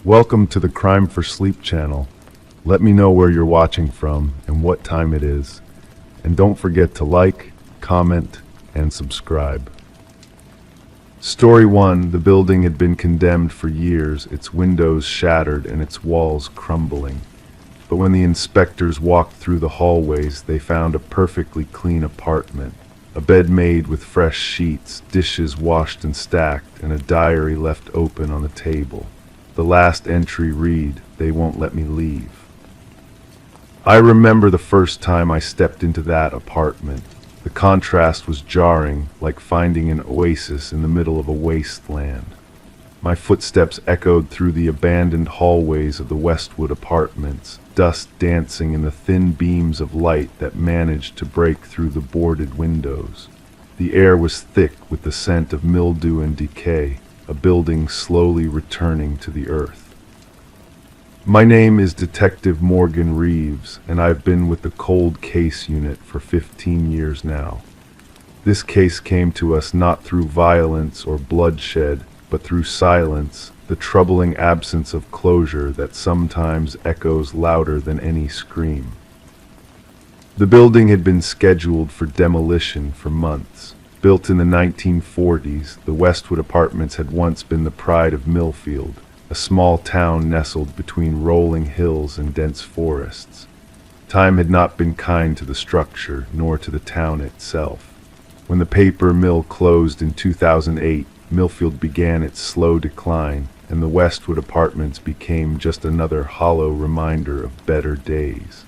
Welcome to the Crime for Sleep channel. Let me know where you're watching from and what time it is. And don't forget to like, comment, and subscribe. Story 1. The building had been condemned for years, its windows shattered and its walls crumbling. But when the inspectors walked through the hallways, they found a perfectly clean apartment. A bed made with fresh sheets, dishes washed and stacked, and a diary left open on the table. The last entry read, "They won't let me leave." I remember the first time I stepped into that apartment. The contrast was jarring, like finding an oasis in the middle of a wasteland. My footsteps echoed through the abandoned hallways of the Westwood apartments, dust dancing in the thin beams of light that managed to break through the boarded windows. The air was thick with the scent of mildew and decay, a building slowly returning to the earth. My name is Detective Morgan Reeves, and I've been with the Cold Case Unit for 15 years now. This case came to us not through violence or bloodshed, but through silence, the troubling absence of closure that sometimes echoes louder than any scream. The building had been scheduled for demolition for months. Built in the 1940s, the Westwood Apartments had once been the pride of Millfield, a small town nestled between rolling hills and dense forests. Time had not been kind to the structure, nor to the town itself. When the paper mill closed in 2008, Millfield began its slow decline, and the Westwood Apartments became just another hollow reminder of better days.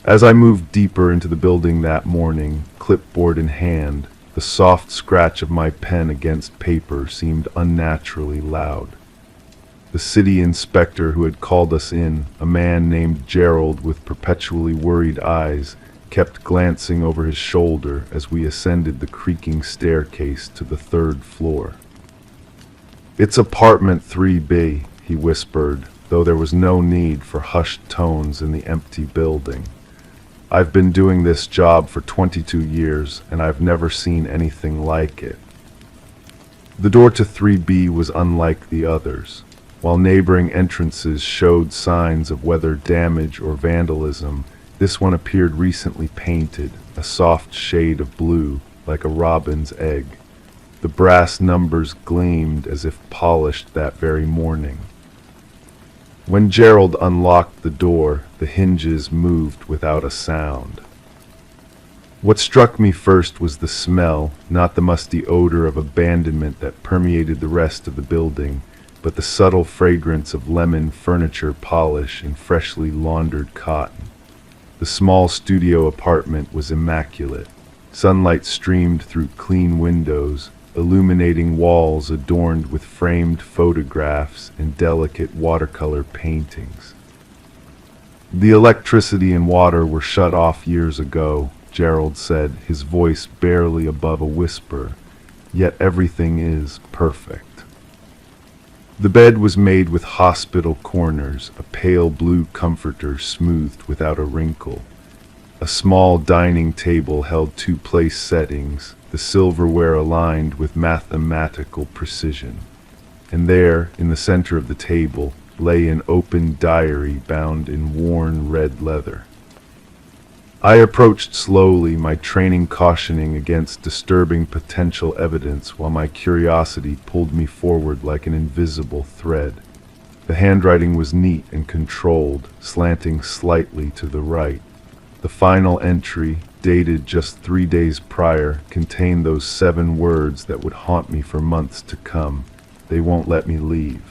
As I moved deeper into the building that morning, clipboard in hand, the soft scratch of my pen against paper seemed unnaturally loud. The city inspector who had called us in, a man named Gerald with perpetually worried eyes, kept glancing over his shoulder as we ascended the creaking staircase to the third floor. "It's apartment 3B, he whispered, though there was no need for hushed tones in the empty building. "I've been doing this job for 22 years, and I've never seen anything like it." The door to 3B was unlike the others. While neighboring entrances showed signs of weather damage or vandalism, this one appeared recently painted, a soft shade of blue, like a robin's egg. The brass numbers gleamed as if polished that very morning. When Gerald unlocked the door, the hinges moved without a sound. What struck me first was the smell, not the musty odor of abandonment that permeated the rest of the building, but the subtle fragrance of lemon furniture polish and freshly laundered cotton. The small studio apartment was immaculate. Sunlight streamed through clean windows, illuminating walls adorned with framed photographs and delicate watercolor paintings. "The electricity and water were shut off years ago," Gerald said, his voice barely above a whisper, "yet everything is perfect." The bed was made with hospital corners, a pale blue comforter smoothed without a wrinkle. A small dining table held two place settings, the silverware aligned with mathematical precision. And there, in the center of the table, lay an open diary bound in worn red leather. I approached slowly, my training cautioning against disturbing potential evidence while my curiosity pulled me forward like an invisible thread. The handwriting was neat and controlled, slanting slightly to the right. The final entry, dated just 3 days prior, contained those 7 words that would haunt me for months to come. "They won't let me leave."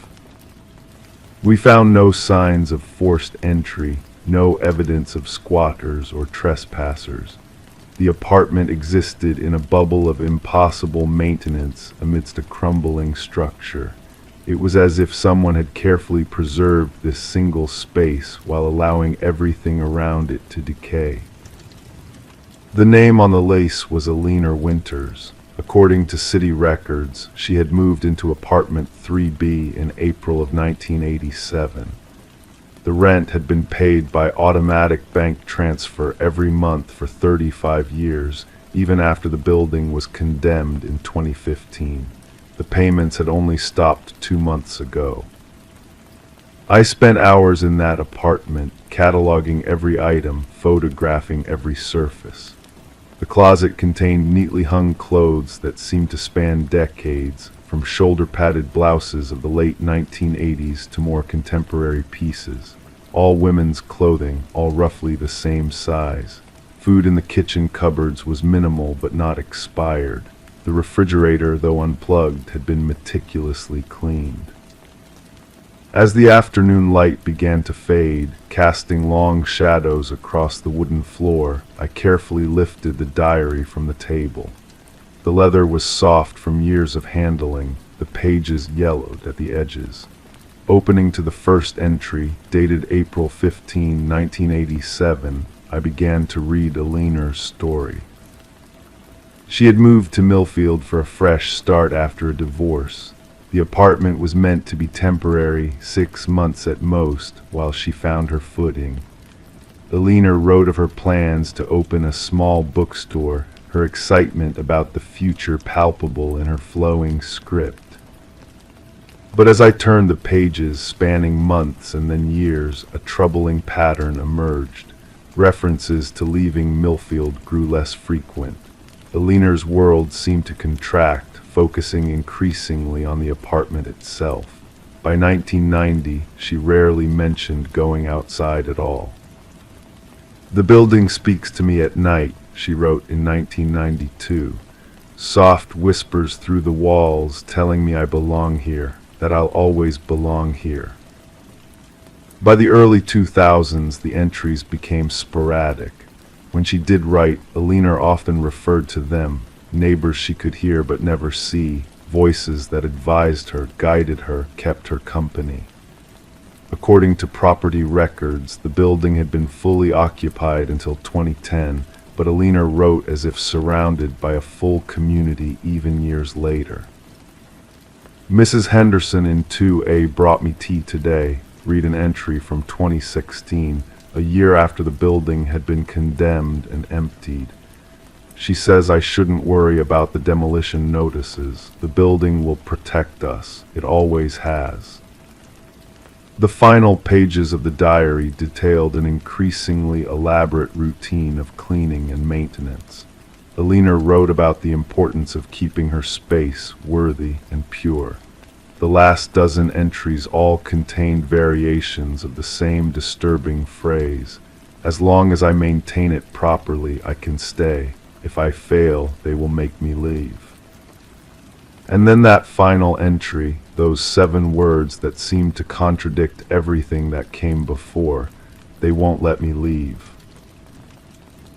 We found no signs of forced entry, no evidence of squatters or trespassers. The apartment existed in a bubble of impossible maintenance amidst a crumbling structure. It was as if someone had carefully preserved this single space while allowing everything around it to decay. The name on the lease was Alina Winters. According to city records, she had moved into apartment 3B in April of 1987. The rent had been paid by automatic bank transfer every month for 35 years, even after the building was condemned in 2015. The payments had only stopped 2 months ago. I spent hours in that apartment, cataloging every item, photographing every surface. The closet contained neatly hung clothes that seemed to span decades, from shoulder-padded blouses of the late 1980s to more contemporary pieces. All women's clothing, all roughly the same size. Food in the kitchen cupboards was minimal but not expired. The refrigerator, though unplugged, had been meticulously cleaned. As the afternoon light began to fade, casting long shadows across the wooden floor, I carefully lifted the diary from the table. The leather was soft from years of handling, the pages yellowed at the edges. Opening to the first entry, dated April 15, 1987, I began to read Alina's story. She had moved to Millfield for a fresh start after a divorce. The apartment was meant to be temporary, 6 months at most, while she found her footing. Alina wrote of her plans to open a small bookstore, her excitement about the future palpable in her flowing script. But as I turned the pages, spanning months and then years, a troubling pattern emerged. References to leaving Millfield grew less frequent. Alina's world seemed to contract, focusing increasingly on the apartment itself. By 1990, she rarely mentioned going outside at all. "The building speaks to me at night," she wrote in 1992. "Soft whispers through the walls telling me I belong here, that I'll always belong here." By the early 2000s, the entries became sporadic. When she did write, Alina often referred to them, neighbors she could hear but never see, voices that advised her, guided her, kept her company. According to property records, the building had been fully occupied until 2010, but Alina wrote as if surrounded by a full community even years later. "Mrs. Henderson in 2A brought me tea today," read an entry from 2016, a year after the building had been condemned and emptied. "She says I shouldn't worry about the demolition notices. The building will protect us. It always has." The final pages of the diary detailed an increasingly elaborate routine of cleaning and maintenance. Alina wrote about the importance of keeping her space worthy and pure. The last dozen entries all contained variations of the same disturbing phrase: "As long as I maintain it properly, I can stay. If I fail, they will make me leave." And then that final entry, those 7 words that seemed to contradict everything that came before: "They won't let me leave."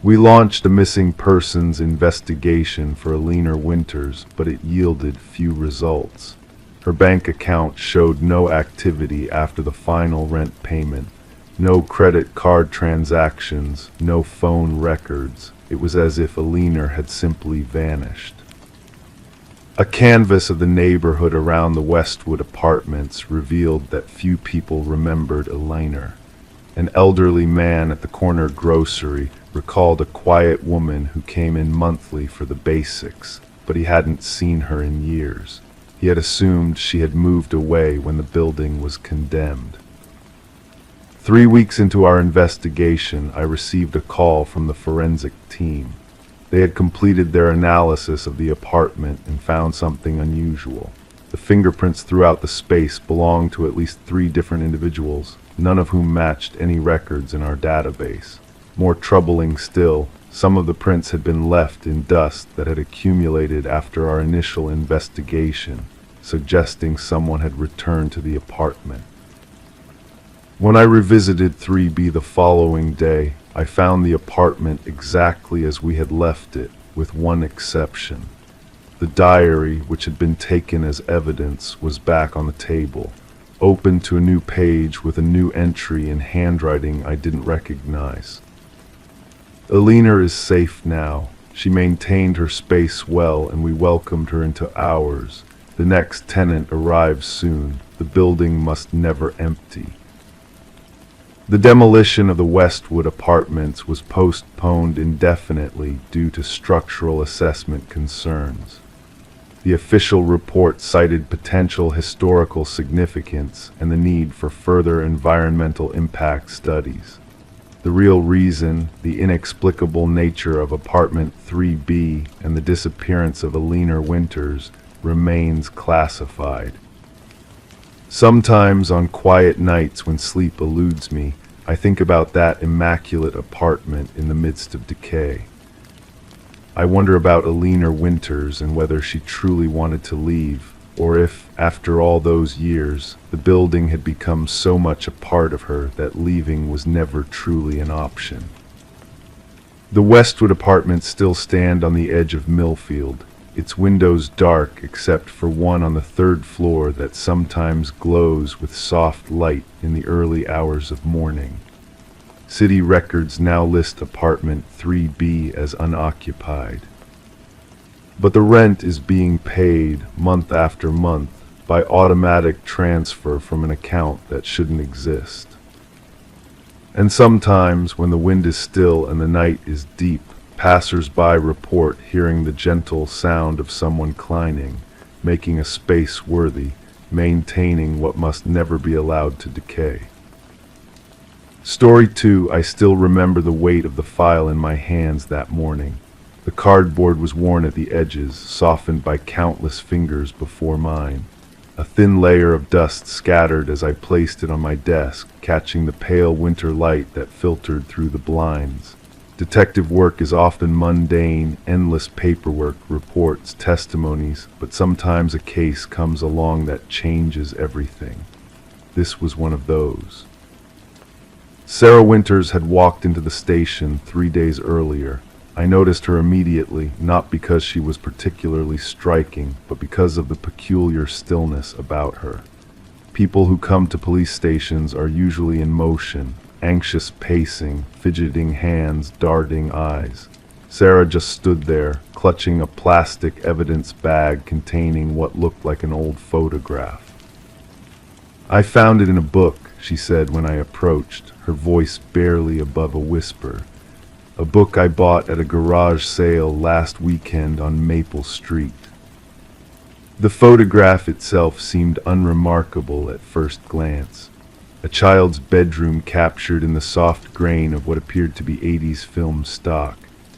We launched a missing persons investigation for Alina Winters, but it yielded few results. Her bank account showed no activity after the final rent payment, no credit card transactions, no phone records. It was as if Alina had simply vanished. A canvass of the neighborhood around the Westwood apartments revealed that few people remembered Alina. An elderly man at the corner grocery recalled a quiet woman who came in monthly for the basics, but he hadn't seen her in years. He had assumed she had moved away when the building was condemned. 3 weeks into our investigation, I received a call from the forensic team. They had completed their analysis of the apartment and found something unusual. The fingerprints throughout the space belonged to at least 3 different individuals, none of whom matched any records in our database. More troubling still, some of the prints had been left in dust that had accumulated after our initial investigation, suggesting someone had returned to the apartment. When I revisited 3B the following day, I found the apartment exactly as we had left it, with one exception. The diary, which had been taken as evidence, was back on the table, open to a new page with a new entry in handwriting I didn't recognize. Alina is safe now. She maintained her space well, and we welcomed her into ours. The next tenant arrives soon. The building must never empty. The demolition of the Westwood apartments was postponed indefinitely due to structural assessment concerns. The official report cited potential historical significance and the need for further environmental impact studies. The real reason, the inexplicable nature of apartment 3B and the disappearance of Alina Winters, remains classified. Sometimes on quiet nights when sleep eludes me, I think about that immaculate apartment in the midst of decay. I wonder about Alina Winters and whether she truly wanted to leave, or if, after all those years, the building had become so much a part of her that leaving was never truly an option. The Westwood apartments still stand on the edge of Millfield, its windows dark except for one on the third floor that sometimes glows with soft light in the early hours of morning. City records now list apartment 3B as unoccupied. But the rent is being paid month after month by automatic transfer from an account that shouldn't exist. And sometimes, when the wind is still and the night is deep, passers-by report hearing the gentle sound of someone climbing, making a space worthy, maintaining what must never be allowed to decay. Story 2. I still remember the weight of the file in my hands that morning. The cardboard was worn at the edges, softened by countless fingers before mine. A thin layer of dust scattered as I placed it on my desk, catching the pale winter light that filtered through the blinds. Detective work is often mundane, endless paperwork, reports, testimonies, but sometimes a case comes along that changes everything. This was one of those. Sarah Winters had walked into the station 3 days earlier. I noticed her immediately, not because she was particularly striking, but because of the peculiar stillness about her. People who come to police stations are usually in motion, anxious pacing, fidgeting hands, darting eyes. Sarah just stood there, clutching a plastic evidence bag containing what looked like an old photograph. "I found it in a book," she said when I approached, her voice barely above a whisper. "A book I bought at a garage sale last weekend on Maple Street." The photograph itself seemed unremarkable at first glance. A child's bedroom captured in the soft grain of what appeared to be 80s film stock,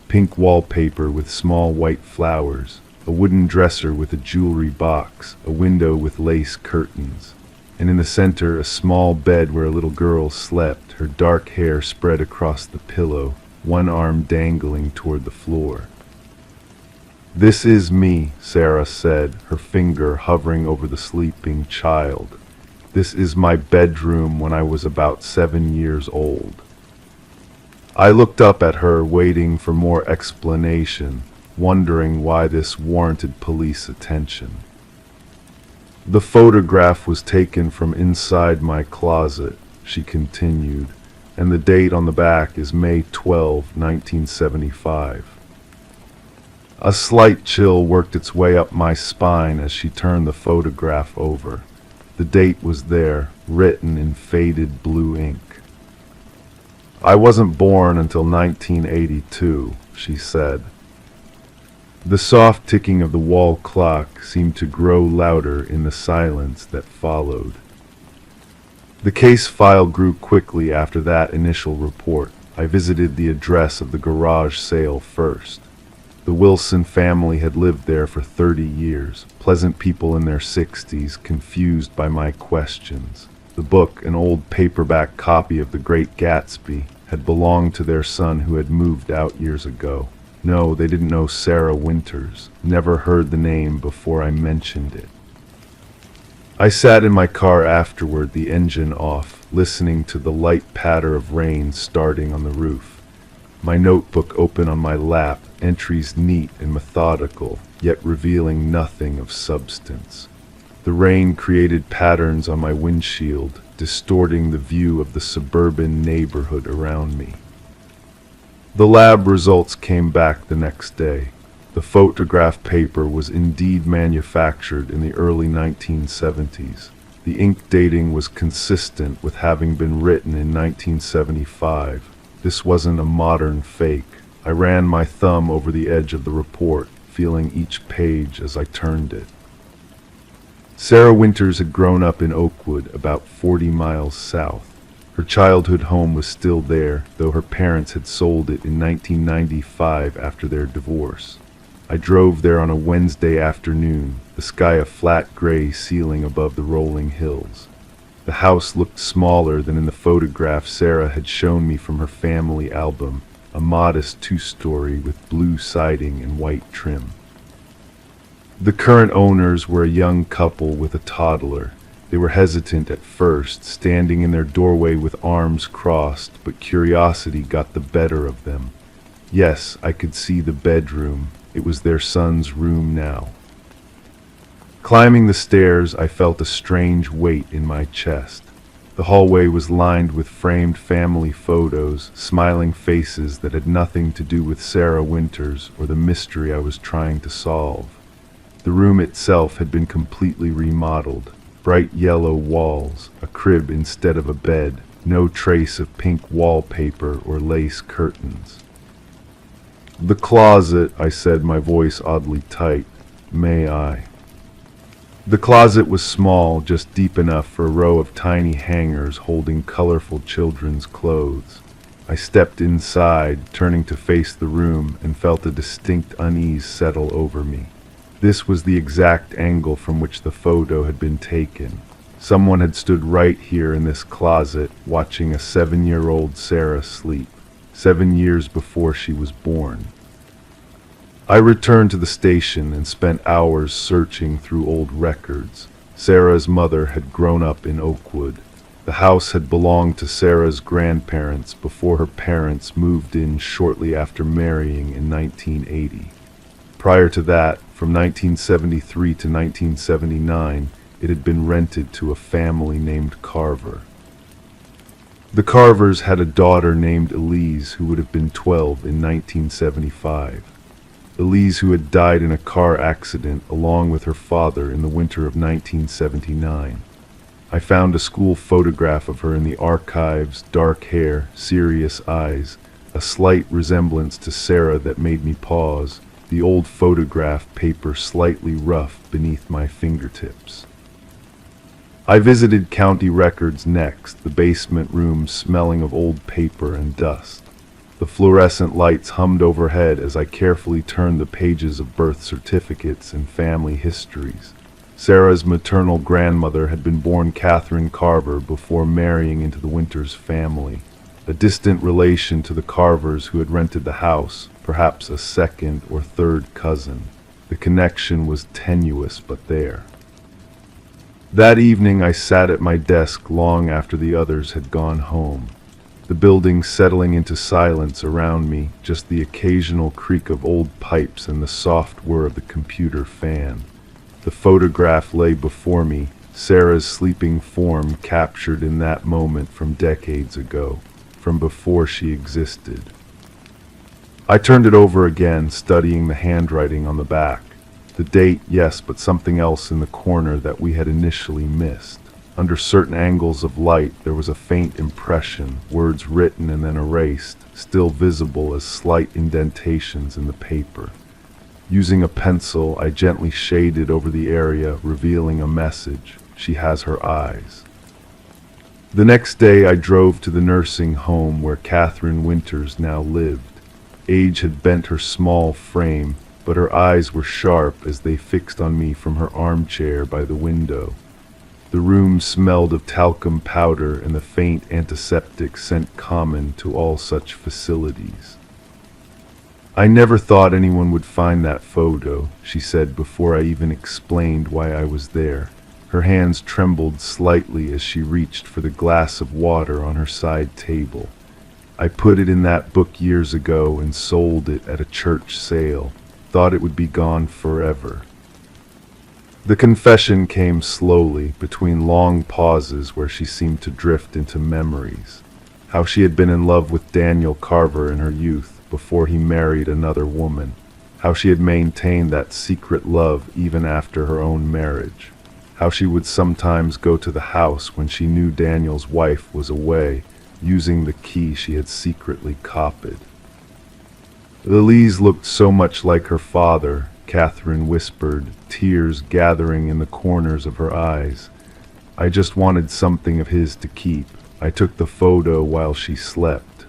pink wallpaper with small white flowers, a wooden dresser with a jewelry box, a window with lace curtains, and in the center a small bed where a little girl slept, her dark hair spread across the pillow, one arm dangling toward the floor. "This is me," Sarah said, her finger hovering over the sleeping child. "This is my bedroom when I was about 7 years old." I looked up at her, waiting for more explanation, wondering why this warranted police attention. "The photograph was taken from inside my closet," she continued, "and the date on the back is May 12, 1975. A slight chill worked its way up my spine as she turned the photograph over. The date was there, written in faded blue ink. "I wasn't born until 1982, she said. The soft ticking of the wall clock seemed to grow louder in the silence that followed. The case file grew quickly after that initial report. I visited the address of the garage sale first. The Wilson family had lived there for 30 years, pleasant people in their 60s, confused by my questions. The book, an old paperback copy of The Great Gatsby, had belonged to their son who had moved out years ago. No, they didn't know Sarah Winters, never heard the name before I mentioned it. I sat in my car afterward, the engine off, listening to the light patter of rain starting on the roof. My notebook open on my lap, entries neat and methodical, yet revealing nothing of substance. The rain created patterns on my windshield, distorting the view of the suburban neighborhood around me. The lab results came back the next day. The photograph paper was indeed manufactured in the early 1970s. The ink dating was consistent with having been written in 1975. This wasn't a modern fake. I ran my thumb over the edge of the report, feeling each page as I turned it. Sarah Winters had grown up in Oakwood, about 40 miles south. Her childhood home was still there, though her parents had sold it in 1995 after their divorce. I drove there on a Wednesday afternoon, the sky a flat gray ceiling above the rolling hills. The house looked smaller than in the photograph Sarah had shown me from her family album, a modest two-story with blue siding and white trim. The current owners were a young couple with a toddler. They were hesitant at first, standing in their doorway with arms crossed, but curiosity got the better of them. Yes, I could see the bedroom. It was their son's room now. Climbing the stairs, I felt a strange weight in my chest. The hallway was lined with framed family photos, smiling faces that had nothing to do with Sarah Winters or the mystery I was trying to solve. The room itself had been completely remodeled. Bright yellow walls, a crib instead of a bed, no trace of pink wallpaper or lace curtains. "The closet," I said, my voice oddly tight. "May I?" The closet was small, just deep enough for a row of tiny hangers holding colorful children's clothes. I stepped inside, turning to face the room, and felt a distinct unease settle over me. This was the exact angle from which the photo had been taken. Someone had stood right here in this closet, watching a 7-year-old Sarah sleep, 7 years before she was born. I returned to the station and spent hours searching through old records. Sarah's mother had grown up in Oakwood. The house had belonged to Sarah's grandparents before her parents moved in shortly after marrying in 1980. Prior to that, from 1973 to 1979, it had been rented to a family named Carver. The Carvers had a daughter named Elise who would have been 12 in 1975. Elise, who had died in a car accident along with her father in the winter of 1979. I found a school photograph of her in the archives, dark hair, serious eyes, a slight resemblance to Sarah that made me pause, the old photograph paper slightly rough beneath my fingertips. I visited county records next, the basement room smelling of old paper and dust. The fluorescent lights hummed overhead as I carefully turned the pages of birth certificates and family histories. Sarah's maternal grandmother had been born Catherine Carver before marrying into the Winters family, a distant relation to the Carvers who had rented the house, perhaps a second or third cousin. The connection was tenuous but there. That evening I sat at my desk long after the others had gone home. The building settling into silence around me, just the occasional creak of old pipes and the soft whir of the computer fan. The photograph lay before me, Sarah's sleeping form captured in that moment from decades ago, from before she existed. I turned it over again, studying the handwriting on the back. The date, yes, but something else in the corner that we had initially missed. Under certain angles of light, there was a faint impression, words written and then erased, still visible as slight indentations in the paper. Using a pencil, I gently shaded over the area, revealing a message. She has her eyes. The next day, I drove to the nursing home where Catherine Winters now lived. Age had bent her small frame, but her eyes were sharp as they fixed on me from her armchair by the window. The room smelled of talcum powder and the faint antiseptic scent common to all such facilities. "I never thought anyone would find that photo," she said before I even explained why I was there. Her hands trembled slightly as she reached for the glass of water on her side table. "I put it in that book years ago and sold it at a church sale. Thought it would be gone forever." The confession came slowly, between long pauses where she seemed to drift into memories. How she had been in love with Daniel Carver in her youth, before he married another woman. How she had maintained that secret love even after her own marriage. How she would sometimes go to the house when she knew Daniel's wife was away, using the key she had secretly copied. Elise looked so much like her father, Catherine whispered, tears gathering in the corners of her eyes. I just wanted something of his to keep. I took the photo while she slept.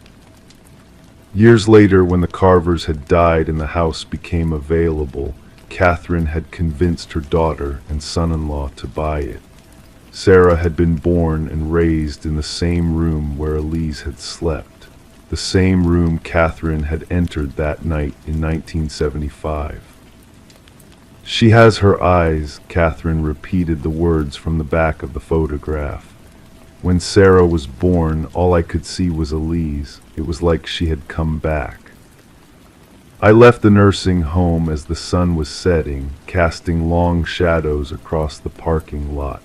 Years later, when the Carvers had died and the house became available, Catherine had convinced her daughter and son-in-law to buy it. Sarah had been born and raised in the same room where Elise had slept, the same room Catherine had entered that night in 1975. She has her eyes, Catherine repeated the words from the back of the photograph. When Sarah was born, all I could see was Elise. It was like she had come back. I left the nursing home as the sun was setting, casting long shadows across the parking lot.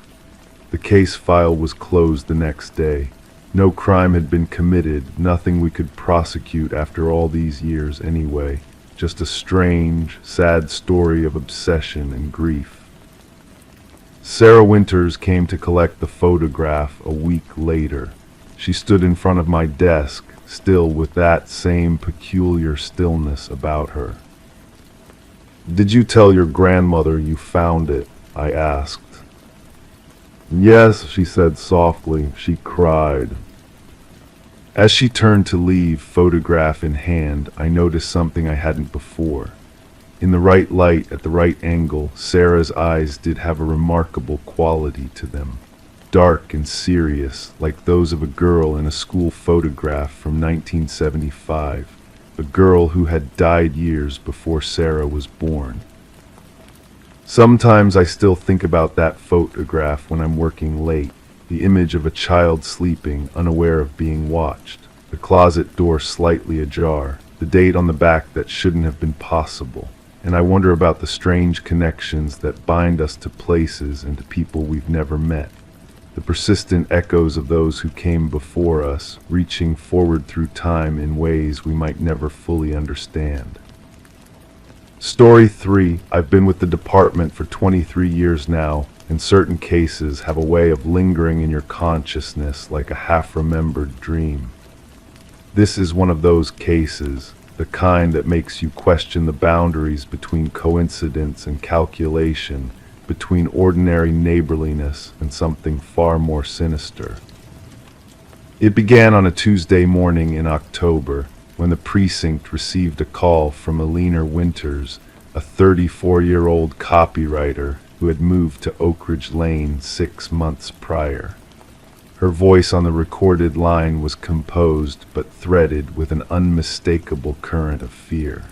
The case file was closed the next day. No crime had been committed, nothing we could prosecute after all these years anyway. Just a strange, sad story of obsession and grief. Sarah Winters came to collect the photograph a week later. She stood in front of my desk, still with that same peculiar stillness about her. "Did you tell your grandmother you found it?" I asked. "Yes," she said softly. She cried. As she turned to leave, photograph in hand, I noticed something I hadn't before. In the right light, at the right angle, Sarah's eyes did have a remarkable quality to them. Dark and serious, like those of a girl in a school photograph from 1975, a girl who had died years before Sarah was born. Sometimes I still think about that photograph when I'm working late. The image of a child sleeping, unaware of being watched, the closet door slightly ajar, the date on the back that shouldn't have been possible, and I wonder about the strange connections that bind us to places and to people we've never met, the persistent echoes of those who came before us, reaching forward through time in ways we might never fully understand. Story 3. I've been with the department for 23 years now, and certain cases have a way of lingering in your consciousness like a half-remembered dream. This is one of those cases, the kind that makes you question the boundaries between coincidence and calculation, between ordinary neighborliness and something far more sinister. It began on a Tuesday morning in October, when the precinct received a call from Eleanor Winters, a 34-year-old copywriter who had moved to Oak Ridge Lane 6 months prior. Her voice on the recorded line was composed but threaded with an unmistakable current of fear.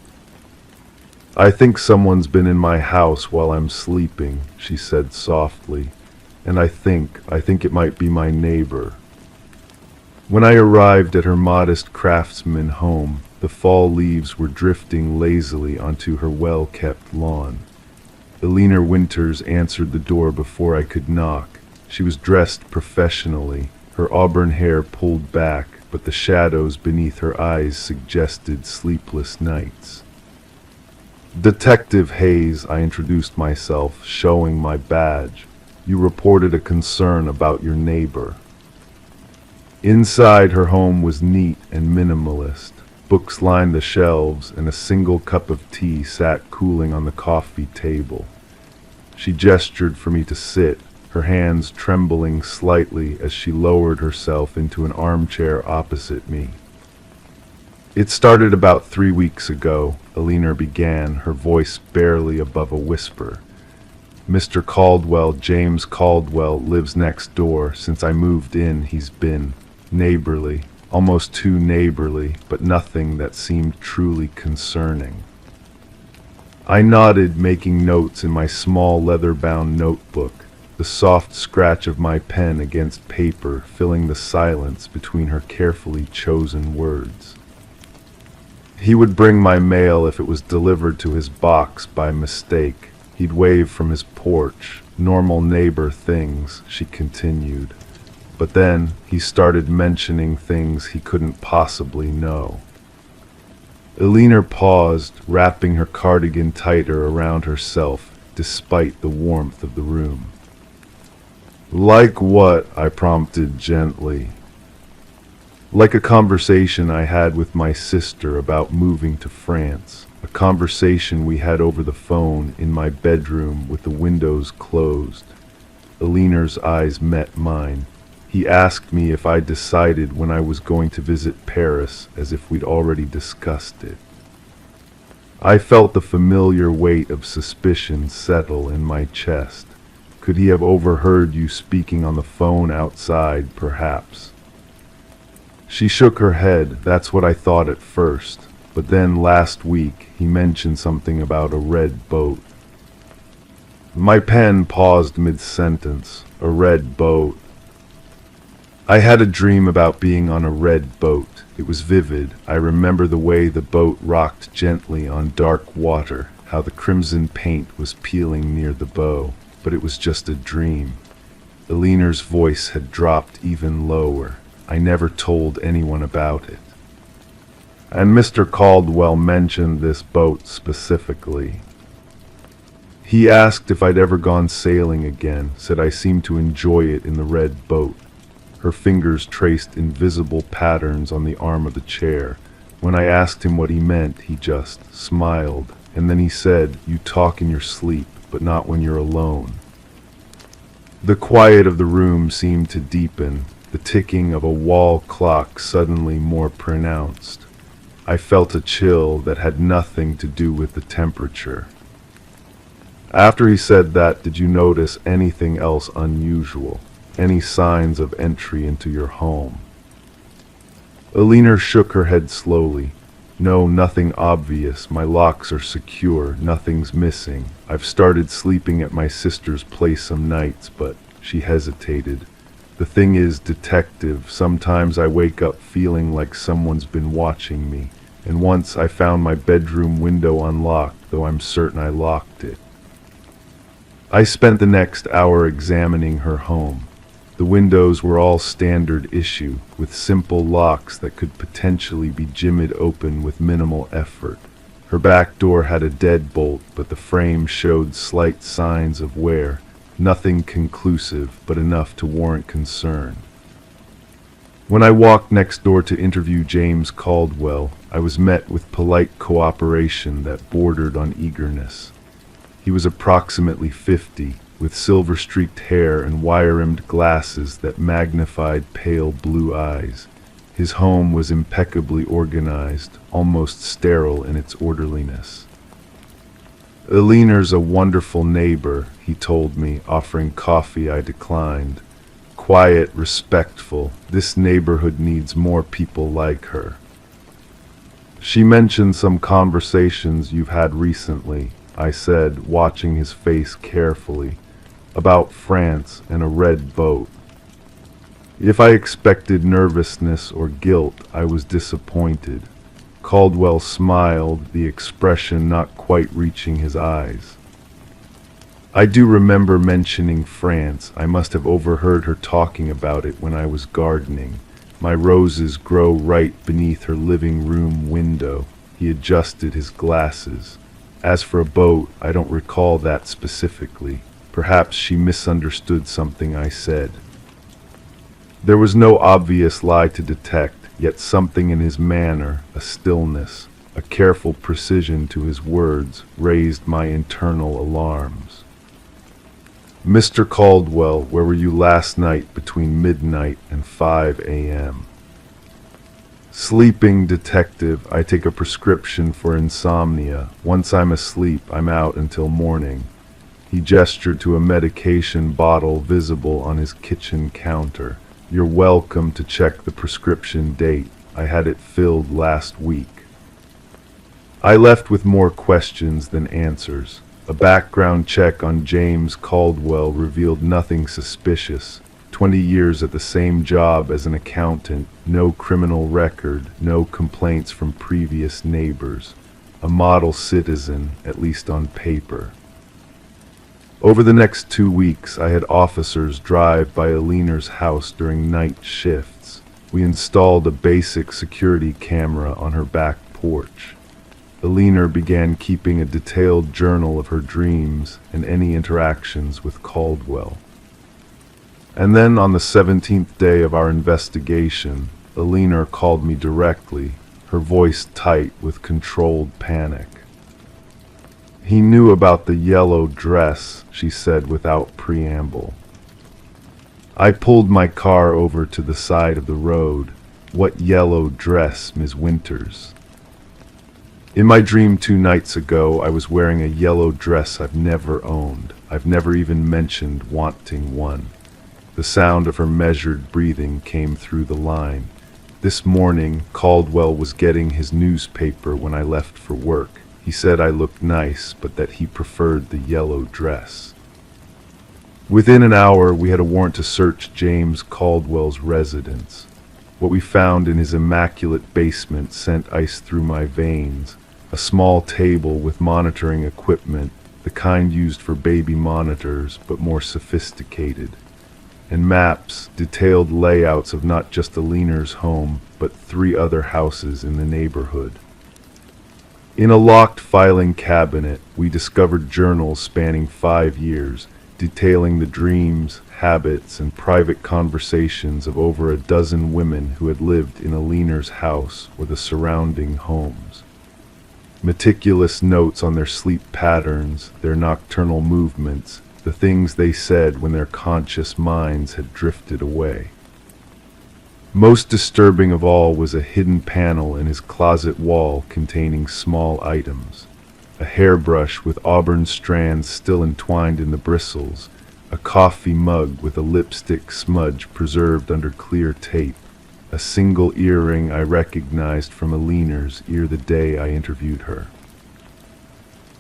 "I think someone's been in my house while I'm sleeping," she said softly, "and I think it might be my neighbor." When I arrived at her modest craftsman home, the fall leaves were drifting lazily onto her well-kept lawn. Eleanor Winters answered the door before I could knock. She was dressed professionally, her auburn hair pulled back, but the shadows beneath her eyes suggested sleepless nights. "Detective Hayes," I introduced myself, showing my badge. "You reported a concern about your neighbor." Inside, her home was neat and minimalist. Books lined the shelves, and a single cup of tea sat cooling on the coffee table. She gestured for me to sit, her hands trembling slightly as she lowered herself into an armchair opposite me. "It started about 3 weeks ago," Eleanor began, her voice barely above a whisper. "Mr. Caldwell, James Caldwell, lives next door. Since I moved in, he's been neighborly, almost too neighborly, but nothing that seemed truly concerning." I nodded, making notes in my small leather-bound notebook, the soft scratch of my pen against paper filling the silence between her carefully chosen words. "He would bring my mail if it was delivered to his box by mistake. He'd wave from his porch, normal neighbor things," she continued. "But then he started mentioning things he couldn't possibly know." Eleanor paused, wrapping her cardigan tighter around herself, despite the warmth of the room. "Like what?" I prompted gently. "Like a conversation I had with my sister about moving to France, a a conversation we had over the phone in my bedroom with the windows closed. Elinor's eyes met mine. He asked me if I decided when I was going to visit Paris, as if we'd already discussed it. I felt the familiar weight of suspicion settle in my chest. Could he have overheard you speaking on the phone outside, perhaps? She shook her head. That's what I thought at first. But then last week, he mentioned something about a red boat. My pen paused mid-sentence. A red boat. I had a dream about being on a red boat. It was vivid. I remember the way the boat rocked gently on dark water, how the crimson paint was peeling near the bow. But it was just a dream. Elinor's voice had dropped even lower. I never told anyone about it. And Mr. Caldwell mentioned this boat specifically. He asked if I'd ever gone sailing again, said I seemed to enjoy it in the red boat. Her fingers traced invisible patterns on the arm of the chair. When I asked him what he meant, he just smiled, and then he said, "You talk in your sleep, but not when you're alone." The quiet of the room seemed to deepen, the ticking of a wall clock suddenly more pronounced. I felt a chill that had nothing to do with the temperature. After he said that, did you notice anything else unusual? Any signs of entry into your home? Elinor shook her head slowly. No, nothing obvious. My locks are secure. Nothing's missing. I've started sleeping at my sister's place some nights, but she hesitated. The thing is, detective, sometimes I wake up feeling like someone's been watching me, and once I found my bedroom window unlocked, though I'm certain I locked it. I spent the next hour examining her home. The windows were all standard issue, with simple locks that could potentially be jimmied open with minimal effort. Her back door had a deadbolt, but the frame showed slight signs of wear, nothing conclusive, but enough to warrant concern. When I walked next door to interview James Caldwell, I was met with polite cooperation that bordered on eagerness. He was approximately 50, with silver-streaked hair and wire-rimmed glasses that magnified pale blue eyes. His home was impeccably organized, almost sterile in its orderliness. "Elinor's a wonderful neighbor," he told me, offering coffee I declined. "Quiet, respectful. This neighborhood needs more people like her." "She mentioned some conversations you've had recently," I said, watching his face carefully. "About France and a red boat." If I expected nervousness or guilt, I was disappointed. Caldwell smiled, the expression not quite reaching his eyes. "I do remember mentioning France. I must have overheard her talking about it when I was gardening. My roses grow right beneath her living room window." He adjusted his glasses. "As for a boat, I don't recall that specifically. Perhaps she misunderstood something I said." There was no obvious lie to detect, yet something in his manner, a stillness, a careful precision to his words, raised my internal alarms. "Mr. Caldwell, where were you last night between midnight and 5 a.m.? "Sleeping, detective. I take a prescription for insomnia. Once I'm asleep, I'm out until morning." He gestured to a medication bottle visible on his kitchen counter. "You're welcome to check the prescription date. I had it filled last week." I left with more questions than answers. A background check on James Caldwell revealed nothing suspicious. 20 years at the same job as an accountant, no criminal record, no complaints from previous neighbors. A model citizen, at least on paper. Over the next 2 weeks, I had officers drive by Elinor's house during night shifts. We installed a basic security camera on her back porch. Elinor began keeping a detailed journal of her dreams and any interactions with Caldwell. And then on the 17th day of our investigation, Elinor called me directly, her voice tight with controlled panic. He knew about the yellow dress, she said without preamble. I pulled my car over to the side of the road. What yellow dress, Miss Winters? In my dream 2 nights ago, I was wearing a yellow dress I've never owned. I've never even mentioned wanting one. The sound of her measured breathing came through the line. This morning, Caldwell was getting his newspaper when I left for work. He said I looked nice, but that he preferred the yellow dress. Within an hour, we had a warrant to search James Caldwell's residence. What we found in his immaculate basement sent ice through my veins. A small table with monitoring equipment, the kind used for baby monitors, but more sophisticated. And maps, detailed layouts of not just the Leaner's home, but 3 other houses in the neighborhood. In a locked filing cabinet, we discovered journals spanning 5 years, detailing the dreams, habits, and private conversations of over a dozen women who had lived in a Leaner's house or the surrounding homes. Meticulous notes on their sleep patterns, their nocturnal movements, the things they said when their conscious minds had drifted away. Most disturbing of all was a hidden panel in his closet wall containing small items. A hairbrush with auburn strands still entwined in the bristles, a coffee mug with a lipstick smudge preserved under clear tape, a single earring I recognized from a Leaner's ere the day I interviewed her.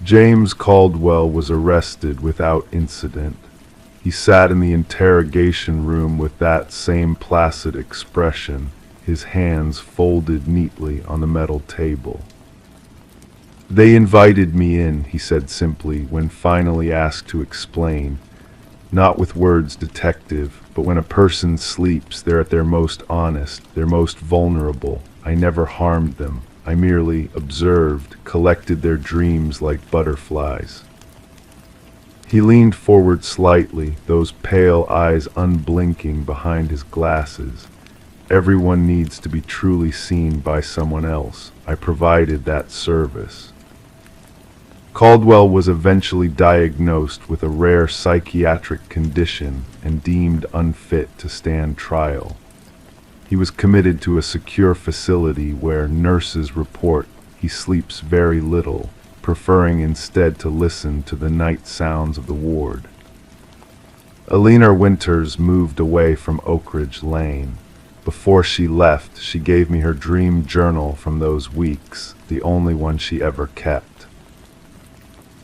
James Caldwell was arrested without incident. He sat in the interrogation room with that same placid expression, his hands folded neatly on the metal table. They invited me in, he said simply, when finally asked to explain. Not with words, detective, but when a person sleeps, they're at their most honest, their most vulnerable. I never harmed them. I merely observed, collected their dreams like butterflies. He leaned forward slightly, those pale eyes unblinking behind his glasses. Everyone needs to be truly seen by someone else. I provided that service. Caldwell was eventually diagnosed with a rare psychiatric condition and deemed unfit to stand trial. He was committed to a secure facility where nurses report he sleeps very little, preferring instead to listen to the night sounds of the ward. Alina Winters moved away from Oak Ridge Lane. Before she left, she gave me her dream journal from those weeks, the only one she ever kept.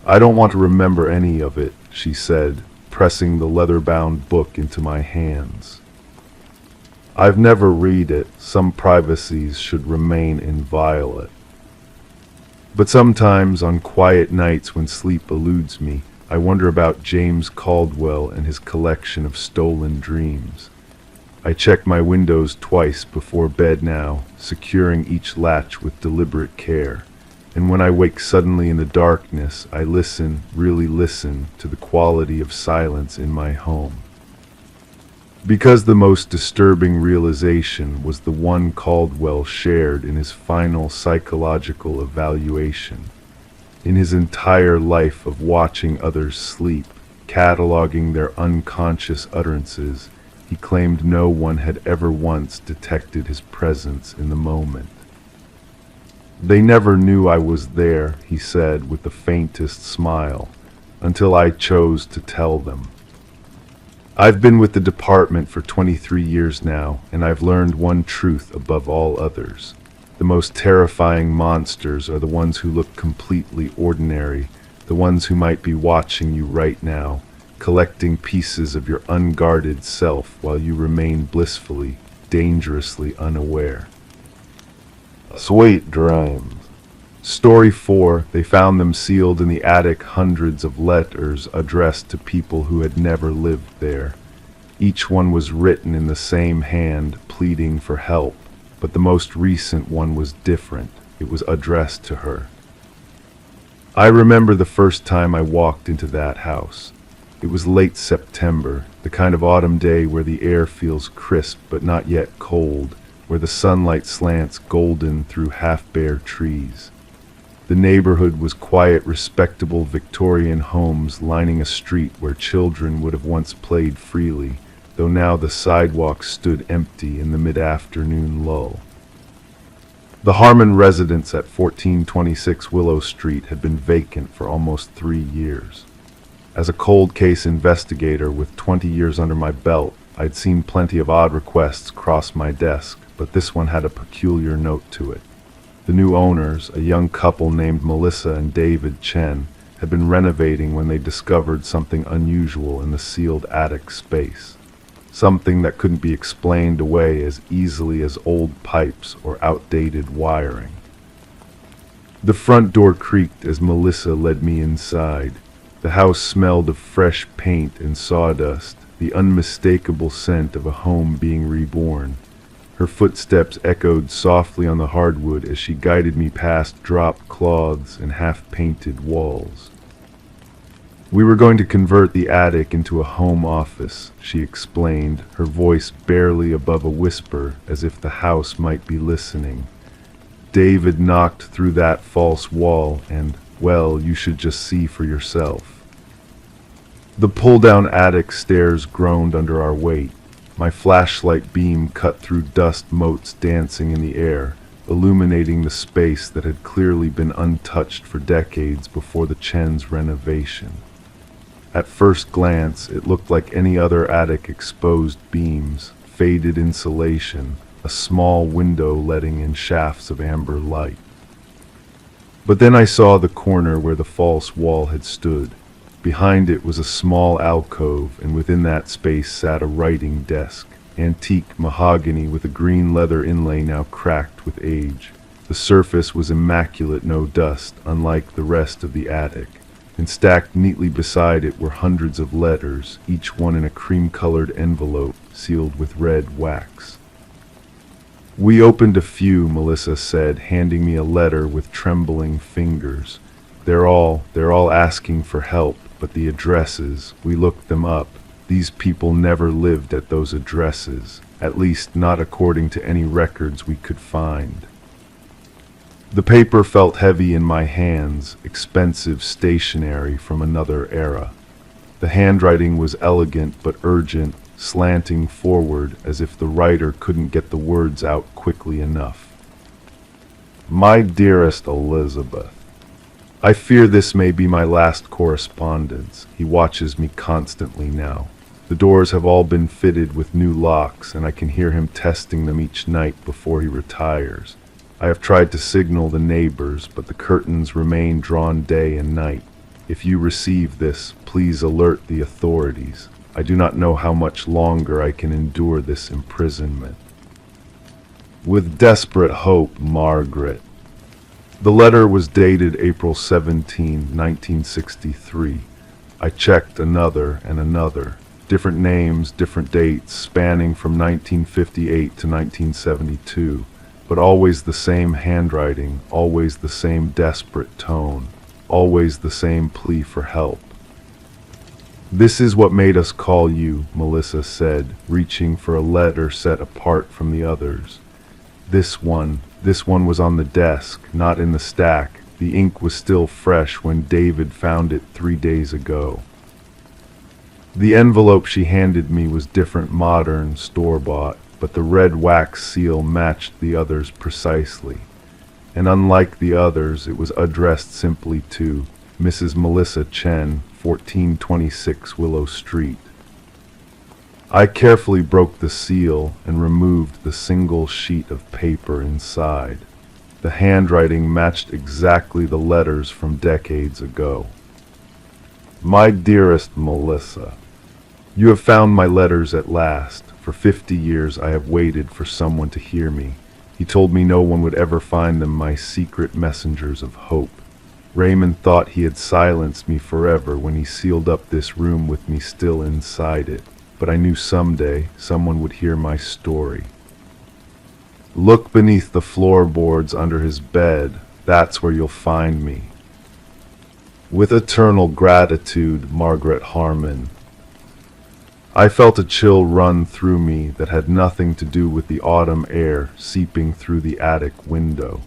I don't want to remember any of it, she said, pressing the leather-bound book into my hands. I've never read it. Some privacies should remain inviolate. But sometimes, on quiet nights when sleep eludes me, I wonder about James Caldwell and his collection of stolen dreams. I check my windows twice before bed now, securing each latch with deliberate care. And when I wake suddenly in the darkness, I listen, really listen, to the quality of silence in my home. Because the most disturbing realization was the one Caldwell shared in his final psychological evaluation. In his entire life of watching others sleep, cataloging their unconscious utterances, he claimed no one had ever once detected his presence in the moment. They never knew I was there, he said with the faintest smile, until I chose to tell them. I've been with the department for 23 years now, and I've learned one truth above all others. The most terrifying monsters are the ones who look completely ordinary, the ones who might be watching you right now, collecting pieces of your unguarded self while you remain blissfully, dangerously unaware. Sweet dreams. Story 4, they found them sealed in the attic, hundreds of letters addressed to people who had never lived there. Each one was written in the same hand, pleading for help, but the most recent one was different. It was addressed to her. I remember the first time I walked into that house. It was late September, the kind of autumn day where the air feels crisp but not yet cold, where the sunlight slants golden through half-bare trees. The neighborhood was quiet, respectable Victorian homes lining a street where children would have once played freely, though now the sidewalks stood empty in the mid-afternoon lull. The Harmon residence at 1426 Willow Street had been vacant for almost 3 years. As a cold case investigator with 20 years under my belt, I'd seen plenty of odd requests cross my desk, but this one had a peculiar note to it. The new owners, a young couple named Melissa and David Chen, had been renovating when they discovered something unusual in the sealed attic space. Something that couldn't be explained away as easily as old pipes or outdated wiring. The front door creaked as Melissa led me inside. The house smelled of fresh paint and sawdust, the unmistakable scent of a home being reborn. Her footsteps echoed softly on the hardwood as she guided me past dropped cloths and half-painted walls. We were going to convert the attic into a home office, she explained, her voice barely above a whisper, as if the house might be listening. David knocked through that false wall and, well, you should just see for yourself. The pull-down attic stairs groaned under our weight. My flashlight beam cut through dust motes dancing in the air, illuminating the space that had clearly been untouched for decades before the Chen's renovation. At first glance, it looked like any other attic: exposed beams, faded insulation, a small window letting in shafts of amber light. But then I saw the corner where the false wall had stood. Behind it was a small alcove, and within that space sat a writing desk, antique mahogany with a green leather inlay now cracked with age. The surface was immaculate, no dust, unlike the rest of the attic, and stacked neatly beside it were hundreds of letters, each one in a cream-colored envelope sealed with red wax. We opened a few, Melissa said, handing me a letter with trembling fingers. They're all asking for help, but the addresses, we looked them up. These people never lived at those addresses, at least not according to any records we could find. The paper felt heavy in my hands, expensive stationery from another era. The handwriting was elegant but urgent, slanting forward as if the writer couldn't get the words out quickly enough. My dearest Elizabeth, I fear this may be my last correspondence. He watches me constantly now. The doors have all been fitted with new locks, and I can hear him testing them each night before he retires. I have tried to signal the neighbors, but the curtains remain drawn day and night. If you receive this, please alert the authorities. I do not know how much longer I can endure this imprisonment. With desperate hope, Margaret. The letter was dated April 17, 1963. I checked another and another. Different names, different dates, spanning from 1958 to 1972. But always the same handwriting, always the same desperate tone, always the same plea for help. This is what made us call you, Melissa said, reaching for a letter set apart from the others. This one was on the desk, not in the stack. The ink was still fresh when David found it 3 days ago. The envelope she handed me was different, modern, store-bought, but the red wax seal matched the others precisely. And unlike the others, it was addressed simply to Mrs. Melissa Chen, 1426 Willow Street. I carefully broke the seal and removed the single sheet of paper inside. The handwriting matched exactly the letters from decades ago. My dearest Melissa, you have found my letters at last. For 50 years I have waited for someone to hear me. He told me no one would ever find them, my secret messengers of hope. Raymond thought he had silenced me forever when he sealed up this room with me still inside it. But I knew someday someone would hear my story. Look beneath the floorboards under his bed. That's where you'll find me. With eternal gratitude, Margaret Harmon. I felt a chill run through me that had nothing to do with the autumn air seeping through the attic window.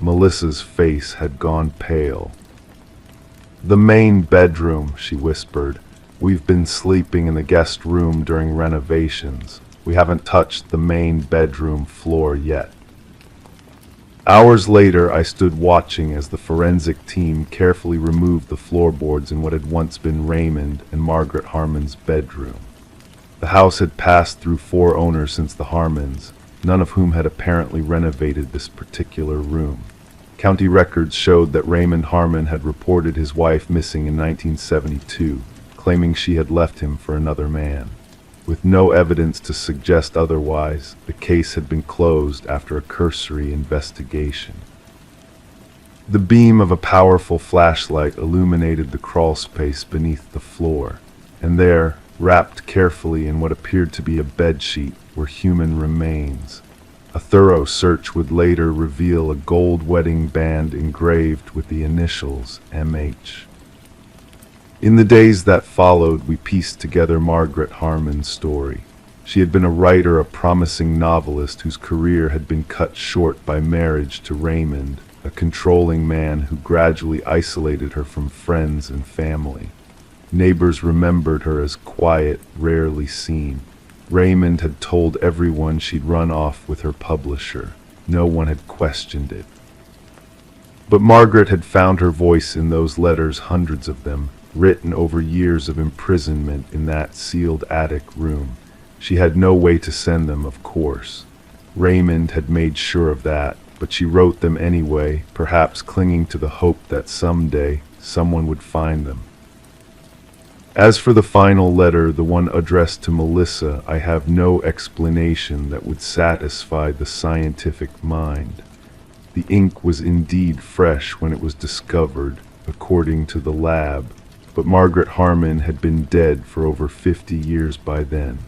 Melissa's face had gone pale. "The main bedroom," she whispered. "We've been sleeping in the guest room during renovations. We haven't touched the main bedroom floor yet." Hours later, I stood watching as the forensic team carefully removed the floorboards in what had once been Raymond and Margaret Harmon's bedroom. The house had passed through 4 owners since the Harmons, none of whom had apparently renovated this particular room. County records showed that Raymond Harmon had reported his wife missing in 1972, claiming she had left him for another man. With no evidence to suggest otherwise, the case had been closed after a cursory investigation. The beam of a powerful flashlight illuminated the crawl space beneath the floor, and there, wrapped carefully in what appeared to be a bedsheet, were human remains. A thorough search would later reveal a gold wedding band engraved with the initials MH. In the days that followed, we pieced together Margaret Harmon's story. She had been a writer, a promising novelist whose career had been cut short by marriage to Raymond, a controlling man who gradually isolated her from friends and family. Neighbors remembered her as quiet, rarely seen. Raymond had told everyone she'd run off with her publisher. No one had questioned it. But Margaret had found her voice in those letters, hundreds of them, written over years of imprisonment in that sealed attic room. She had no way to send them, of course. Raymond had made sure of that, but she wrote them anyway, perhaps clinging to the hope that someday someone would find them. As for the final letter, the one addressed to Melissa, I have no explanation that would satisfy the scientific mind. The ink was indeed fresh when it was discovered, according to the lab, but Margaret Harmon had been dead for over 50 years by then.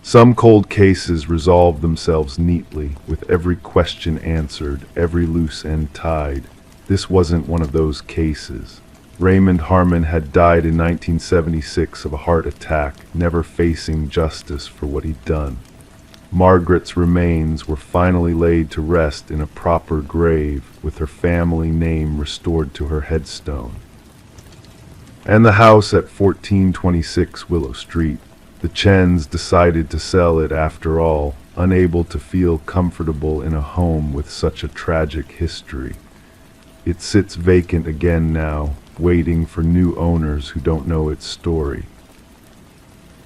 Some cold cases resolve themselves neatly, with every question answered, every loose end tied. This wasn't one of those cases. Raymond Harmon had died in 1976 of a heart attack, never facing justice for what he'd done. Margaret's remains were finally laid to rest in a proper grave, with her family name restored to her headstone. And the house at 1426 Willow Street. The Chens decided to sell it after all, unable to feel comfortable in a home with such a tragic history. It sits vacant again now, waiting for new owners who don't know its story.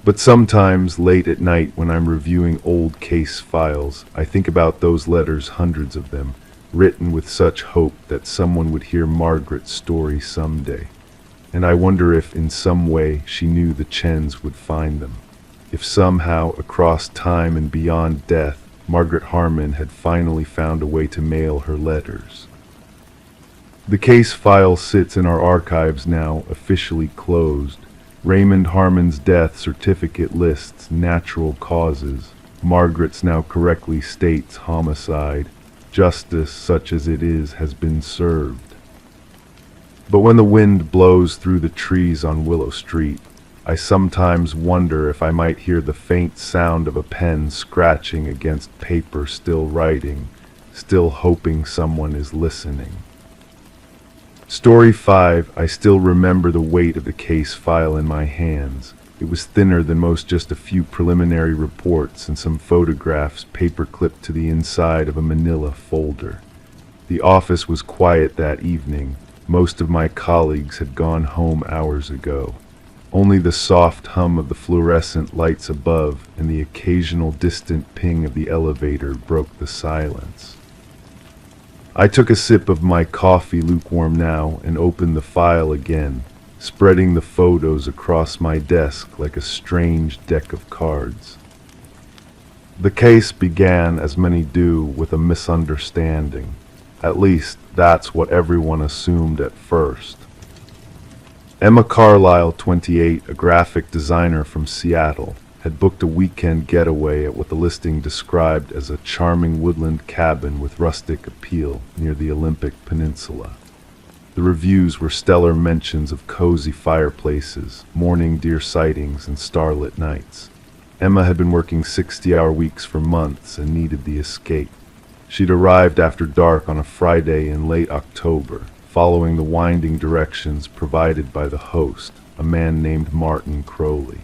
But sometimes, late at night when I'm reviewing old case files, I think about those letters, hundreds of them, written with such hope that someone would hear Margaret's story someday. And I wonder if, in some way, she knew the Chens would find them. If somehow, across time and beyond death, Margaret Harmon had finally found a way to mail her letters. The case file sits in our archives now, officially closed. Raymond Harmon's death certificate lists natural causes. Margaret's now correctly states homicide. Justice, such as it is, has been served. But when the wind blows through the trees on Willow Street, I sometimes wonder if I might hear the faint sound of a pen scratching against paper, still writing, still hoping someone is listening. Story 5, I still remember the weight of the case file in my hands. It was thinner than most, just a few preliminary reports and some photographs paper-clipped to the inside of a manila folder. The office was quiet that evening. Most of my colleagues had gone home hours ago. Only the soft hum of the fluorescent lights above and the occasional distant ping of the elevator broke the silence. I took a sip of my coffee, lukewarm now, and opened the file again, spreading the photos across my desk like a strange deck of cards. The case began, as many do, with a misunderstanding. At least, that's what everyone assumed at first. Emma Carlisle, 28, a graphic designer from Seattle, had booked a weekend getaway at what the listing described as a charming woodland cabin with rustic appeal near the Olympic Peninsula. The reviews were stellar mentions of cozy fireplaces, morning deer sightings, and starlit nights. Emma had been working 60-hour weeks for months and needed the escape. She'd arrived after dark on a Friday in late October, following the winding directions provided by the host, a man named Martin Crowley.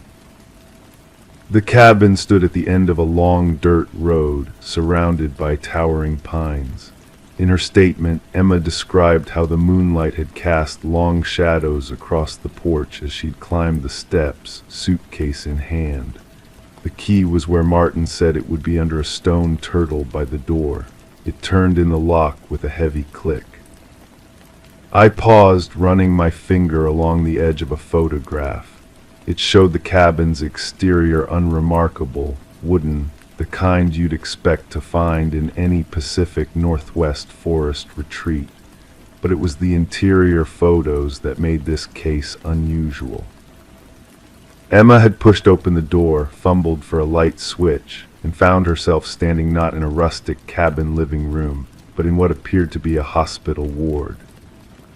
The cabin stood at the end of a long dirt road, surrounded by towering pines. In her statement, Emma described how the moonlight had cast long shadows across the porch as she'd climbed the steps, suitcase in hand. The key was where Martin said it would be, under a stone turtle by the door. It turned in the lock with a heavy click. I paused, running my finger along the edge of a photograph. It showed the cabin's exterior unremarkable, wooden, the kind you'd expect to find in any Pacific Northwest forest retreat. But it was the interior photos that made this case unusual. Emma had pushed open the door, fumbled for a light switch, and found herself standing not in a rustic cabin living room, but in what appeared to be a hospital ward.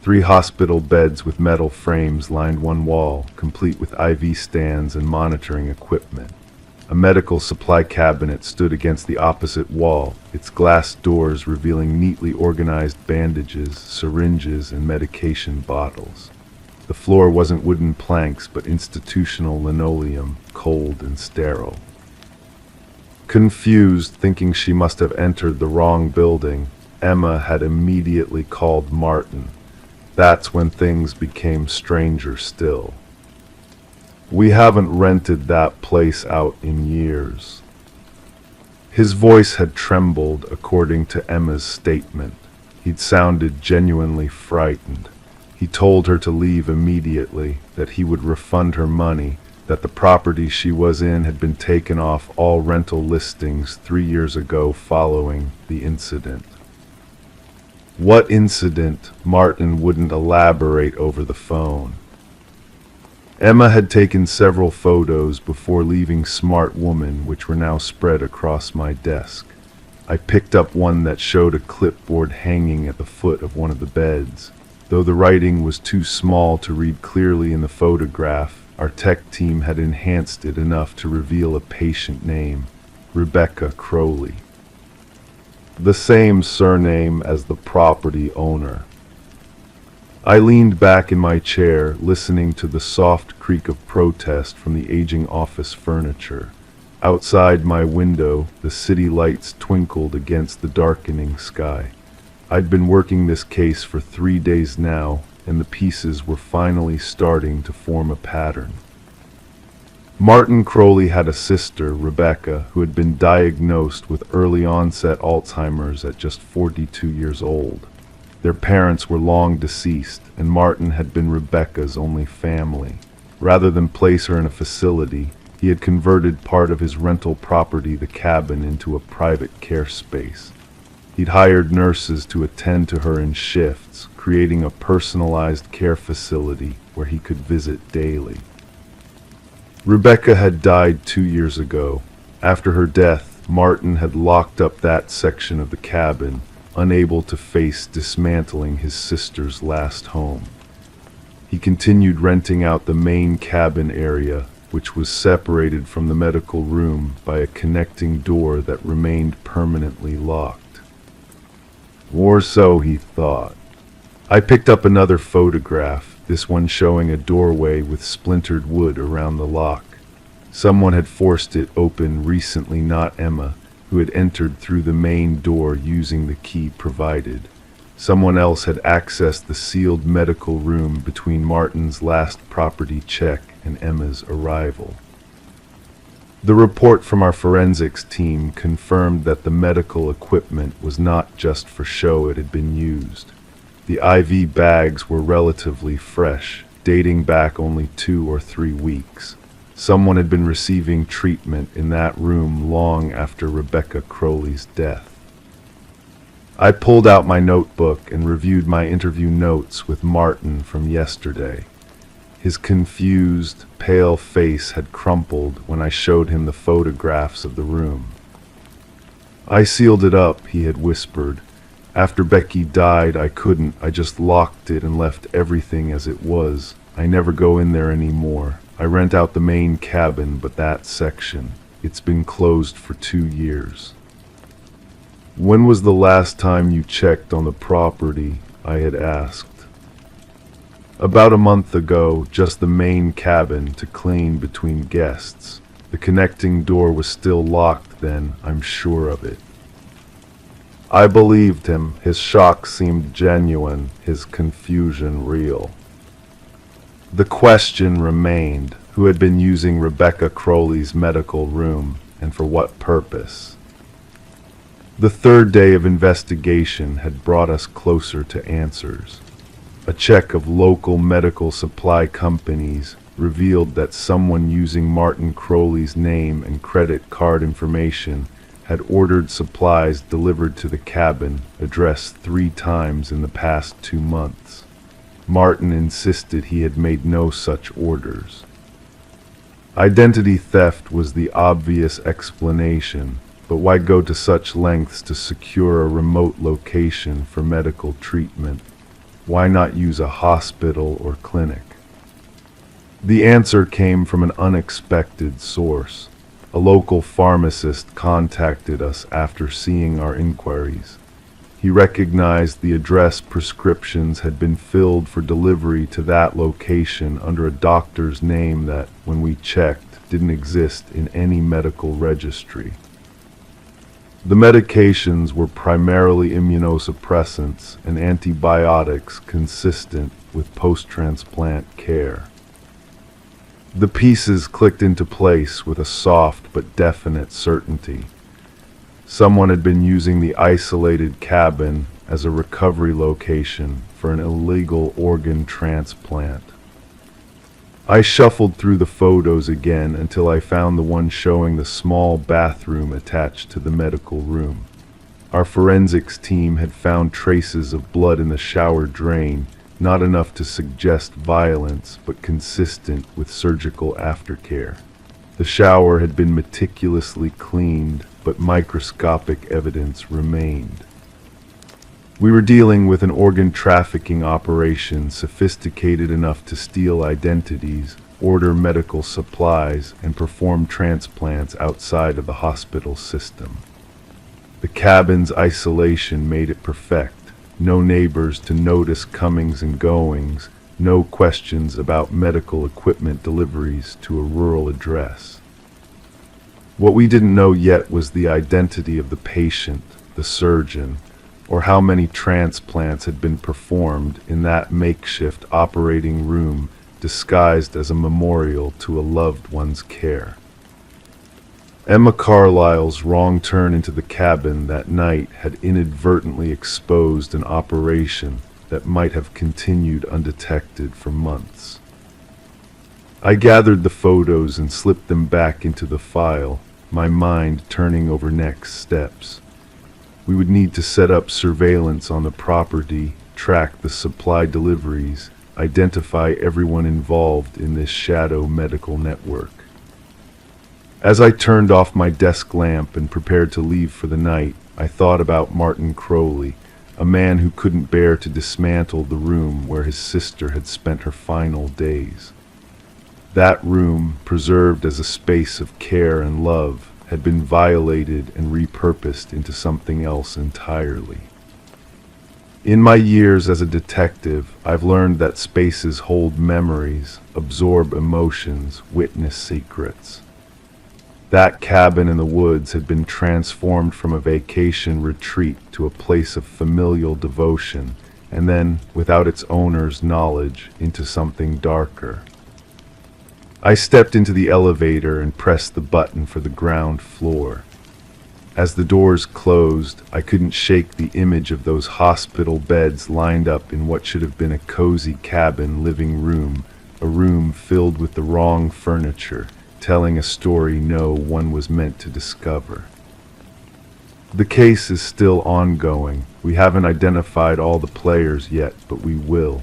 3 hospital beds with metal frames lined one wall, complete with IV stands and monitoring equipment. A medical supply cabinet stood against the opposite wall, its glass doors revealing neatly organized bandages, syringes, and medication bottles. The floor wasn't wooden planks, but institutional linoleum, cold and sterile. Confused, thinking she must have entered the wrong building, Emma had immediately called Martin. That's when things became stranger still. "We haven't rented that place out in years." His voice had trembled, according to Emma's statement. He'd sounded genuinely frightened. He told her to leave immediately, that he would refund her money, that the property she was in had been taken off all rental listings 3 years ago following the incident. What incident? Martin wouldn't elaborate over the phone. Emma had taken several photos before leaving Smart Woman, which were now spread across my desk. I picked up one that showed a clipboard hanging at the foot of one of the beds. Though the writing was too small to read clearly in the photograph, our tech team had enhanced it enough to reveal a patient name, Rebecca Crowley. The same surname as the property owner. I leaned back in my chair, listening to the soft creak of protest from the aging office furniture. Outside my window, the city lights twinkled against the darkening sky. I'd been working this case for 3 days now, and the pieces were finally starting to form a pattern. Martin Crowley had a sister, Rebecca, who had been diagnosed with early onset Alzheimer's at just 42 years old. Their parents were long deceased, and Martin had been Rebecca's only family. Rather than place her in a facility, he had converted part of his rental property, the cabin, into a private care space. He'd hired nurses to attend to her in shifts, creating a personalized care facility where he could visit daily. Rebecca had died 2 years ago. After her death, Martin had locked up that section of the cabin, unable to face dismantling his sister's last home. He continued renting out the main cabin area, which was separated from the medical room by a connecting door that remained permanently locked. Or so he thought. I picked up another photograph, this one showing a doorway with splintered wood around the lock. Someone had forced it open recently, not Emma, who had entered through the main door using the key provided. Someone else had accessed the sealed medical room between Martin's last property check and Emma's arrival. The report from our forensics team confirmed that the medical equipment was not just for show, it had been used. The IV bags were relatively fresh, dating back only 2 or 3 weeks. Someone had been receiving treatment in that room long after Rebecca Crowley's death. I pulled out my notebook and reviewed my interview notes with Martin from yesterday. His confused, pale face had crumpled when I showed him the photographs of the room. "I sealed it up," he had whispered. "After Becky died, I just locked it and left everything as it was. I never go in there anymore. I rent out the main cabin, but that section, it's been closed for 2 years." "When was the last time you checked on the property?" I had asked. "About a month ago, just the main cabin to clean between guests. The connecting door was still locked then, I'm sure of it." I believed him. His shock seemed genuine, his confusion real. The question remained, who had been using Rebecca Crowley's medical room, and for what purpose? The third day of investigation had brought us closer to answers. A check of local medical supply companies revealed that someone using Martin Crowley's name and credit card information had ordered supplies delivered to the cabin, addressed 3 times in the past 2 months. Martin insisted he had made no such orders. Identity theft was the obvious explanation, but why go to such lengths to secure a remote location for medical treatment? Why not use a hospital or clinic? The answer came from an unexpected source. A local pharmacist contacted us after seeing our inquiries. He recognized the address prescriptions had been filled for delivery to that location under a doctor's name that, when we checked, didn't exist in any medical registry. The medications were primarily immunosuppressants and antibiotics consistent with post-transplant care. The pieces clicked into place with a soft but definite certainty. Someone had been using the isolated cabin as a recovery location for an illegal organ transplant. I shuffled through the photos again until I found the one showing the small bathroom attached to the medical room. Our forensics team had found traces of blood in the shower drain, not enough to suggest violence, but consistent with surgical aftercare. The shower had been meticulously cleaned, but microscopic evidence remained. We were dealing with an organ trafficking operation sophisticated enough to steal identities, order medical supplies, and perform transplants outside of the hospital system. The cabin's isolation made it perfect. No neighbors to notice comings and goings, no questions about medical equipment deliveries to a rural address. What we didn't know yet was the identity of the patient, the surgeon, or how many transplants had been performed in that makeshift operating room disguised as a memorial to a loved one's care. Emma Carlyle's wrong turn into the cabin that night had inadvertently exposed an operation that might have continued undetected for months. I gathered the photos and slipped them back into the file, my mind turning over next steps. We would need to set up surveillance on the property, track the supply deliveries, identify everyone involved in this shadow medical network. As I turned off my desk lamp and prepared to leave for the night, I thought about Martin Crowley, a man who couldn't bear to dismantle the room where his sister had spent her final days. That room, preserved as a space of care and love, had been violated and repurposed into something else entirely. In my years as a detective, I've learned that spaces hold memories, absorb emotions, witness secrets. That cabin in the woods had been transformed from a vacation retreat to a place of familial devotion, and then, without its owner's knowledge, into something darker. I stepped into the elevator and pressed the button for the ground floor. As the doors closed, I couldn't shake the image of those hospital beds lined up in what should have been a cozy cabin living room, a room filled with the wrong furniture, telling a story no one was meant to discover. The case is still ongoing. We haven't identified all the players yet, but we will.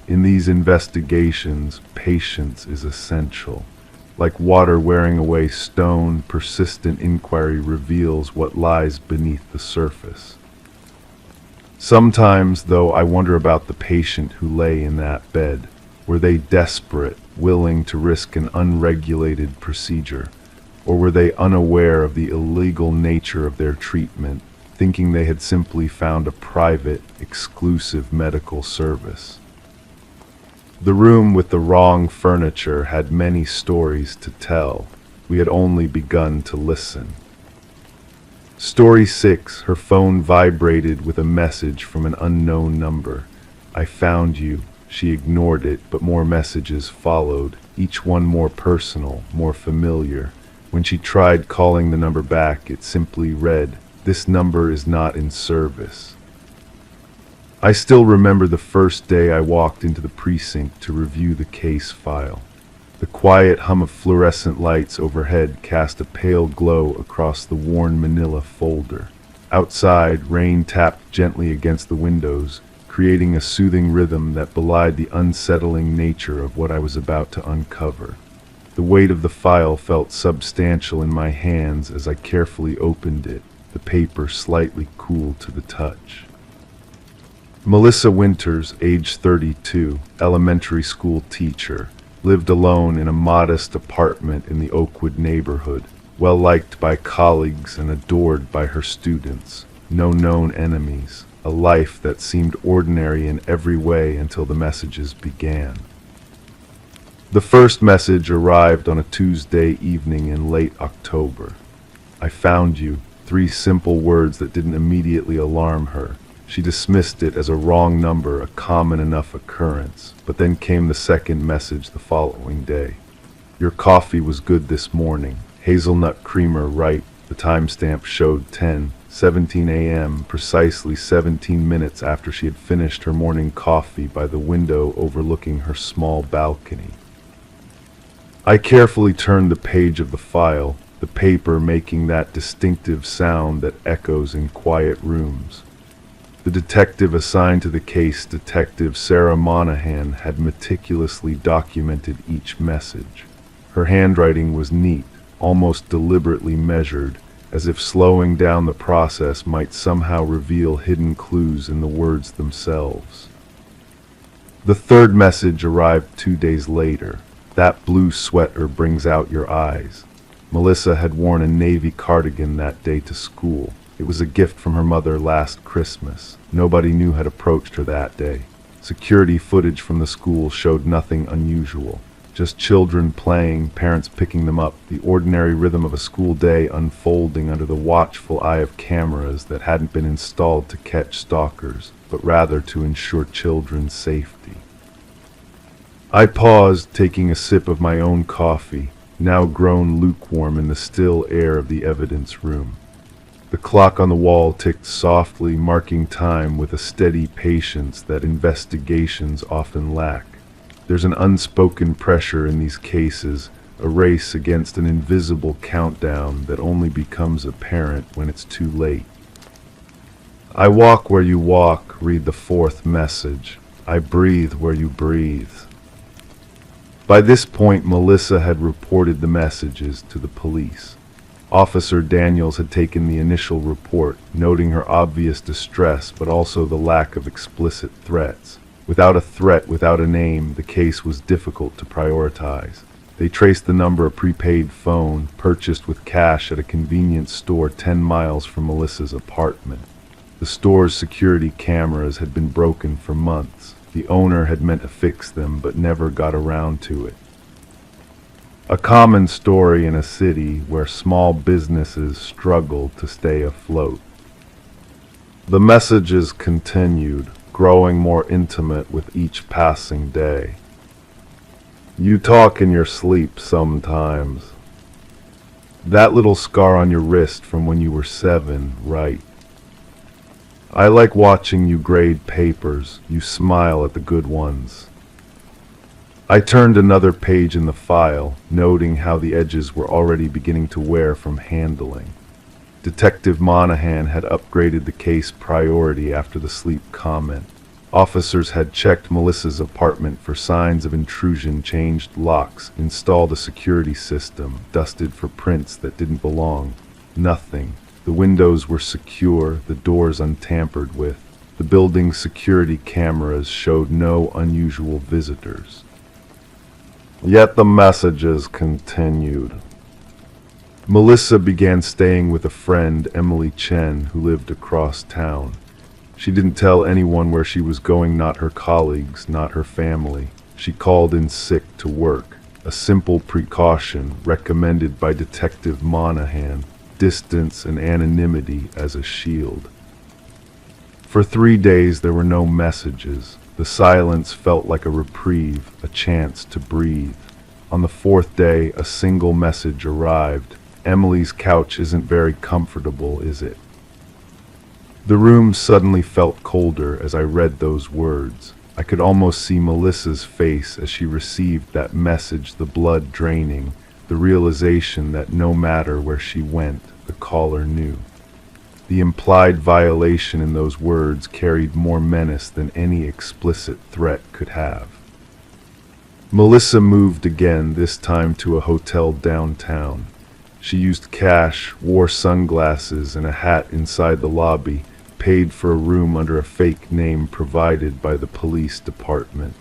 In these investigations, patience is essential. Like water wearing away stone, persistent inquiry reveals what lies beneath the surface. Sometimes, though, I wonder about the patient who lay in that bed. Were they desperate, willing to risk an unregulated procedure? Or were they unaware of the illegal nature of their treatment, thinking they had simply found a private, exclusive medical service. The room with the wrong furniture had many stories to tell. We had only begun to listen. Story 6, her phone vibrated with a message from an unknown number. I found you. She ignored it, but more messages followed, each one more personal, more familiar. When she tried calling the number back, it simply read, "This number is not in service." I still remember the first day I walked into the precinct to review the case file. The quiet hum of fluorescent lights overhead cast a pale glow across the worn manila folder. Outside, rain tapped gently against the windows, creating a soothing rhythm that belied the unsettling nature of what I was about to uncover. The weight of the file felt substantial in my hands as I carefully opened it, the paper slightly cool to the touch. Melissa Winters, age 32, elementary school teacher, lived alone in a modest apartment in the Oakwood neighborhood, well liked by colleagues and adored by her students. No known enemies, a life that seemed ordinary in every way until the messages began. The first message arrived on a Tuesday evening in late October. I found you, 3 simple words that didn't immediately alarm her. She dismissed it as a wrong number, a common enough occurrence. But then came the second message the following day. Your coffee was good this morning. Hazelnut creamer right. The timestamp showed 10:17 a.m., precisely 17 minutes after she had finished her morning coffee by the window overlooking her small balcony. I carefully turned the page of the file, the paper making that distinctive sound that echoes in quiet rooms. The detective assigned to the case, Detective Sarah Monahan, had meticulously documented each message. Her handwriting was neat, almost deliberately measured, as if slowing down the process might somehow reveal hidden clues in the words themselves. The third message arrived 2 days later. That blue sweater brings out your eyes. Melissa had worn a navy cardigan that day to school. It was a gift from her mother last Christmas. Nobody knew had approached her that day. Security footage from the school showed nothing unusual. Just children playing, parents picking them up, the ordinary rhythm of a school day unfolding under the watchful eye of cameras that hadn't been installed to catch stalkers, but rather to ensure children's safety. I paused, taking a sip of my own coffee, now grown lukewarm in the still air of the evidence room. The clock on the wall ticked softly, marking time with a steady patience that investigations often lack. There's an unspoken pressure in these cases, a race against an invisible countdown that only becomes apparent when it's too late. I walk where you walk, read the fourth message. I breathe where you breathe. By this point, Melissa had reported the messages to the police. Officer Daniels had taken the initial report, noting her obvious distress but also the lack of explicit threats. Without a threat, without a name, the case was difficult to prioritize. They traced the number of prepaid phone purchased with cash at a convenience store 10 miles from Melissa's apartment. The store's security cameras had been broken for months. The owner had meant to fix them but never got around to it. A common story in a city where small businesses struggle to stay afloat. The messages continued, growing more intimate with each passing day. You talk in your sleep sometimes. That little scar on your wrist from when you were 7, right? I like watching you grade papers. You smile at the good ones. I turned another page in the file, noting how the edges were already beginning to wear from handling. Detective Monahan had upgraded the case priority after the sleep comment. Officers had checked Melissa's apartment for signs of intrusion, changed locks, installed a security system, dusted for prints that didn't belong. Nothing. The windows were secure, the doors untampered with. The building's security cameras showed no unusual visitors. Yet the messages continued. Melissa began staying with a friend, Emily Chen, who lived across town. She didn't tell anyone where she was going, not her colleagues, not her family. She called in sick to work, a simple precaution recommended by Detective Monahan, distance and anonymity as a shield. For 3 days there were no messages. The silence felt like a reprieve, a chance to breathe. On the 4th day, a single message arrived. Emily's couch isn't very comfortable, is it? The room suddenly felt colder as I read those words. I could almost see Melissa's face as she received that message, the blood draining, the realization that no matter where she went, the caller knew. The implied violation in those words carried more menace than any explicit threat could have. Melissa moved again, this time to a hotel downtown. She used cash, wore sunglasses and a hat inside the lobby, paid for a room under a fake name provided by the police department.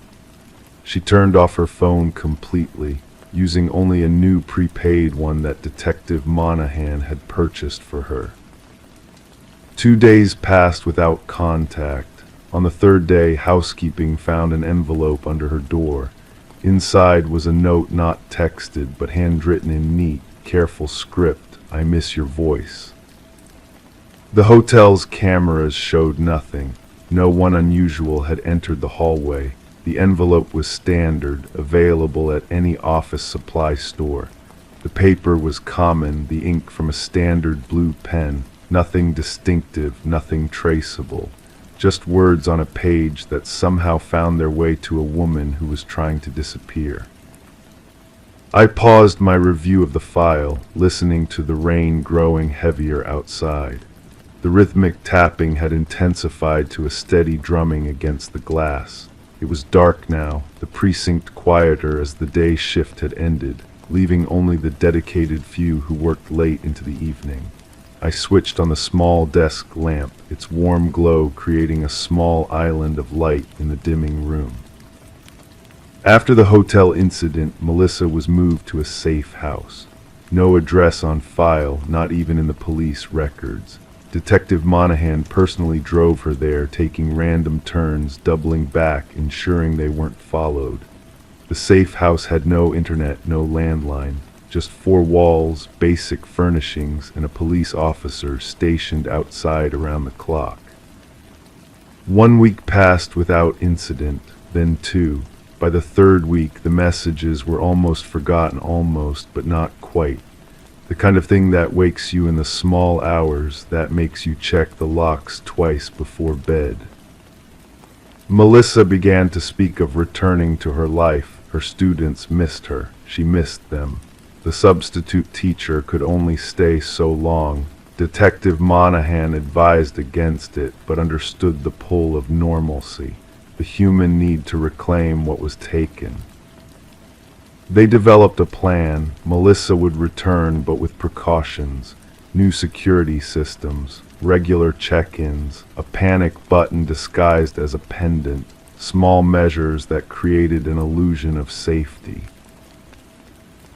She turned off her phone completely, using only a new prepaid one that Detective Monahan had purchased for her. 2 days passed without contact. On the 3rd day, housekeeping found an envelope under her door. Inside was a note not texted, but handwritten in neat, careful script. "I miss your voice." The hotel's cameras showed nothing. No one unusual had entered the hallway. The envelope was standard, available at any office supply store. The paper was common, the ink from a standard blue pen. Nothing distinctive, nothing traceable. Just words on a page that somehow found their way to a woman who was trying to disappear. I paused my review of the file, listening to the rain growing heavier outside. The rhythmic tapping had intensified to a steady drumming against the glass. It was dark now, the precinct quieter as the day shift had ended, leaving only the dedicated few who worked late into the evening. I switched on the small desk lamp, its warm glow creating a small island of light in the dimming room. After the hotel incident, Melissa was moved to a safe house. No address on file, not even in the police records. Detective Monahan personally drove her there, taking random turns, doubling back, ensuring they weren't followed. The safe house had no internet, no landline. Just 4 walls, basic furnishings, and a police officer stationed outside around the clock. 1 week passed without incident, then 2. By the 3rd week, the messages were almost forgotten, almost, but not quite. The kind of thing that wakes you in the small hours, that makes you check the locks twice before bed. Melissa began to speak of returning to her life. Her students missed her. She missed them. The substitute teacher could only stay so long. Detective Monahan advised against it, but understood the pull of normalcy, the human need to reclaim what was taken. They developed a plan. Melissa would return, but with precautions, new security systems, regular check-ins, a panic button disguised as a pendant, small measures that created an illusion of safety.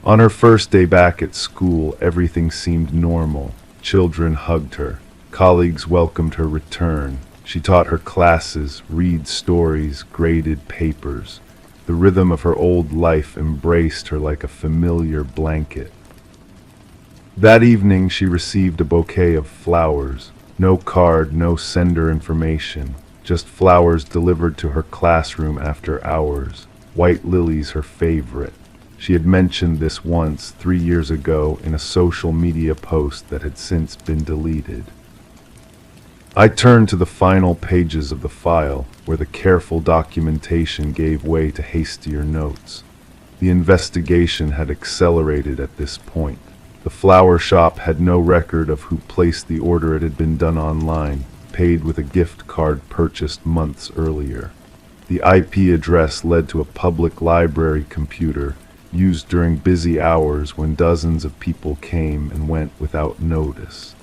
On her first day back at school, everything seemed normal. Children hugged her. Colleagues welcomed her return. She taught her classes, read stories, graded papers. The rhythm of her old life embraced her like a familiar blanket. That evening she received a bouquet of flowers. No card, no sender information. Just flowers delivered to her classroom after hours. White lilies, her favorite. She had mentioned this once, 3 years ago, in a social media post that had since been deleted. I turned to the final pages of the file, where the careful documentation gave way to hastier notes. The investigation had accelerated at this point. The flower shop had no record of who placed the order. It had been done online, paid with a gift card purchased months earlier. The IP address led to a public library computer, used during busy hours when dozens of people came and went without notice.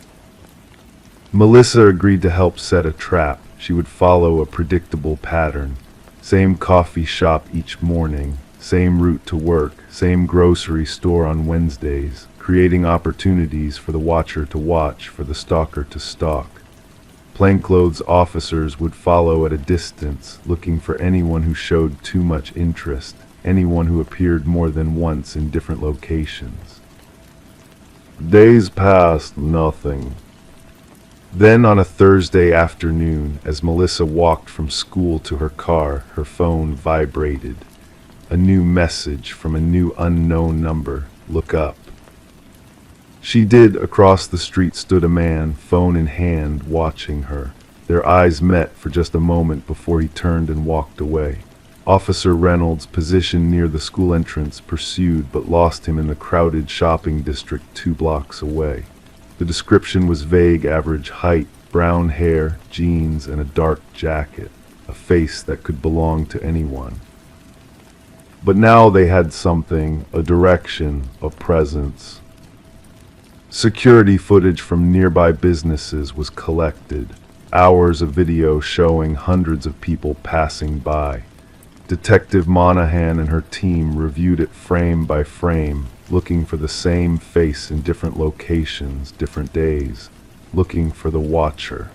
Melissa agreed to help set a trap. She would follow a predictable pattern. Same coffee shop each morning, same route to work, same grocery store on Wednesdays, creating opportunities for the watcher to watch, for the stalker to stalk. Plainclothes officers would follow at a distance, looking for anyone who showed too much interest, anyone who appeared more than once in different locations. Days passed, nothing. Then on a Thursday afternoon, as Melissa walked from school to her car, her phone vibrated. A new message from a new unknown number. Look up. She did. Across the street stood a man, phone in hand, watching her. Their eyes met for just a moment before he turned and walked away. Officer Reynolds, positioned near the school entrance, pursued but lost him in the crowded shopping district 2 blocks away. The description was vague: average height, brown hair, jeans, and a dark jacket. A face that could belong to anyone. But now they had something, a direction, a presence. Security footage from nearby businesses was collected. Hours of video showing hundreds of people passing by. Detective Monahan and her team reviewed it frame by frame, looking for the same face in different locations, different days, looking for the watcher.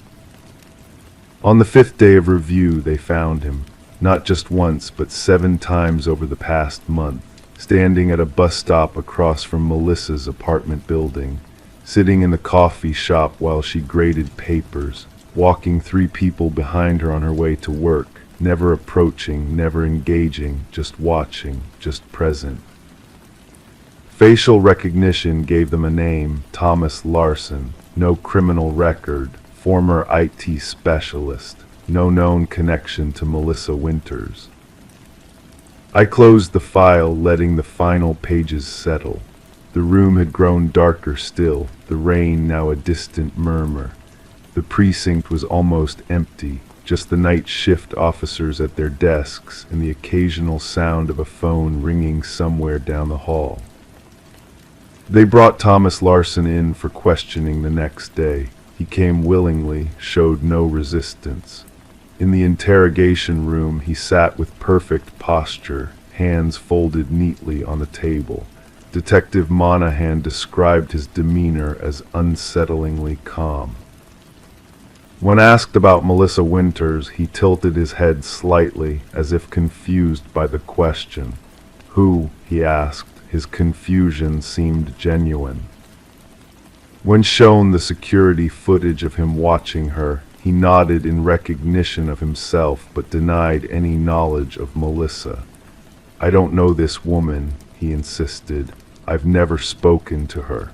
On the 5th day of review, they found him, not just once, but 7 times over the past month, standing at a bus stop across from Melissa's apartment building, sitting in the coffee shop while she graded papers, walking 3 people behind her on her way to work, never approaching, never engaging, just watching, just present. Facial recognition gave them a name: Thomas Larson. No criminal record, former IT specialist, no known connection to Melissa Winters. I closed the file, letting the final pages settle. The room had grown darker still, the rain now a distant murmur. The precinct was almost empty, just the night shift officers at their desks and the occasional sound of a phone ringing somewhere down the hall. They brought Thomas Larson in for questioning the next day. He came willingly, showed no resistance. In the interrogation room, he sat with perfect posture, hands folded neatly on the table. Detective Monahan described his demeanor as unsettlingly calm. When asked about Melissa Winters, he tilted his head slightly, as if confused by the question. Who? He asked. His confusion seemed genuine. When shown the security footage of him watching her, he nodded in recognition of himself, but denied any knowledge of Melissa. I don't know this woman, he insisted. I've never spoken to her.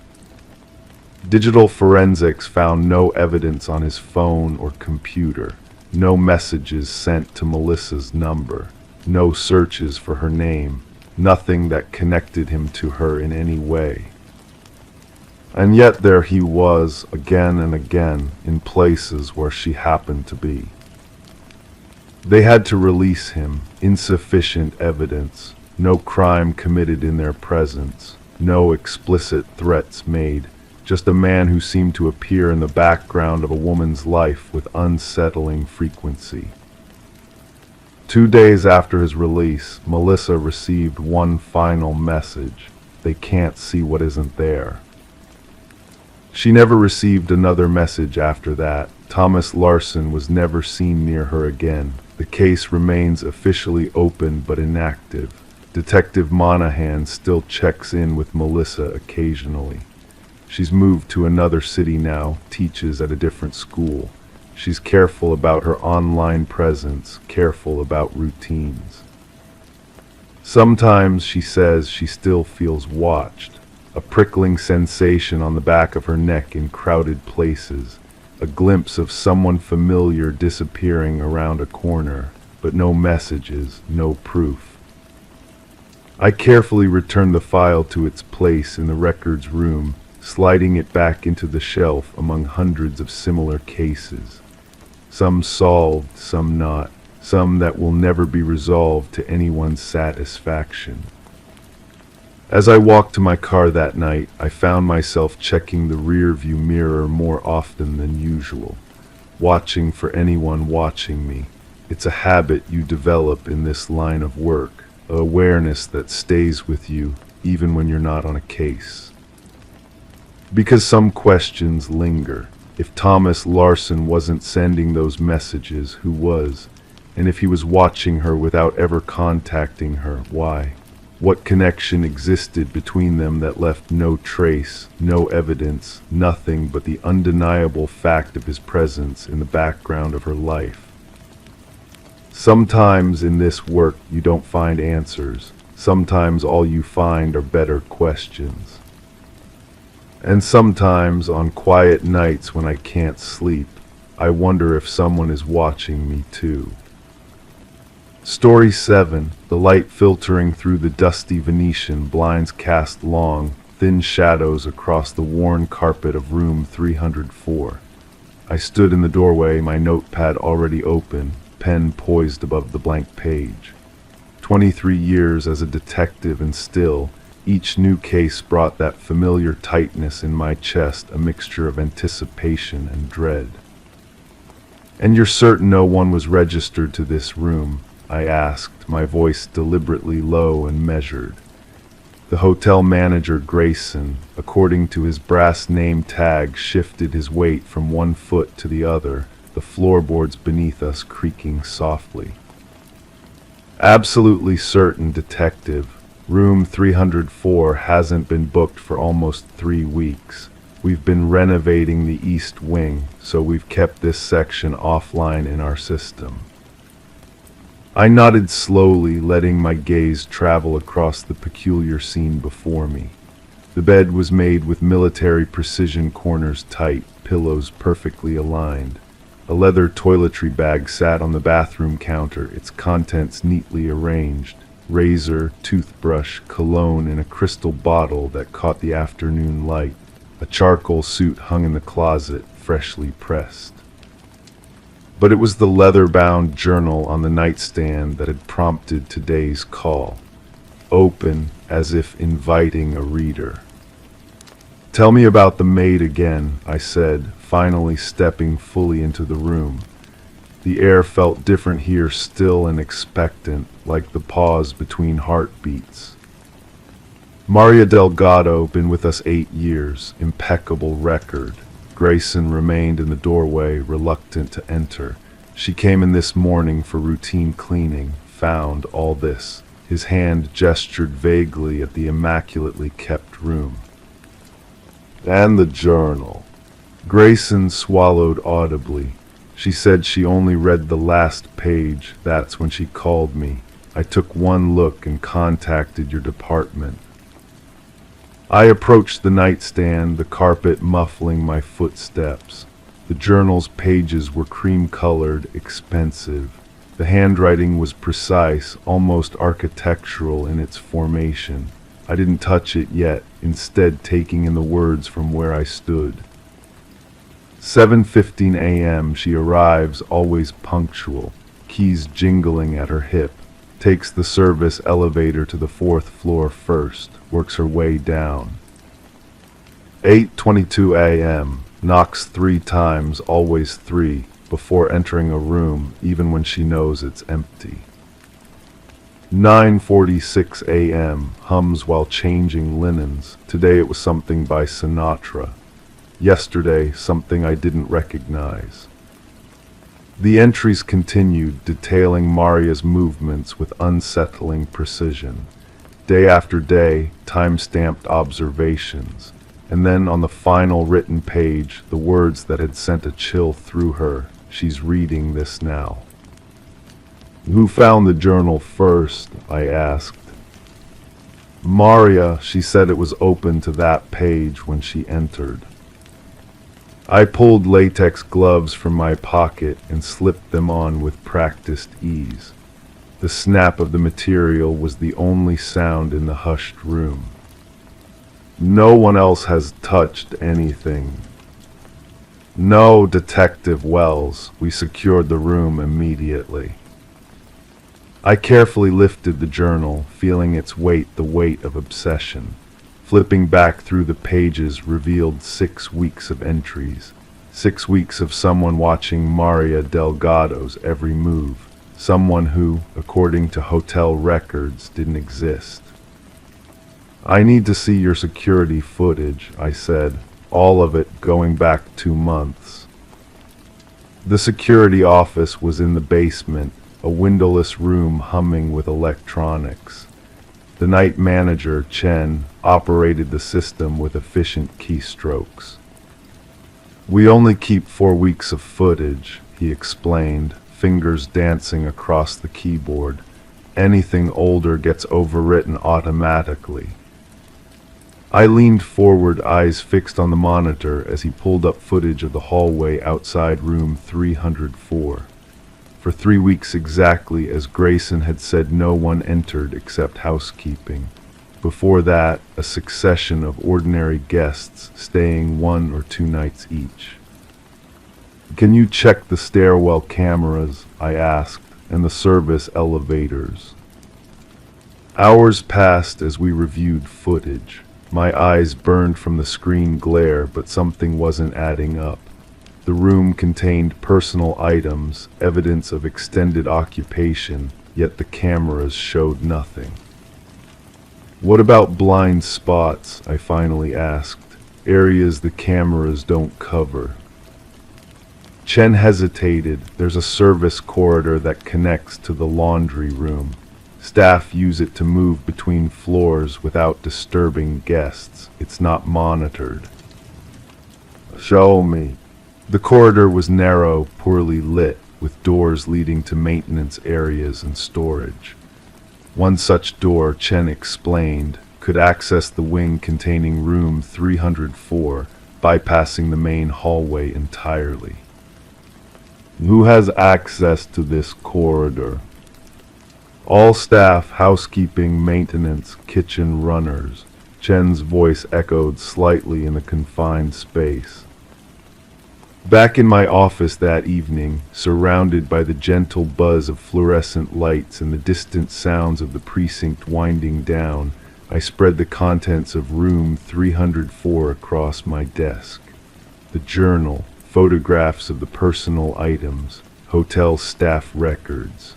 Digital forensics found no evidence on his phone or computer, no messages sent to Melissa's number, no searches for her name, nothing that connected him to her in any way. And yet there he was, again and again, in places where she happened to be. They had to release him. Insufficient evidence, no crime committed in their presence, no explicit threats made, just a man who seemed to appear in the background of a woman's life with unsettling frequency. 2 days after his release, Melissa received one final message: they can't see what isn't there. She never received another message after that. Thomas Larson was never seen near her again. The case remains officially open but inactive. Detective Monahan still checks in with Melissa occasionally. She's moved to another city now, teaches at a different school. She's careful about her online presence, careful about routines. Sometimes, she says, she still feels watched. A prickling sensation on the back of her neck in crowded places, a glimpse of someone familiar disappearing around a corner, but no messages, no proof. I carefully return the file to its place in the records room, sliding it back into the shelf among hundreds of similar cases. Some solved, some not, some that will never be resolved to anyone's satisfaction. As I walked to my car that night, I found myself checking the rear-view mirror more often than usual, watching for anyone watching me. It's a habit you develop in this line of work, an awareness that stays with you even when you're not on a case. Because some questions linger. If Thomas Larson wasn't sending those messages, who was? And if he was watching her without ever contacting her, why? What connection existed between them that left no trace, no evidence, nothing but the undeniable fact of his presence in the background of her life? Sometimes in this work you don't find answers. Sometimes all you find are better questions. And sometimes on quiet nights when I can't sleep, I wonder if someone is watching me too. Story 7. The light filtering through the dusty Venetian blinds cast long, thin shadows across the worn carpet of room 304. I stood in the doorway, my notepad already open, pen poised above the blank page. 23 years as a detective, and still, each new case brought that familiar tightness in my chest, a mixture of anticipation and dread. "And you're certain no one was registered to this room?" I asked, my voice deliberately low and measured. The hotel manager, Grayson, according to his brass name tag, shifted his weight from one foot to the other, the floorboards beneath us creaking softly. "Absolutely certain, detective. Room 304 hasn't been booked for almost 3 weeks. We've been renovating the east wing, so we've kept this section offline in our system." I nodded slowly, letting my gaze travel across the peculiar scene before me. The bed was made with military precision, corners tight, pillows perfectly aligned. A leather toiletry bag sat on the bathroom counter, its contents neatly arranged. Razor, toothbrush, cologne in a crystal bottle that caught the afternoon light. A charcoal suit hung in the closet, freshly pressed. But it was the leather-bound journal on the nightstand that had prompted today's call, open as if inviting a reader. "Tell me about the maid again," I said, finally stepping fully into the room. The air felt different here, still and expectant, like the pause between heartbeats. "Maria Delgado, been with us 8 years, impeccable record." Grayson remained in the doorway, reluctant to enter. "She came in this morning for routine cleaning, found all this." His hand gestured vaguely at the immaculately kept room. "And the journal." Grayson swallowed audibly. "She said she only read the last page. That's when she called me. I took one look and contacted your department." I approached the nightstand, the carpet muffling my footsteps. The journal's pages were cream-colored, expensive. The handwriting was precise, almost architectural in its formation. I didn't touch it yet, instead taking in the words from where I stood. 7:15 a.m. She arrives, always punctual, keys jingling at her hip. Takes the service elevator to the 4th floor first, works her way down. 8:22 a.m. Knocks 3 times, always 3, before entering a room, even when she knows it's empty. 9:46 a.m. Hums while changing linens. Today it was something by Sinatra. Yesterday, something I didn't recognize. The entries continued, detailing Maria's movements with unsettling precision. Day after day, time-stamped observations. And then on the final written page, the words that had sent a chill through her. She's reading this now. "Who found the journal first?" I asked. "Maria, she said it was open to that page when she entered." I pulled latex gloves from my pocket and slipped them on with practiced ease. The snap of the material was the only sound in the hushed room. "No one else has touched anything." "No, Detective Wells." We secured the room immediately. I carefully lifted the journal, feeling its weight, the weight of obsession. Flipping back through the pages revealed 6 weeks of entries. 6 weeks of someone watching Maria Delgado's every move. Someone who, according to hotel records, didn't exist. "I need to see your security footage," I said, all of it going back 2 months. The security office was in the basement, a windowless room humming with electronics. The night manager, Chen, operated the system with efficient keystrokes. "We only keep 4 weeks of footage," he explained, fingers dancing across the keyboard. "Anything older gets overwritten automatically." I leaned forward, eyes fixed on the monitor, as he pulled up footage of the hallway outside room 304. For 3 weeks exactly, as Grayson had said, no one entered except housekeeping. Before that, a succession of ordinary guests staying 1 or 2 nights each. "Can you check the stairwell cameras?" I asked, "and the service elevators?" Hours passed as we reviewed footage. My eyes burned from the screen glare, but something wasn't adding up. The room contained personal items, evidence of extended occupation, yet the cameras showed nothing. "What about blind spots?" I finally asked. "Areas the cameras don't cover." Chen hesitated. "There's a service corridor that connects to the laundry room. Staff use it to move between floors without disturbing guests. It's not monitored." "Show me." The corridor was narrow, poorly lit, with doors leading to maintenance areas and storage. One such door, Chen explained, could access the wing containing room 304, bypassing the main hallway entirely. "Who has access to this corridor?" "All staff, housekeeping, maintenance, kitchen runners." Chen's voice echoed slightly in the confined space. Back in my office that evening, surrounded by the gentle buzz of fluorescent lights and the distant sounds of the precinct winding down, I spread the contents of room 304 across my desk. The journal, photographs of the personal items, hotel staff records.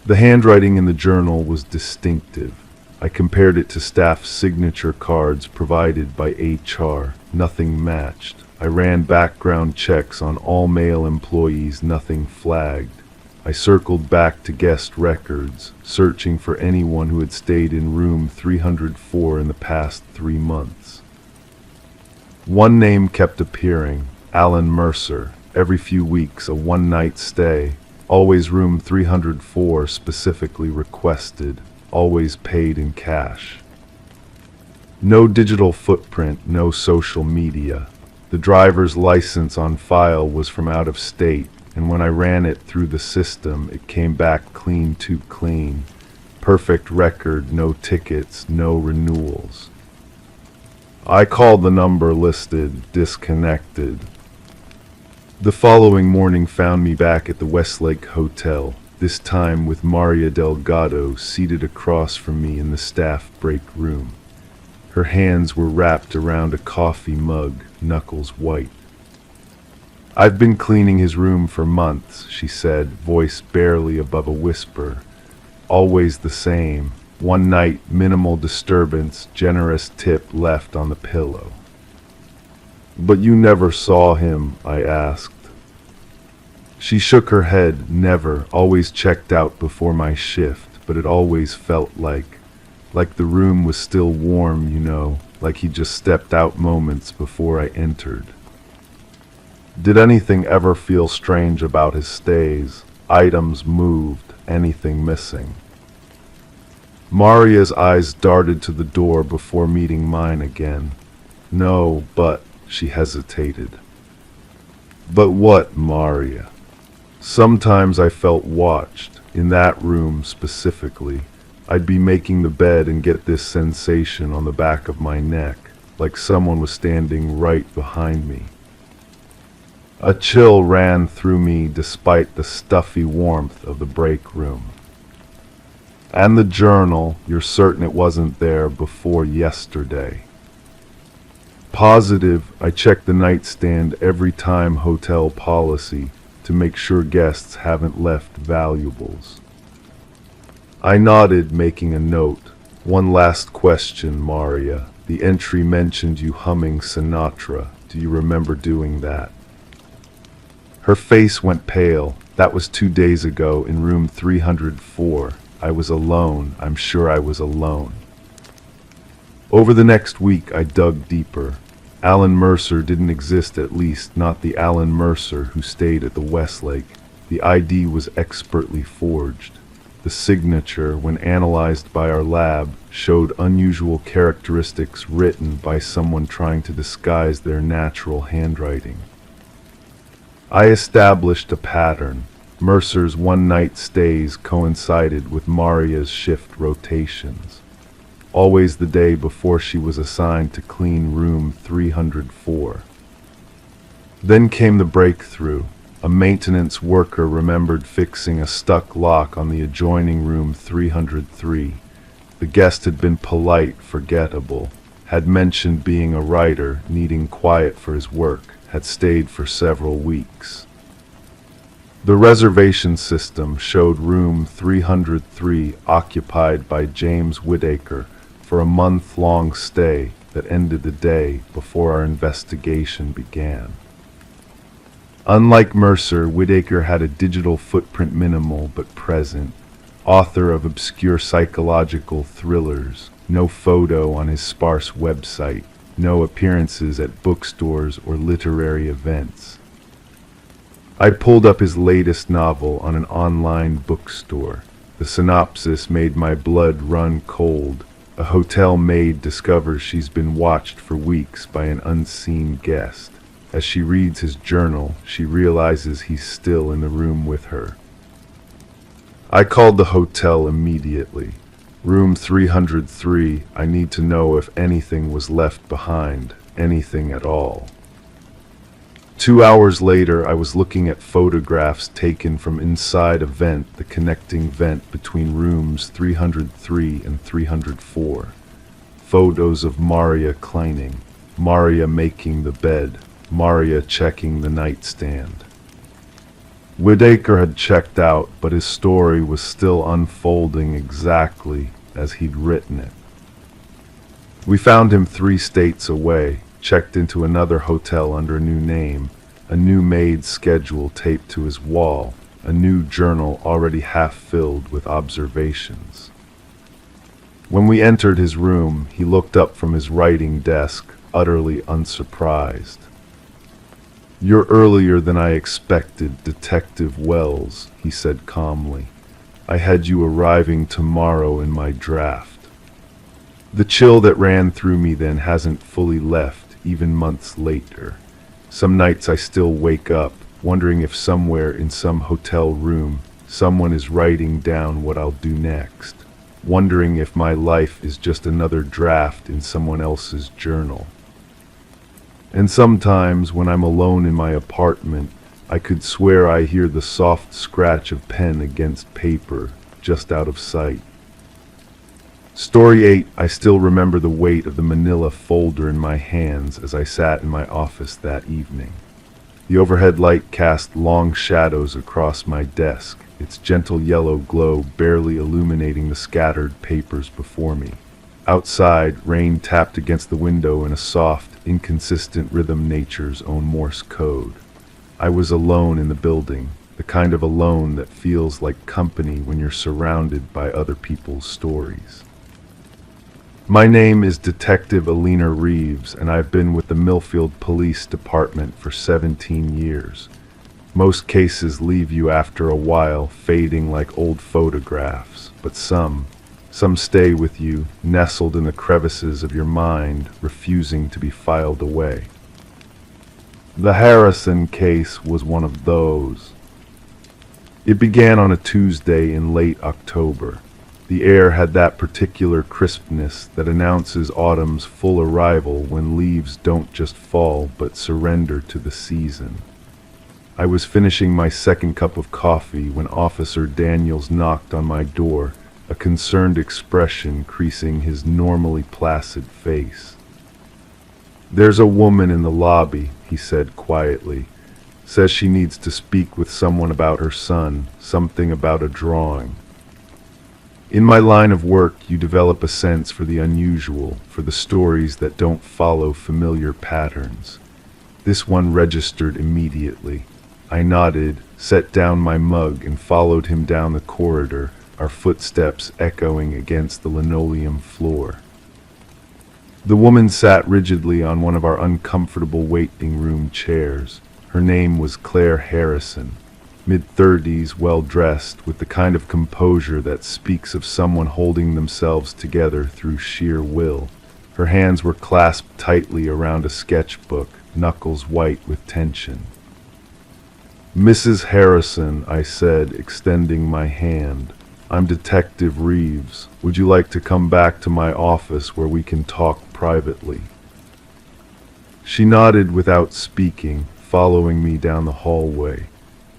The handwriting in the journal was distinctive. I compared it to staff signature cards provided by HR. Nothing matched. I ran background checks on all male employees, nothing flagged. I circled back to guest records, searching for anyone who had stayed in room 304 in the past 3 months. One name kept appearing, Alan Mercer. Every few weeks, a one-night stay. Always room 304 specifically requested. Always paid in cash. No digital footprint, no social media. The driver's license on file was from out of state, and when I ran it through the system, it came back clean to clean. Perfect record, no tickets, no renewals. I called the number listed, disconnected. The following morning found me back at the Westlake Hotel, this time with Maria Delgado seated across from me in the staff break room. Her hands were wrapped around a coffee mug, knuckles white. "I've been cleaning his room for months," she said, voice barely above a whisper. "Always the same. One night, minimal disturbance, generous tip left on the pillow." "But you never saw him?" I asked. She shook her head. "Never. Always checked out before my shift, but it always felt like the room was still warm, you know, like he just stepped out moments before I entered." "Did anything ever feel strange about his stays? Items moved, anything missing?" Maria's eyes darted to the door before meeting mine again. "No, but..." she hesitated. "But what, Maria?" "Sometimes I felt watched, in that room specifically. I'd be making the bed and get this sensation on the back of my neck, like someone was standing right behind me. A chill ran through me despite the stuffy warmth of the break room. "And the journal, you're certain it wasn't there before yesterday?" "Positive. I check the nightstand every time, hotel policy, to make sure guests haven't left valuables." I nodded, making a note. "One last question, Maria. The entry mentioned you humming Sinatra. Do you remember doing that? Her face went pale. That was 2 days ago in room 304. I was alone. I'm sure I was alone. Over the next week, I dug deeper. Alan Mercer didn't exist, at least not the Alan Mercer who stayed at the Westlake. The ID was expertly forged. The signature, when analyzed by our lab, showed unusual characteristics written by someone trying to disguise their natural handwriting. I established a pattern. Mercer's one-night stays coincided with Maria's shift rotations. Always the day before she was assigned to clean room 304. Then came the breakthrough. A maintenance worker remembered fixing a stuck lock on the adjoining room 303. The guest had been polite, forgettable, had mentioned being a writer, needing quiet for his work, had stayed for several weeks. The reservation system showed room 303 occupied by James Whittaker for a month-long stay that ended the day before our investigation began. Unlike Mercer, Whittaker had a digital footprint, minimal but present. Author of obscure psychological thrillers, no photo on his sparse website, no appearances at bookstores or literary events. I pulled up his latest novel on an online bookstore. The synopsis made my blood run cold. A hotel maid discovers she's been watched for weeks by an unseen guest. As she reads his journal, she realizes he's still in the room with her. I called the hotel immediately. Room 303, I need to know if anything was left behind, anything at all. 2 hours later, I was looking at photographs taken from inside a vent, the connecting vent between rooms 303 and 304. Photos of Maria cleaning, Maria making the bed, Maria checking the nightstand. Whittaker had checked out, but his story was still unfolding exactly as he'd written it. We found him 3 states away, checked into another hotel under a new name, a new maid's schedule taped to his wall, a new journal already half filled with observations. When we entered his room, he looked up from his writing desk, utterly unsurprised. "You're earlier than I expected, Detective Wells," he said calmly. "I had you arriving tomorrow in my draft." The chill that ran through me then hasn't fully left, even months later. Some nights I still wake up, wondering if somewhere in some hotel room, someone is writing down what I'll do next, wondering if my life is just another draft in someone else's journal. And sometimes, when I'm alone in my apartment, I could swear I hear the soft scratch of pen against paper, just out of sight. Story 8, I still remember the weight of the manila folder in my hands as I sat in my office that evening. The overhead light cast long shadows across my desk, its gentle yellow glow barely illuminating the scattered papers before me. Outside, rain tapped against the window in a soft, inconsistent rhythm, nature's own Morse code. I was alone in the building, the kind of alone that feels like company when you're surrounded by other people's stories. My name is Detective Alina Reeves, and I've been with the Millfield Police Department for 17 years. Most cases leave you after a while, fading like old photographs, but some stay with you, nestled in the crevices of your mind, refusing to be filed away. The Harrison case was one of those. It began on a Tuesday in late October. The air had that particular crispness that announces autumn's full arrival when leaves don't just fall but surrender to the season. I was finishing my second cup of coffee when Officer Daniels knocked on my door, a concerned expression creasing his normally placid face. "There's a woman in the lobby," he said quietly. "Says she needs to speak with someone about her son, something about a drawing." In my line of work, you develop a sense for the unusual, for the stories that don't follow familiar patterns. This one registered immediately. I nodded, set down my mug, and followed him down the corridor, our footsteps echoing against the linoleum floor. The woman sat rigidly on one of our uncomfortable waiting room chairs. Her name was Claire Harrison, mid-30s, well-dressed, with the kind of composure that speaks of someone holding themselves together through sheer will. Her hands were clasped tightly around a sketchbook, knuckles white with tension. "Mrs. Harrison," I said, extending my hand. "I'm Detective Reeves. Would you like to come back to my office where we can talk privately?" She nodded without speaking, following me down the hallway.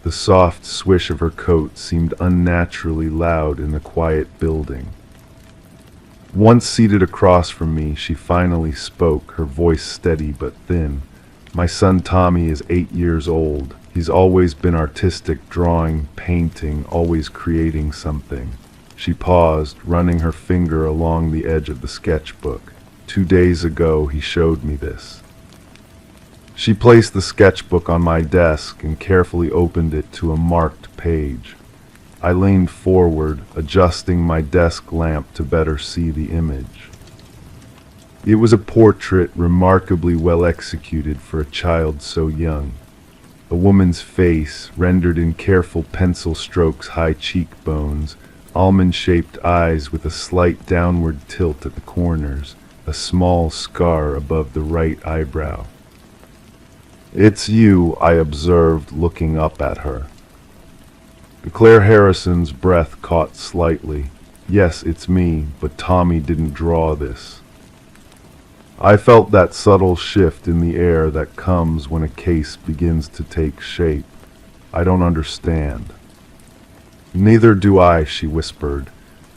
The soft swish of her coat seemed unnaturally loud in the quiet building. Once seated across from me, she finally spoke, her voice steady but thin. "My son Tommy is 8 years old. He's always been artistic, drawing, painting, always creating something." She paused, running her finger along the edge of the sketchbook. 2 days ago, he showed me this. She placed the sketchbook on my desk and carefully opened it to a marked page. I leaned forward, adjusting my desk lamp to better see the image. It was a portrait remarkably well executed for a child so young. A woman's face, rendered in careful pencil strokes, high cheekbones, almond-shaped eyes with a slight downward tilt at the corners, a small scar above the right eyebrow. "It's you," I observed, looking up at her. Claire Harrison's breath caught slightly. "Yes, it's me, but Tommy didn't draw this." I felt that subtle shift in the air that comes when a case begins to take shape. "I don't understand." "Neither do I," she whispered.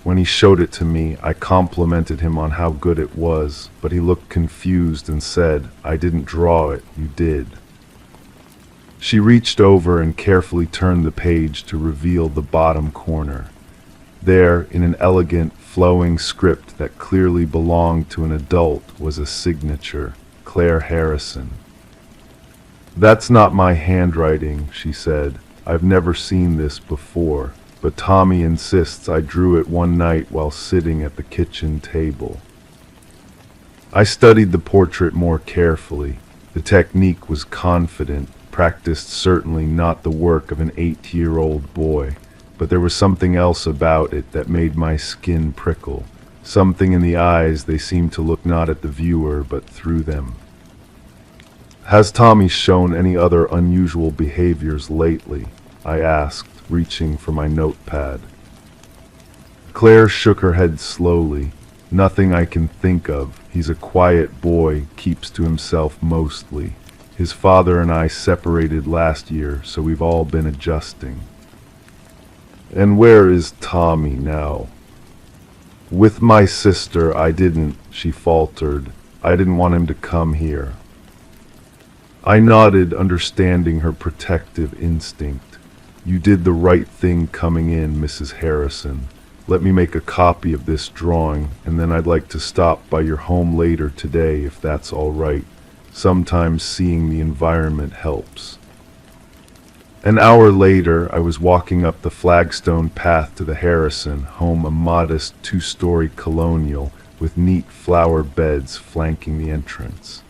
"When he showed it to me, I complimented him on how good it was, but he looked confused and said, 'I didn't draw it, you did.'" She reached over and carefully turned the page to reveal the bottom corner. There, in an elegant, flowing script that clearly belonged to an adult, was a signature, Claire Harrison. "That's not my handwriting," she said. "I've never seen this before, but Tommy insists I drew it one night while sitting at the kitchen table." I studied the portrait more carefully. The technique was confident, practiced, certainly not the work of an 8-year-old boy. But there was something else about it that made my skin prickle. Something in the eyes. They seemed to look not at the viewer, but through them. "Has Tommy shown any other unusual behaviors lately?" I asked, reaching for my notepad. Claire shook her head slowly. "Nothing I can think of. He's a quiet boy, keeps to himself mostly. His father and I separated last year, so we've all been adjusting." "And where is Tommy now?" "With my sister. She faltered. "I didn't want him to come here." I nodded, understanding her protective instinct. "You did the right thing coming in, Mrs. Harrison. Let me make a copy of this drawing, and then I'd like to stop by your home later today, if that's all right. Sometimes seeing the environment helps." An hour later, I was walking up the flagstone path to the Harrison home, a modest 2-story colonial with neat flower beds flanking the entrance.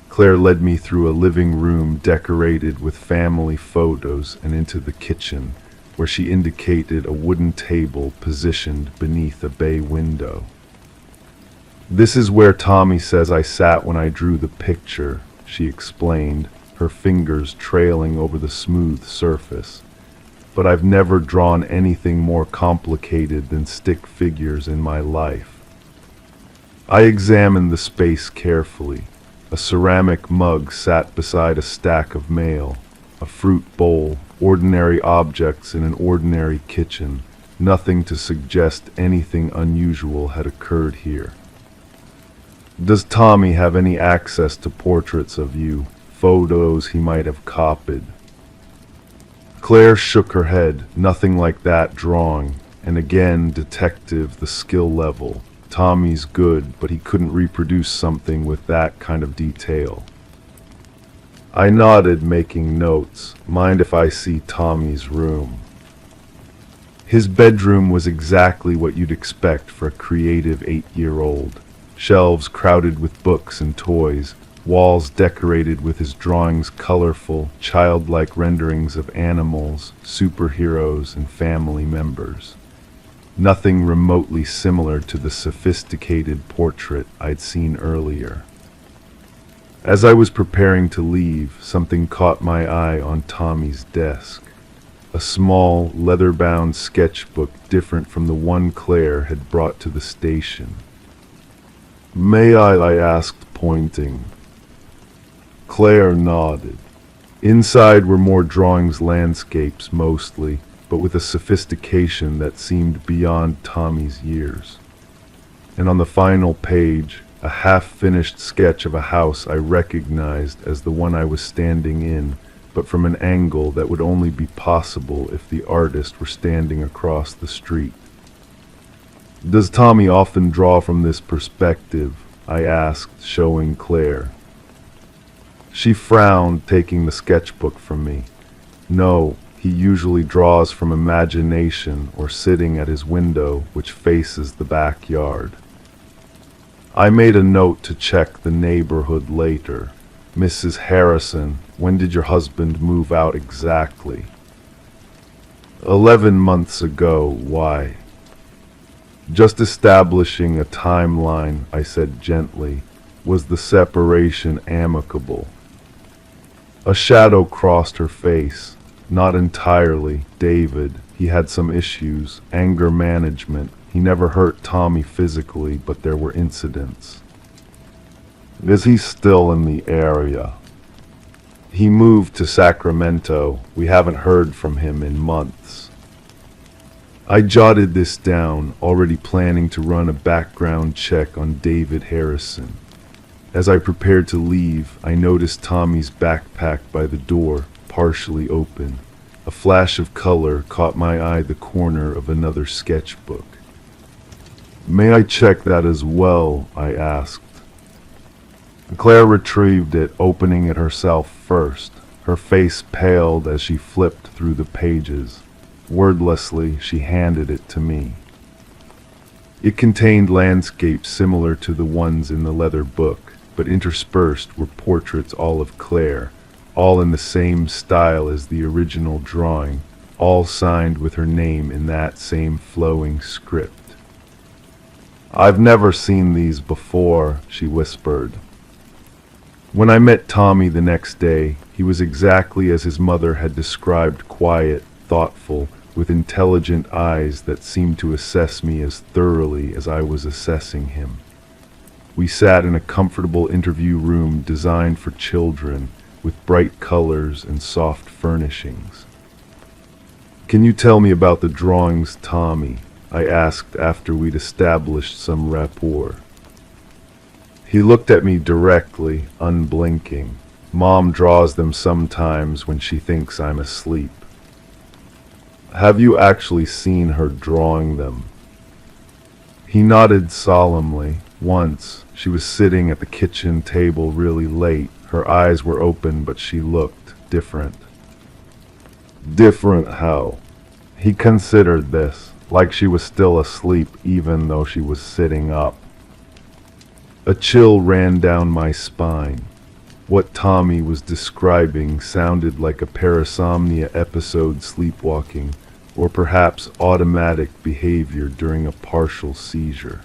Claire led me through a living room decorated with family photos and into the kitchen, where she indicated a wooden table positioned beneath a bay window. "This is where Tommy says I sat when I drew the picture," she explained, her fingers trailing over the smooth surface. "But I've never drawn anything more complicated than stick figures in my life." I examined the space carefully. A ceramic mug sat beside a stack of mail, a fruit bowl, ordinary objects in an ordinary kitchen, nothing to suggest anything unusual had occurred here. "Does Tommy have any access to portraits of you? Photos he might have copied?" Claire shook her head. "Nothing like that drawing. And again, detective, the skill level. Tommy's good, but he couldn't reproduce something with that kind of detail. I nodded, making notes. Mind if I see Tommy's room? His bedroom was exactly what you'd expect for a creative 8-year-old. Shelves crowded with books and toys, walls decorated with his drawings, colorful, childlike renderings of animals, superheroes, and family members. Nothing remotely similar to the sophisticated portrait I'd seen earlier. As I was preparing to leave, something caught my eye on Tommy's desk. A small, leather-bound sketchbook different from the one Claire had brought to the station. "May I asked, pointing. Claire nodded. Inside were more drawings, landscapes mostly, but with a sophistication that seemed beyond Tommy's years. And on the final page, a half-finished sketch of a house I recognized as the one I was standing in, but from an angle that would only be possible if the artist were standing across the street. "Does Tommy often draw from this perspective?" I asked, showing Claire. She frowned, taking the sketchbook from me. "No, he usually draws from imagination or sitting at his window, which faces the backyard." I made a note to check the neighborhood later. "Mrs. Harrison, when did your husband move out exactly?" 11 months ago. Why?" "Just establishing a timeline," I said gently. "Was the separation amicable?" A shadow crossed her face. "Not entirely. David, he had some issues, anger management. He never hurt Tommy physically, but there were incidents." "Is he still in the area?" "He moved to Sacramento. We haven't heard from him in months." I jotted this down, already planning to run a background check on David Harrison. As I prepared to leave, I noticed Tommy's backpack by the door, partially open. A flash of color caught my eye, the corner of another sketchbook. "May I check that as well?" I asked. Claire retrieved it, opening it herself first. Her face paled as she flipped through the pages. Wordlessly, she handed it to me. It contained landscapes similar to the ones in the leather book, but interspersed were portraits all of Claire, all in the same style as the original drawing, all signed with her name in that same flowing script. "I've never seen these before," she whispered. When I met Tommy the next day, he was exactly as his mother had described, quiet, thoughtful, with intelligent eyes that seemed to assess me as thoroughly as I was assessing him. We sat in a comfortable interview room designed for children, with bright colors and soft furnishings. "Can you tell me about the drawings, Tommy?" I asked after we'd established some rapport. He looked at me directly, unblinking. "Mom draws them sometimes when she thinks I'm asleep." "Have you actually seen her drawing them?" He nodded solemnly. "Once, she was sitting at the kitchen table really late. Her eyes were open, but she looked different." "Different how?" He considered this, like she was still asleep even though she was sitting up. A chill ran down my spine. What Tommy was describing sounded like a parasomnia episode, sleepwalking, or perhaps automatic behavior during a partial seizure.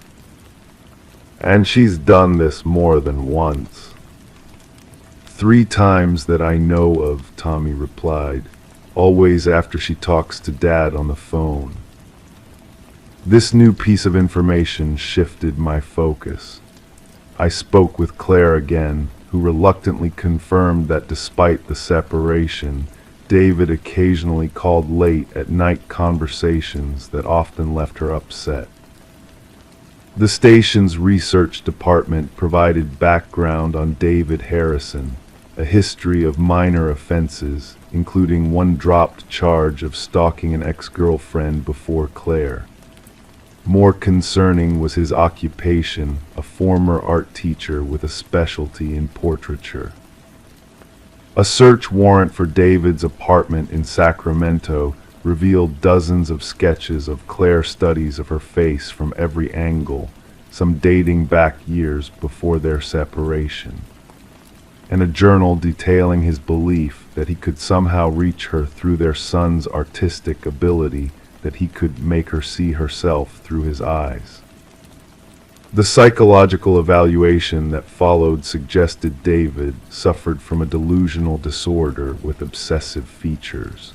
"And she's done this more than once." "3 times that I know of," Tommy replied, "always after she talks to Dad on the phone." This new piece of information shifted my focus. I spoke with Claire again, who reluctantly confirmed that despite the separation, David occasionally called late at night, conversations that often left her upset. The station's research department provided background on David Harrison, a history of minor offenses, including one dropped charge of stalking an ex-girlfriend before Claire. More concerning was his occupation, a former art teacher with a specialty in portraiture. A search warrant for David's apartment in Sacramento revealed dozens of sketches of Claire's studies of her face from every angle, some dating back years before their separation, and a journal detailing his belief that he could somehow reach her through their son's artistic ability, that he could make her see herself through his eyes. The psychological evaluation that followed suggested David suffered from a delusional disorder with obsessive features.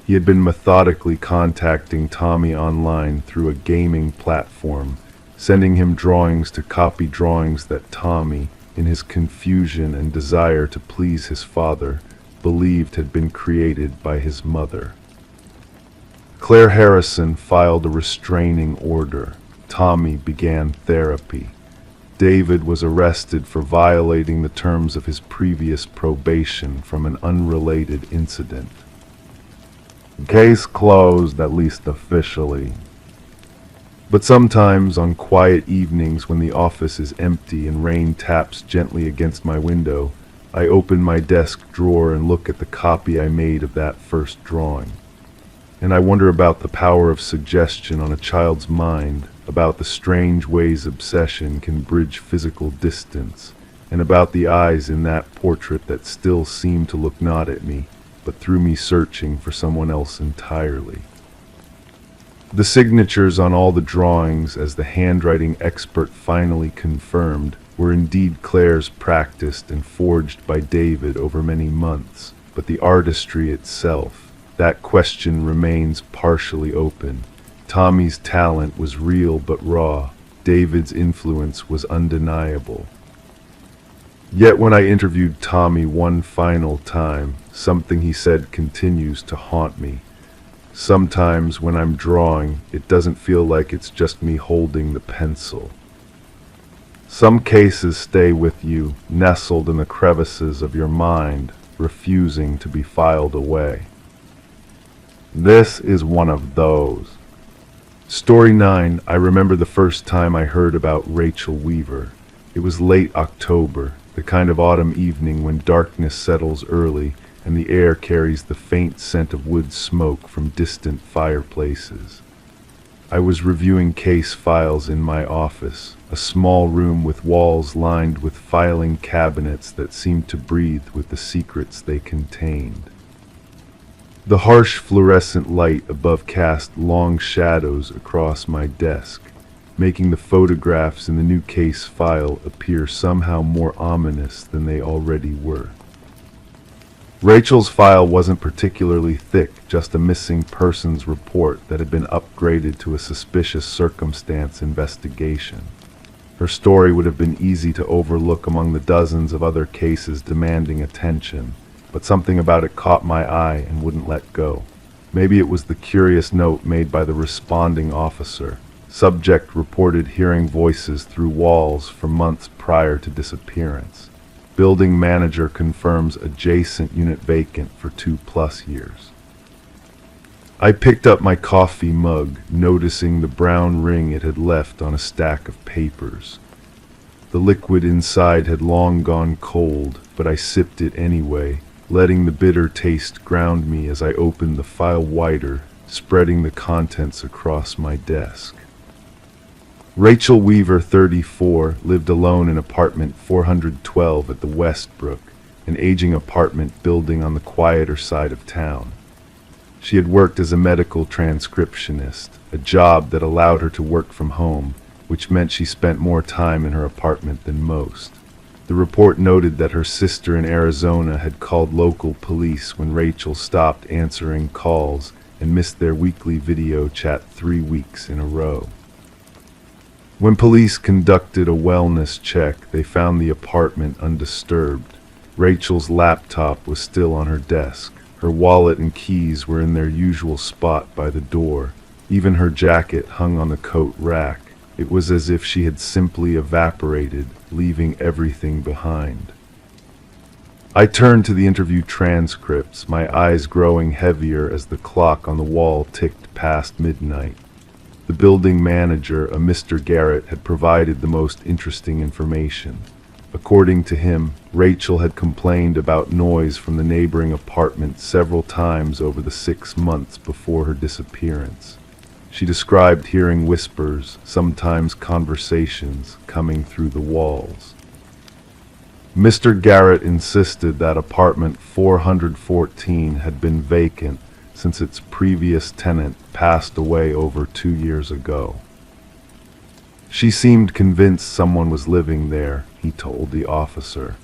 He had been methodically contacting Tommy online through a gaming platform, sending him drawings to copy drawings that Tommy, in his confusion and desire to please his father, believed had been created by his mother. Claire Harrison filed a restraining order. Tommy began therapy. David was arrested for violating the terms of his previous probation from an unrelated incident. Case closed, at least officially. But sometimes, on quiet evenings when the office is empty and rain taps gently against my window, I open my desk drawer and look at the copy I made of that first drawing. And I wonder about the power of suggestion on a child's mind, about the strange ways obsession can bridge physical distance, and about the eyes in that portrait that still seem to look not at me, but through me searching for someone else entirely. The signatures on all the drawings, as the handwriting expert finally confirmed, were indeed Claire's, practiced and forged by David over many months, but the artistry itself, that question remains partially open. Tommy's talent was real but raw. David's influence was undeniable. Yet when I interviewed Tommy one final time, something he said continues to haunt me. Sometimes when I'm drawing, it doesn't feel like it's just me holding the pencil. Some cases stay with you, nestled in the crevices of your mind, refusing to be filed away. This is one of those. Story 9. I remember the first time I heard about Rachel Weaver. It was late October, the kind of autumn evening when darkness settles early and the air carries the faint scent of wood smoke from distant fireplaces. I was reviewing case files in my office, a small room with walls lined with filing cabinets that seemed to breathe with the secrets they contained. The harsh fluorescent light above cast long shadows across my desk, making the photographs in the new case file appear somehow more ominous than they already were. Rachel's file wasn't particularly thick, just a missing persons report that had been upgraded to a suspicious circumstance investigation. Her story would have been easy to overlook among the dozens of other cases demanding attention, but something about it caught my eye and wouldn't let go. Maybe it was the curious note made by the responding officer. Subject reported hearing voices through walls for months prior to disappearance. Building manager confirms adjacent unit vacant for 2+ years. I picked up my coffee mug, noticing the brown ring it had left on a stack of papers. The liquid inside had long gone cold, but I sipped it anyway, letting the bitter taste ground me as I opened the file wider, spreading the contents across my desk. Rachel Weaver, 34, lived alone in apartment 412 at the Westbrook, an aging apartment building on the quieter side of town. She had worked as a medical transcriptionist, a job that allowed her to work from home, which meant she spent more time in her apartment than most. The report noted that her sister in Arizona had called local police when Rachel stopped answering calls and missed their weekly video chat 3 weeks in a row. When police conducted a wellness check, they found the apartment undisturbed. Rachel's laptop was still on her desk. Her wallet and keys were in their usual spot by the door. Even her jacket hung on the coat rack. It was as if she had simply evaporated, leaving everything behind. I turned to the interview transcripts, my eyes growing heavier as the clock on the wall ticked past midnight. The building manager, a Mr. Garrett, had provided the most interesting information. According to him, Rachel had complained about noise from the neighboring apartment several times over the 6 months before her disappearance. She described hearing whispers, sometimes conversations, coming through the walls. Mr. Garrett insisted that apartment 414 had been vacant since its previous tenant passed away over 2 years ago. She seemed convinced someone was living there, he told the officer.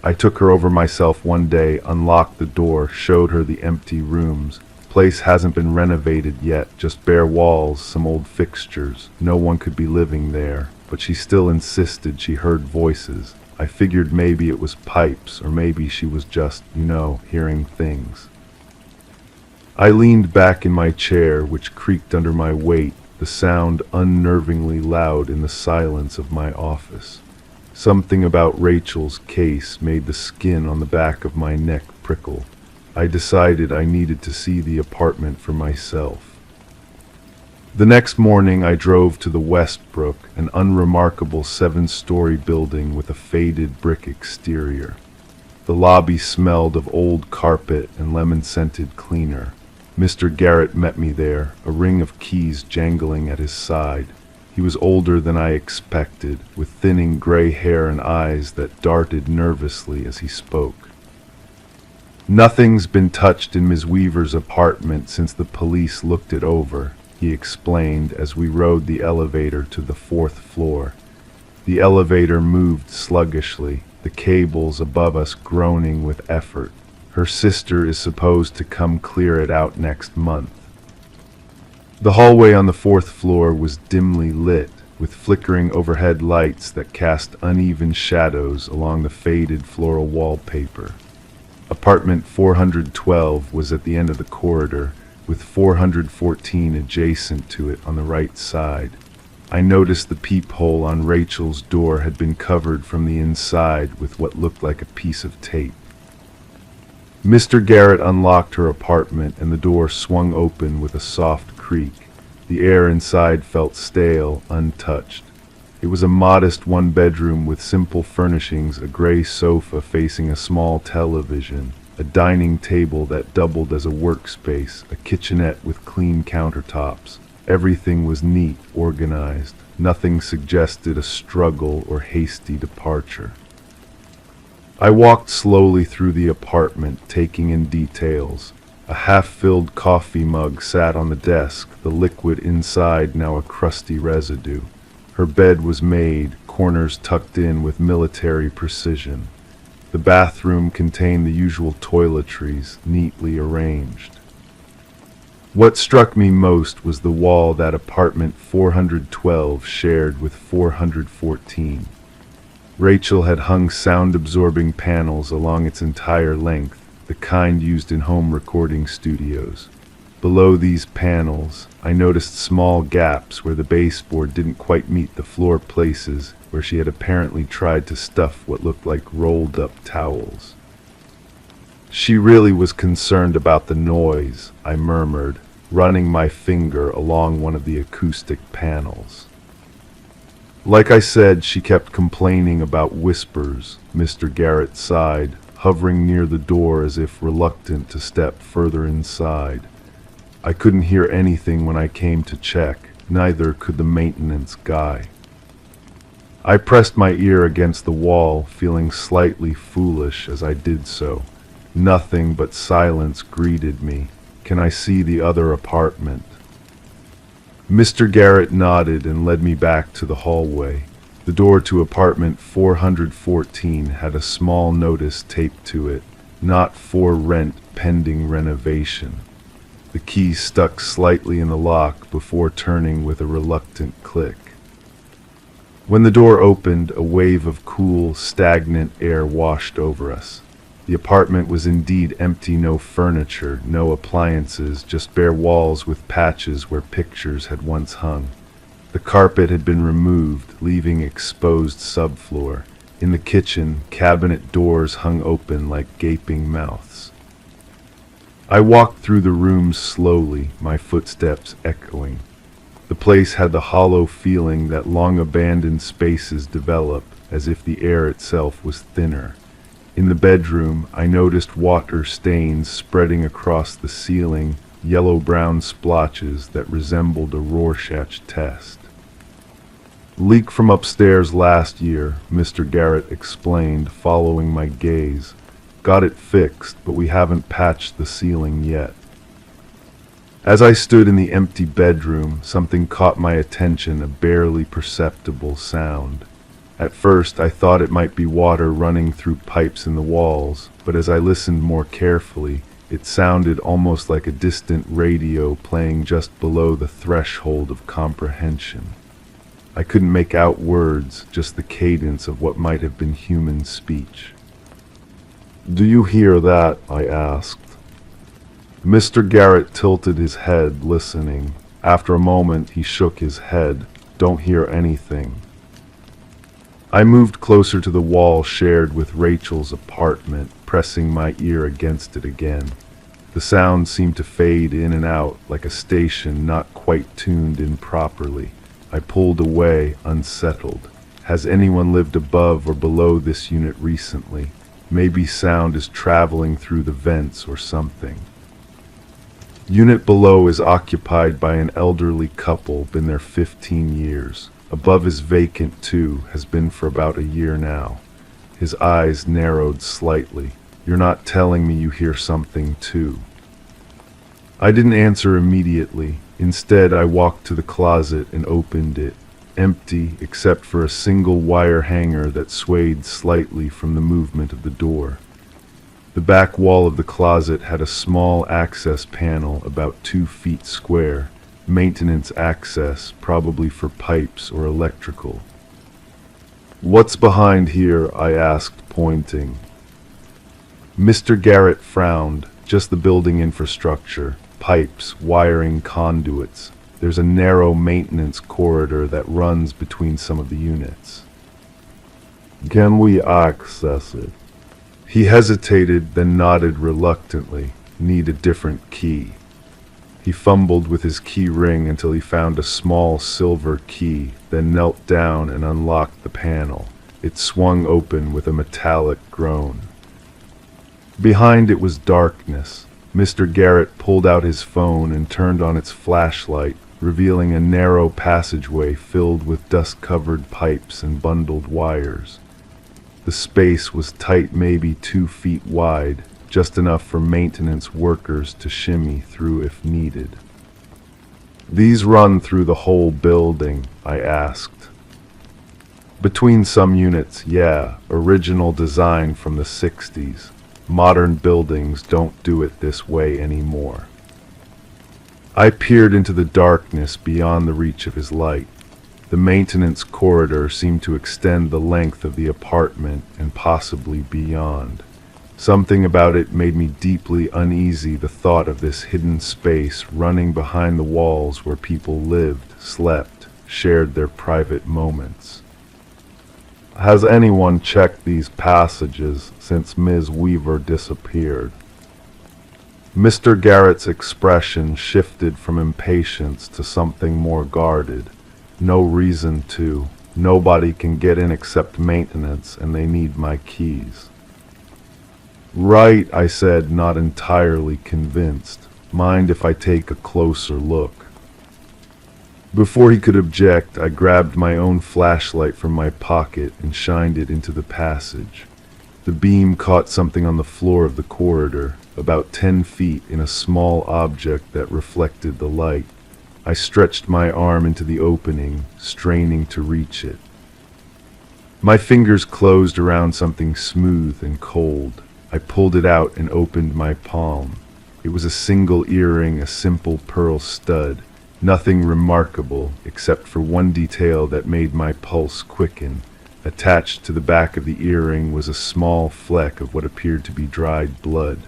I took her over myself one day, unlocked the door, showed her the empty rooms. Place hasn't been renovated yet, just bare walls, some old fixtures. No one could be living there, but she still insisted she heard voices. I figured maybe it was pipes, or maybe she was just, hearing things. I leaned back in my chair, which creaked under my weight, the sound unnervingly loud in the silence of my office. Something about Rachel's case made the skin on the back of my neck prickle. I decided I needed to see the apartment for myself. The next morning I drove to the Westbrook, an unremarkable 7-story building with a faded brick exterior. The lobby smelled of old carpet and lemon-scented cleaner. Mr. Garrett met me there, a ring of keys jangling at his side. He was older than I expected, with thinning gray hair and eyes that darted nervously as he spoke. "Nothing's been touched in Ms. Weaver's apartment since the police looked it over," he explained as we rode the elevator to the 4th floor. The elevator moved sluggishly, the cables above us groaning with effort. Her sister is supposed to come clear it out next month. The hallway on the 4th floor was dimly lit, with flickering overhead lights that cast uneven shadows along the faded floral wallpaper. Apartment 412 was at the end of the corridor, with 414 adjacent to it on the right side. I noticed the peephole on Rachel's door had been covered from the inside with what looked like a piece of tape. Mr. Garrett unlocked her apartment and the door swung open with a soft creak. The air inside felt stale, untouched. It was a modest one-bedroom with simple furnishings, a gray sofa facing a small television, a dining table that doubled as a workspace, a kitchenette with clean countertops. Everything was neat, organized. Nothing suggested a struggle or hasty departure. I walked slowly through the apartment, taking in details. A half-filled coffee mug sat on the desk, the liquid inside now a crusty residue. Her bed was made, corners tucked in with military precision. The bathroom contained the usual toiletries, neatly arranged. What struck me most was the wall that apartment 412 shared with 414. Rachel had hung sound-absorbing panels along its entire length, the kind used in home recording studios. Below these panels, I noticed small gaps where the baseboard didn't quite meet the floor places where she had apparently tried to stuff what looked like rolled-up towels. She really was concerned about the noise, I murmured, running my finger along one of the acoustic panels. Like I said, she kept complaining about whispers, Mr. Garrett sighed, hovering near the door as if reluctant to step further inside. I couldn't hear anything when I came to check, neither could the maintenance guy. I pressed my ear against the wall, feeling slightly foolish as I did so. Nothing but silence greeted me. "Can I see the other apartment?" Mr. Garrett nodded and led me back to the hallway. The door to apartment 414 had a small notice taped to it, "Not for rent, pending renovation." The key stuck slightly in the lock before turning with a reluctant click. When the door opened, a wave of cool, stagnant air washed over us. The apartment was indeed empty, no furniture, no appliances, just bare walls with patches where pictures had once hung. The carpet had been removed, leaving exposed subfloor. In the kitchen, cabinet doors hung open like gaping mouths. I walked through the rooms slowly, my footsteps echoing. The place had the hollow feeling that long-abandoned spaces develop, as if the air itself was thinner. In the bedroom, I noticed water stains spreading across the ceiling, yellow-brown splotches that resembled a Rorschach test. "Leak from upstairs last year," Mr. Garrett explained, following my gaze. "Got it fixed, but we haven't patched the ceiling yet." As I stood in the empty bedroom, something caught my attention, a barely perceptible sound. At first, I thought it might be water running through pipes in the walls, but as I listened more carefully, it sounded almost like a distant radio playing just below the threshold of comprehension. I couldn't make out words, just the cadence of what might have been human speech. "Do you hear that?" I asked. Mr. Garrett tilted his head, listening. After a moment, he shook his head. "Don't hear anything." I moved closer to the wall shared with Rachel's apartment, pressing my ear against it again. The sound seemed to fade in and out, like a station not quite tuned in properly. I pulled away, unsettled. Has anyone lived above or below this unit recently? Maybe sound is traveling through the vents or something. Unit below is occupied by an elderly couple, been there 15 years. Above is vacant too, has been for about a year now. His eyes narrowed slightly. "You're not telling me you hear something too?" I didn't answer immediately. Instead, I walked to the closet and opened it, empty except for a single wire hanger that swayed slightly from the movement of the door. The back wall of the closet had a small access panel about 2 feet square, maintenance access, probably for pipes or electrical. "What's behind here?" I asked, pointing. Mr. Garrett frowned. "Just the building infrastructure. Pipes, wiring, conduits. There's a narrow maintenance corridor that runs between some of the units." "Can we access it?" He hesitated, then nodded reluctantly. "Need a different key." He fumbled with his key ring until he found a small silver key, then knelt down and unlocked the panel. It swung open with a metallic groan. Behind it was darkness. Mr. Garrett pulled out his phone and turned on its flashlight, revealing a narrow passageway filled with dust-covered pipes and bundled wires. The space was tight, maybe 2 feet wide, just enough for maintenance workers to shimmy through if needed. "These run through the whole building?" I asked. "Between some units, yeah. Original design from the 60s. Modern buildings don't do it this way anymore." I peered into the darkness beyond the reach of his light. The maintenance corridor seemed to extend the length of the apartment and possibly beyond. Something about it made me deeply uneasy, the thought of this hidden space running behind the walls where people lived, slept, shared their private moments. "Has anyone checked these passages since Ms. Weaver disappeared?" Mr. Garrett's expression shifted from impatience to something more guarded. "No reason to. Nobody can get in except maintenance, and they need my keys." "Right," I said, not entirely convinced. "Mind if I take a closer look?" Before he could object, I grabbed my own flashlight from my pocket and shined it into the passage. The beam caught something on the floor of the corridor, about 10 feet, in a small object that reflected the light. I stretched my arm into the opening, straining to reach it. My fingers closed around something smooth and cold. I pulled it out and opened my palm. It was a single earring, a simple pearl stud. Nothing remarkable, except for one detail that made my pulse quicken. Attached to the back of the earring was a small fleck of what appeared to be dried blood.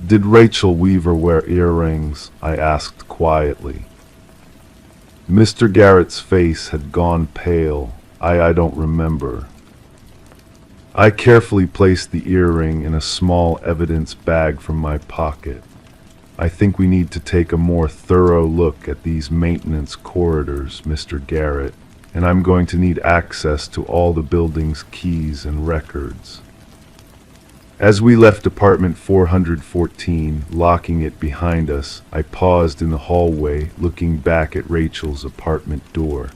"Did Rachel Weaver wear earrings?" I asked quietly. Mr. Garrett's face had gone pale. I don't remember. I carefully placed the earring in a small evidence bag from my pocket. I think we need to take a more thorough look at these maintenance corridors, Mr. Garrett, and I'm going to need access to all the building's keys and records. As we left apartment 414, locking it behind us, I paused in the hallway, looking back at Rachel's apartment door.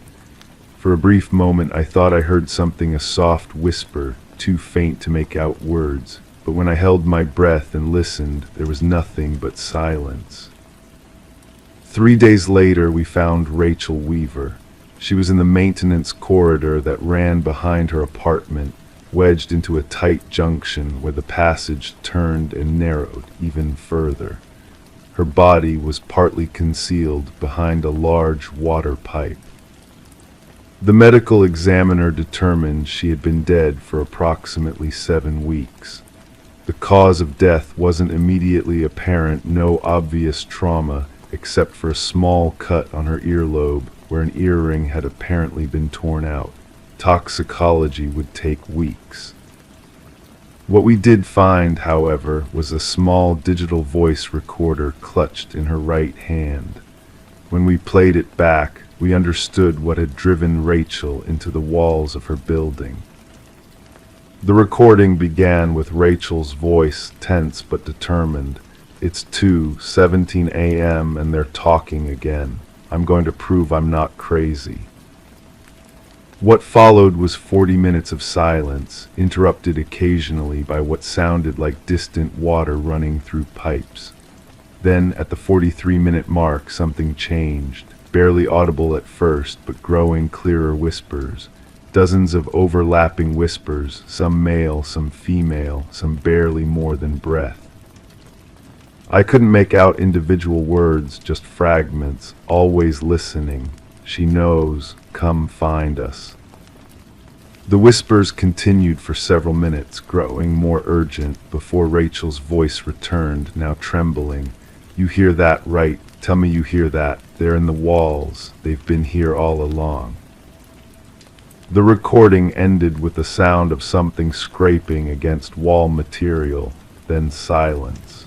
For a brief moment, I thought I heard something, a soft whisper, too faint to make out words. But when I held my breath and listened, there was nothing but silence. 3 days later, we found Rachel Weaver. She was in the maintenance corridor that ran behind her apartment, wedged into a tight junction where the passage turned and narrowed even further. Her body was partly concealed behind a large water pipe. The medical examiner determined she had been dead for approximately 7 weeks. The cause of death wasn't immediately apparent, no obvious trauma, except for a small cut on her earlobe where an earring had apparently been torn out. Toxicology would take weeks. What we did find, however, was a small digital voice recorder clutched in her right hand. When we played it back, we understood what had driven Rachel into the walls of her building. The recording began with Rachel's voice, tense but determined. "It's 2:17 a.m. and they're talking again. I'm going to prove I'm not crazy." What followed was 40 minutes of silence, interrupted occasionally by what sounded like distant water running through pipes. Then, at the 43-minute mark, something changed. Barely audible at first, but growing clearer whispers. Dozens of overlapping whispers, some male, some female, some barely more than breath. I couldn't make out individual words, just fragments, always listening. "She knows, come find us." The whispers continued for several minutes, growing more urgent, before Rachel's voice returned, now trembling. "You hear that, right? Tell me you hear that. They're in the walls. They've been here all along." The recording ended with the sound of something scraping against wall material, then silence.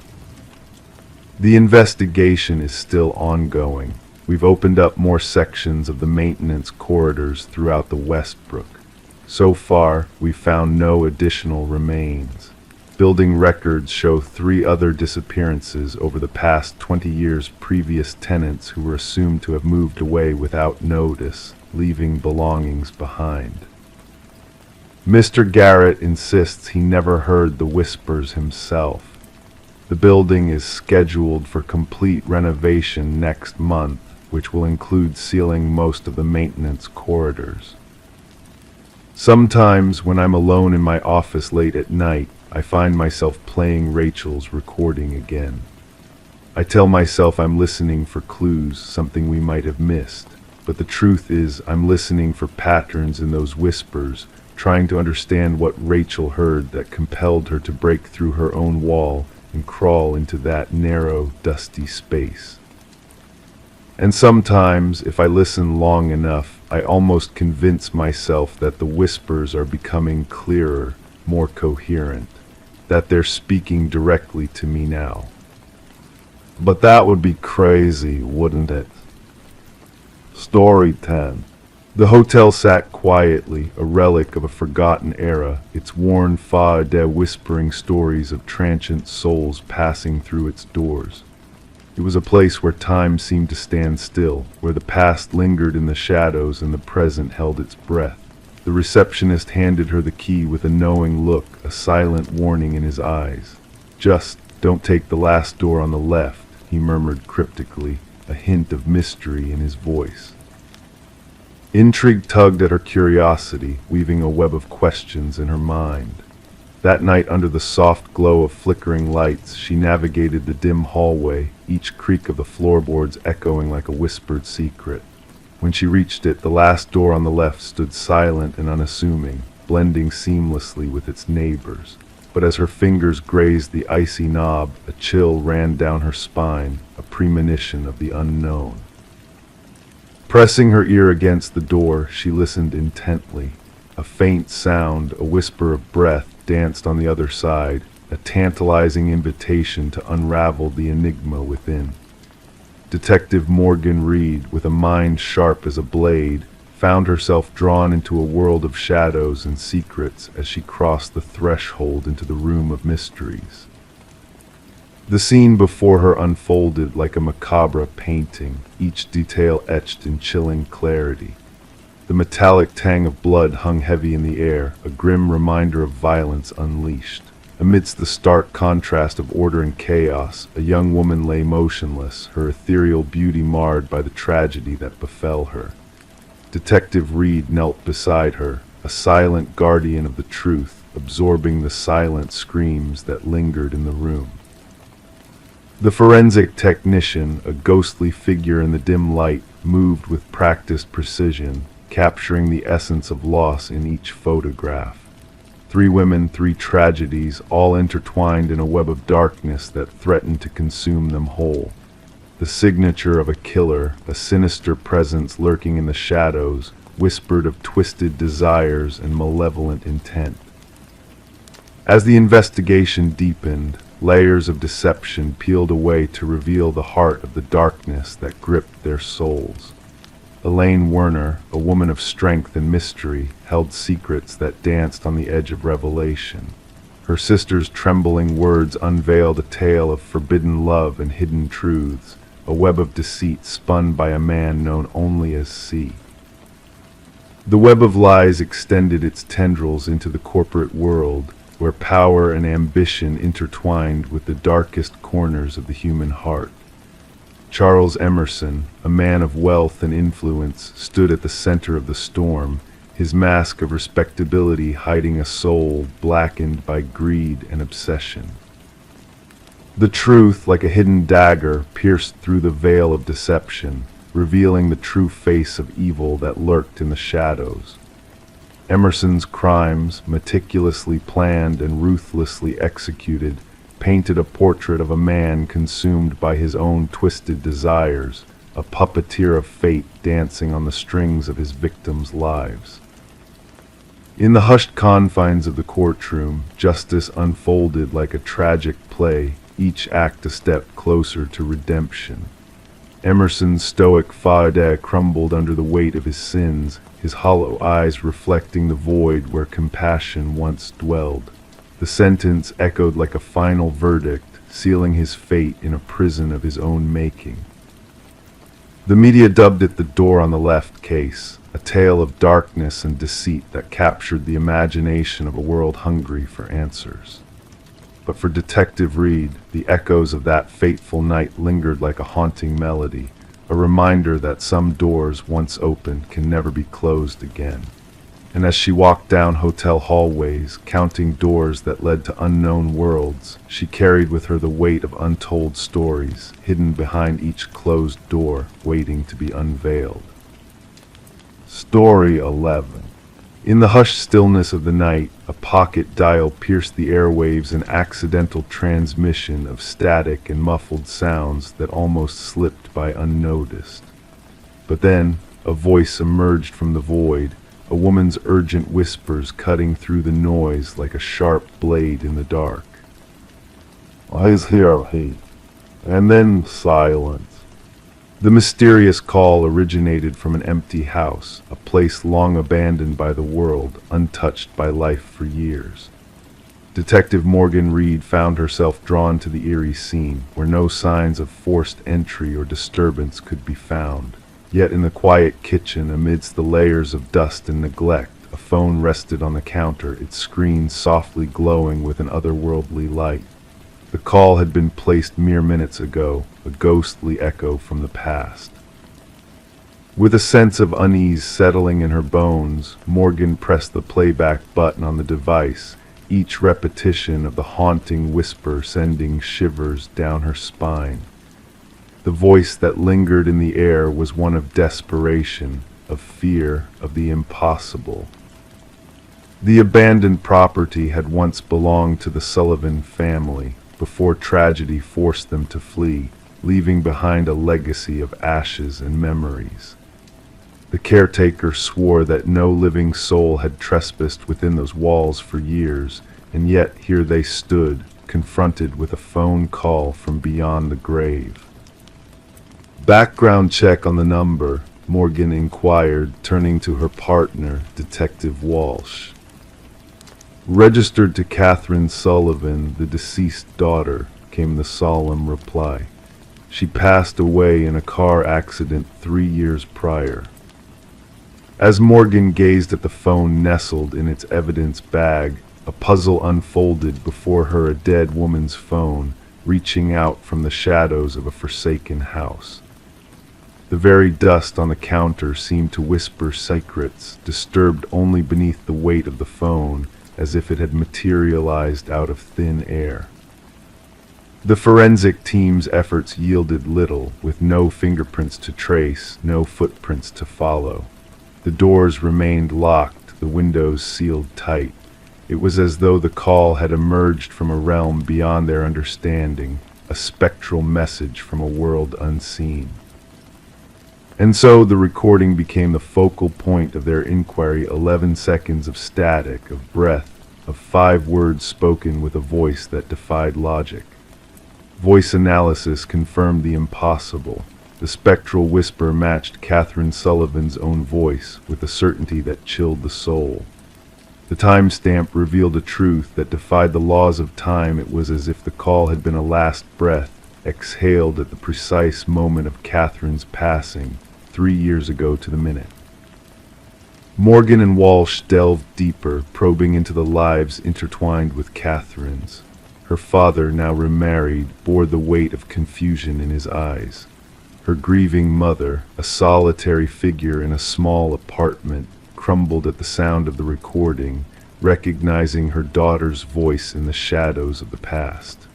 The investigation is still ongoing. We've opened up more sections of the maintenance corridors throughout the Westbrook. So far, we've found no additional remains. Building records show 3 other disappearances over the past 20 years, previous tenants who were assumed to have moved away without notice, leaving belongings behind. Mr. Garrett insists he never heard the whispers himself. The building is scheduled for complete renovation next month, which will include sealing most of the maintenance corridors. Sometimes, when I'm alone in my office late at night, I find myself playing Rachel's recording again. I tell myself I'm listening for clues, something we might have missed. But the truth is, I'm listening for patterns in those whispers, trying to understand what Rachel heard that compelled her to break through her own wall and crawl into that narrow, dusty space. And sometimes, if I listen long enough, I almost convince myself that the whispers are becoming clearer, more coherent, that they're speaking directly to me now. But that would be crazy, wouldn't it? Story 10. The hotel sat quietly, a relic of a forgotten era, its worn fade whispering stories of transient souls passing through its doors. It was a place where time seemed to stand still, where the past lingered in the shadows and the present held its breath. The receptionist handed her the key with a knowing look, a silent warning in his eyes. "Just don't take the last door on the left," he murmured cryptically, a hint of mystery in his voice. Intrigue tugged at her curiosity, weaving a web of questions in her mind. That night, under the soft glow of flickering lights, she navigated the dim hallway, each creak of the floorboards echoing like a whispered secret. When she reached it, the last door on the left stood silent and unassuming, blending seamlessly with its neighbors. But as her fingers grazed the icy knob, a chill ran down her spine, a premonition of the unknown. Pressing her ear against the door, she listened intently. A faint sound, a whisper of breath, danced on the other side, a tantalizing invitation to unravel the enigma within. Detective Morgan Reed, with a mind sharp as a blade, found herself drawn into a world of shadows and secrets as she crossed the threshold into the room of mysteries. The scene before her unfolded like a macabre painting, each detail etched in chilling clarity. The metallic tang of blood hung heavy in the air, a grim reminder of violence unleashed. Amidst the stark contrast of order and chaos, a young woman lay motionless, her ethereal beauty marred by the tragedy that befell her. Detective Reed knelt beside her, a silent guardian of the truth, absorbing the silent screams that lingered in the room. The forensic technician, a ghostly figure in the dim light, moved with practiced precision, capturing the essence of loss in each photograph. 3 women, 3 tragedies, all intertwined in a web of darkness that threatened to consume them whole. The signature of a killer, a sinister presence lurking in the shadows, whispered of twisted desires and malevolent intent. As the investigation deepened, layers of deception peeled away to reveal the heart of the darkness that gripped their souls. Elaine Werner, a woman of strength and mystery, held secrets that danced on the edge of revelation. Her sister's trembling words unveiled a tale of forbidden love and hidden truths, a web of deceit spun by a man known only as C. The web of lies extended its tendrils into the corporate world, where power and ambition intertwined with the darkest corners of the human heart. Charles Emerson, a man of wealth and influence, stood at the center of the storm, his mask of respectability hiding a soul blackened by greed and obsession. The truth, like a hidden dagger, pierced through the veil of deception, revealing the true face of evil that lurked in the shadows. Emerson's crimes, meticulously planned and ruthlessly executed, painted a portrait of a man consumed by his own twisted desires, a puppeteer of fate dancing on the strings of his victims' lives. In the hushed confines of the courtroom, justice unfolded like a tragic play, each act a step closer to redemption. Emerson's stoic faade crumbled under the weight of his sins, his hollow eyes reflecting the void where compassion once dwelled. The sentence echoed like a final verdict, sealing his fate in a prison of his own making. The media dubbed it the Door on the Left case, a tale of darkness and deceit that captured the imagination of a world hungry for answers. But for Detective Reed, the echoes of that fateful night lingered like a haunting melody, a reminder that some doors once opened can never be closed again. And as she walked down hotel hallways, counting doors that led to unknown worlds, she carried with her the weight of untold stories, hidden behind each closed door, waiting to be unveiled. Story 11. In the hushed stillness of the night, a pocket dial pierced the airwaves, an accidental transmission of static and muffled sounds that almost slipped by unnoticed. But then, a voice emerged from the void, a woman's urgent whispers cutting through the noise like a sharp blade in the dark. "He's here, he." And then silence. The mysterious call originated from an empty house, a place long abandoned by the world, untouched by life for years. Detective Morgan Reed found herself drawn to the eerie scene, where no signs of forced entry or disturbance could be found. Yet in the quiet kitchen, amidst the layers of dust and neglect, a phone rested on the counter, its screen softly glowing with an otherworldly light. The call had been placed mere minutes ago, a ghostly echo from the past. With a sense of unease settling in her bones, Morgan pressed the playback button on the device, each repetition of the haunting whisper sending shivers down her spine. The voice that lingered in the air was one of desperation, of fear, of the impossible. The abandoned property had once belonged to the Sullivan family, before tragedy forced them to flee, leaving behind a legacy of ashes and memories. The caretaker swore that no living soul had trespassed within those walls for years, and yet here they stood, confronted with a phone call from beyond the grave. "Background check on the number," Morgan inquired, turning to her partner, Detective Walsh. "Registered to Catherine Sullivan, the deceased daughter," came the solemn reply. "She passed away in a car accident 3 years prior." As Morgan gazed at the phone nestled in its evidence bag, a puzzle unfolded before her, a dead woman's phone, reaching out from the shadows of a forsaken house. The very dust on the counter seemed to whisper secrets, disturbed only beneath the weight of the phone, as if it had materialized out of thin air. The forensic team's efforts yielded little, with no fingerprints to trace, no footprints to follow. The doors remained locked, the windows sealed tight. It was as though the call had emerged from a realm beyond their understanding, a spectral message from a world unseen. And so the recording became the focal point of their inquiry, 11 seconds of static, of breath, of 5 words spoken with a voice that defied logic. Voice analysis confirmed the impossible. The spectral whisper matched Catherine Sullivan's own voice with a certainty that chilled the soul. The timestamp revealed a truth that defied the laws of time. It was as if the call had been a last breath, exhaled at the precise moment of Catherine's passing, 3 years ago to the minute. Morgan and Walsh delved deeper, probing into the lives intertwined with Catherine's. Her father, now remarried, bore the weight of confusion in his eyes. Her grieving mother, a solitary figure in a small apartment, crumbled at the sound of the recording, recognizing her daughter's voice in the shadows of the past.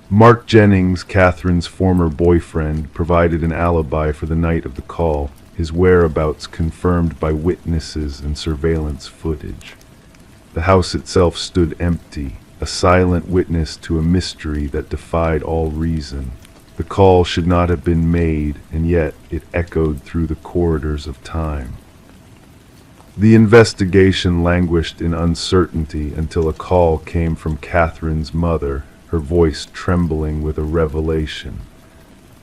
Mark Jennings, Catherine's former boyfriend, provided an alibi for the night of the call, his whereabouts confirmed by witnesses and surveillance footage. The house itself stood empty, a silent witness to a mystery that defied all reason. The call should not have been made, and yet it echoed through the corridors of time. The investigation languished in uncertainty until a call came from Catherine's mother, her voice trembling with a revelation.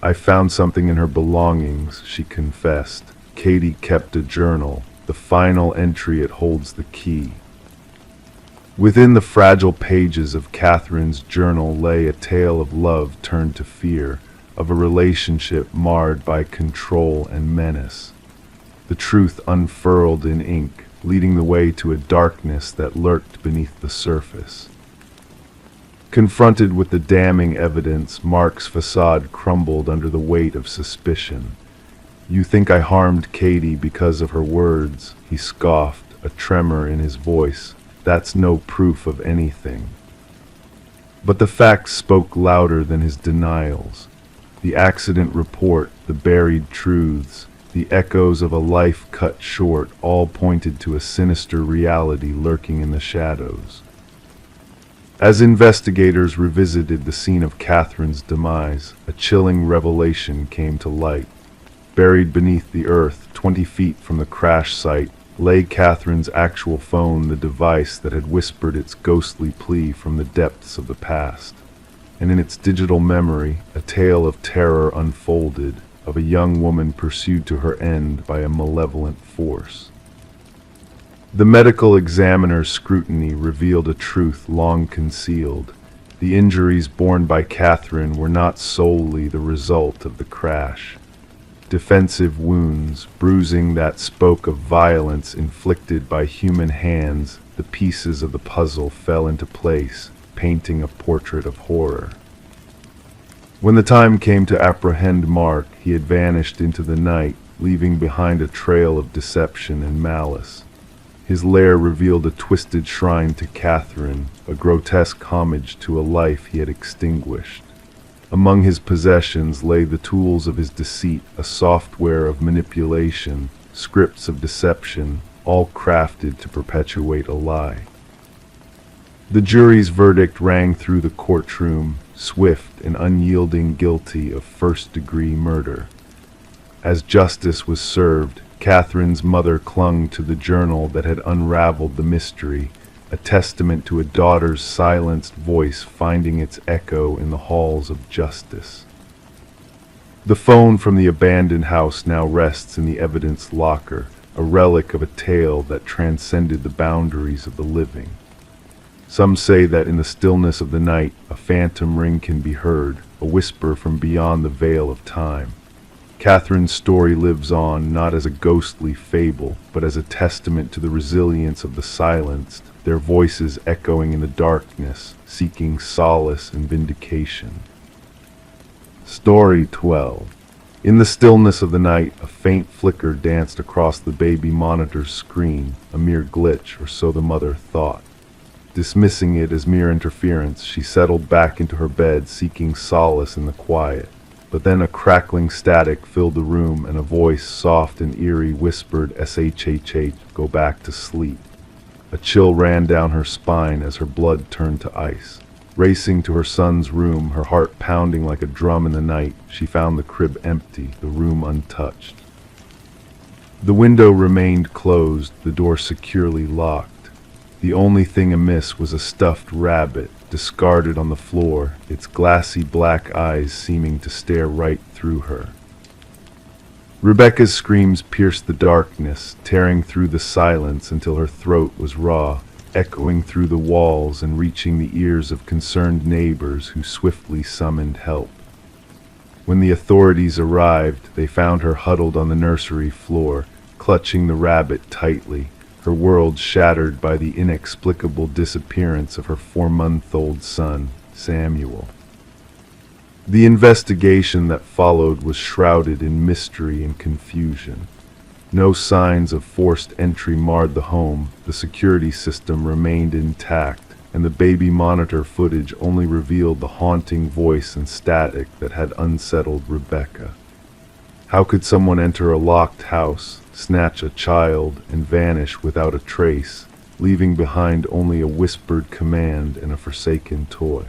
"I found something in her belongings," she confessed. "Katie kept a journal. The final entry, it holds the key." Within the fragile pages of Catherine's journal lay a tale of love turned to fear, of a relationship marred by control and menace. The truth unfurled in ink, leading the way to a darkness that lurked beneath the surface. Confronted with the damning evidence, Mark's facade crumbled under the weight of suspicion. "You think I harmed Katie because of her words?" he scoffed, a tremor in his voice. "That's no proof of anything." But the facts spoke louder than his denials. The accident report, the buried truths, the echoes of a life cut short, all pointed to a sinister reality lurking in the shadows. As investigators revisited the scene of Catherine's demise, a chilling revelation came to light. Buried beneath the earth, 20 feet from the crash site, lay Catherine's actual phone, the device that had whispered its ghostly plea from the depths of the past. And in its digital memory, a tale of terror unfolded, of a young woman pursued to her end by a malevolent force. The medical examiner's scrutiny revealed a truth long concealed. The injuries borne by Catherine were not solely the result of the crash. Defensive wounds, bruising that spoke of violence inflicted by human hands, the pieces of the puzzle fell into place, painting a portrait of horror. When the time came to apprehend Mark, he had vanished into the night, leaving behind a trail of deception and malice. His lair revealed a twisted shrine to Catherine, a grotesque homage to a life he had extinguished. Among his possessions lay the tools of his deceit, a software of manipulation, scripts of deception, all crafted to perpetuate a lie. The jury's verdict rang through the courtroom, swift and unyielding, guilty of first-degree murder. As justice was served, Catherine's mother clung to the journal that had unraveled the mystery, a testament to a daughter's silenced voice finding its echo in the halls of justice. The phone from the abandoned house now rests in the evidence locker, a relic of a tale that transcended the boundaries of the living. Some say that in the stillness of the night, a phantom ring can be heard, a whisper from beyond the veil of time. Catherine's story lives on not as a ghostly fable, but as a testament to the resilience of the silenced, their voices echoing in the darkness, seeking solace and vindication. Story 12. In the stillness of the night, a faint flicker danced across the baby monitor's screen, a mere glitch, or so the mother thought. Dismissing it as mere interference, she settled back into her bed, seeking solace in the quiet. But then a crackling static filled the room, and a voice, soft and eerie, whispered, "SHHH, go back to sleep." A chill ran down her spine as her blood turned to ice. Racing to her son's room, her heart pounding like a drum in the night, she found the crib empty, the room untouched. The window remained closed, the door securely locked. The only thing amiss was a stuffed rabbit, discarded on the floor, its glassy black eyes seeming to stare right through her. Rebecca's screams pierced the darkness, tearing through the silence until her throat was raw, echoing through the walls and reaching the ears of concerned neighbors who swiftly summoned help. When the authorities arrived, they found her huddled on the nursery floor, clutching the rabbit tightly, her world shattered by the inexplicable disappearance of her 4-month-old son, Samuel. The investigation that followed was shrouded in mystery and confusion. No signs of forced entry marred the home, the security system remained intact, and the baby monitor footage only revealed the haunting voice and static that had unsettled Rebecca. How could someone enter a locked house, snatch a child, and vanish without a trace, leaving behind only a whispered command and a forsaken toy?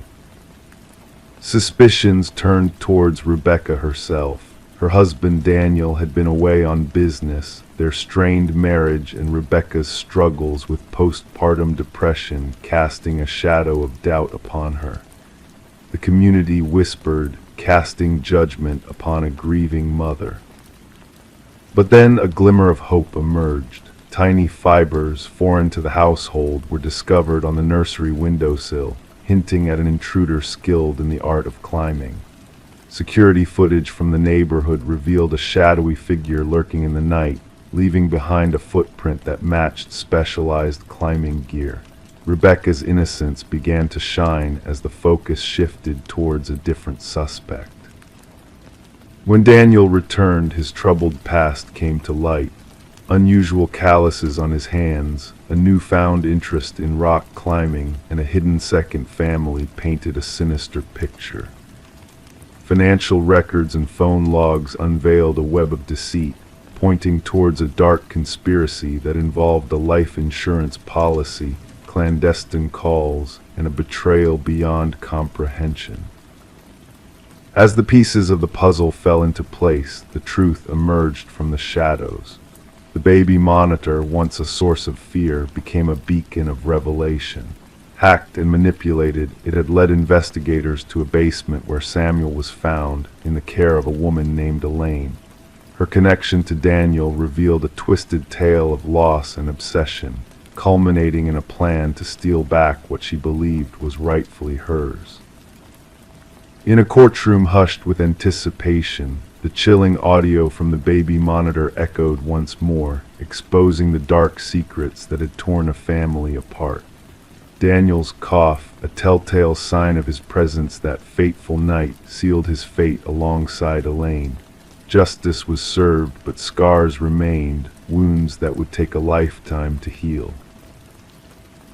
Suspicions turned towards Rebecca herself. Her husband Daniel had been away on business, their strained marriage and Rebecca's struggles with postpartum depression casting a shadow of doubt upon her. The community whispered, casting judgment upon a grieving mother. But then a glimmer of hope emerged. Tiny fibers foreign to the household were discovered on the nursery windowsill, hinting at an intruder skilled in the art of climbing. Security footage from the neighborhood revealed a shadowy figure lurking in the night, leaving behind a footprint that matched specialized climbing gear. Rebecca's innocence began to shine as the focus shifted towards a different suspect. When Daniel returned, his troubled past came to light. Unusual calluses on his hands, a newfound interest in rock climbing, and a hidden second family painted a sinister picture. Financial records and phone logs unveiled a web of deceit, pointing towards a dark conspiracy that involved a life insurance policy, clandestine calls, and a betrayal beyond comprehension. As the pieces of the puzzle fell into place, the truth emerged from the shadows. The baby monitor, once a source of fear, became a beacon of revelation. Hacked and manipulated, it had led investigators to a basement where Samuel was found, in the care of a woman named Elaine. Her connection to Daniel revealed a twisted tale of loss and obsession, culminating in a plan to steal back what she believed was rightfully hers. In a courtroom hushed with anticipation, the chilling audio from the baby monitor echoed once more, exposing the dark secrets that had torn a family apart. Daniel's cough, a telltale sign of his presence that fateful night, sealed his fate alongside Elaine. Justice was served, but scars remained, wounds that would take a lifetime to heal.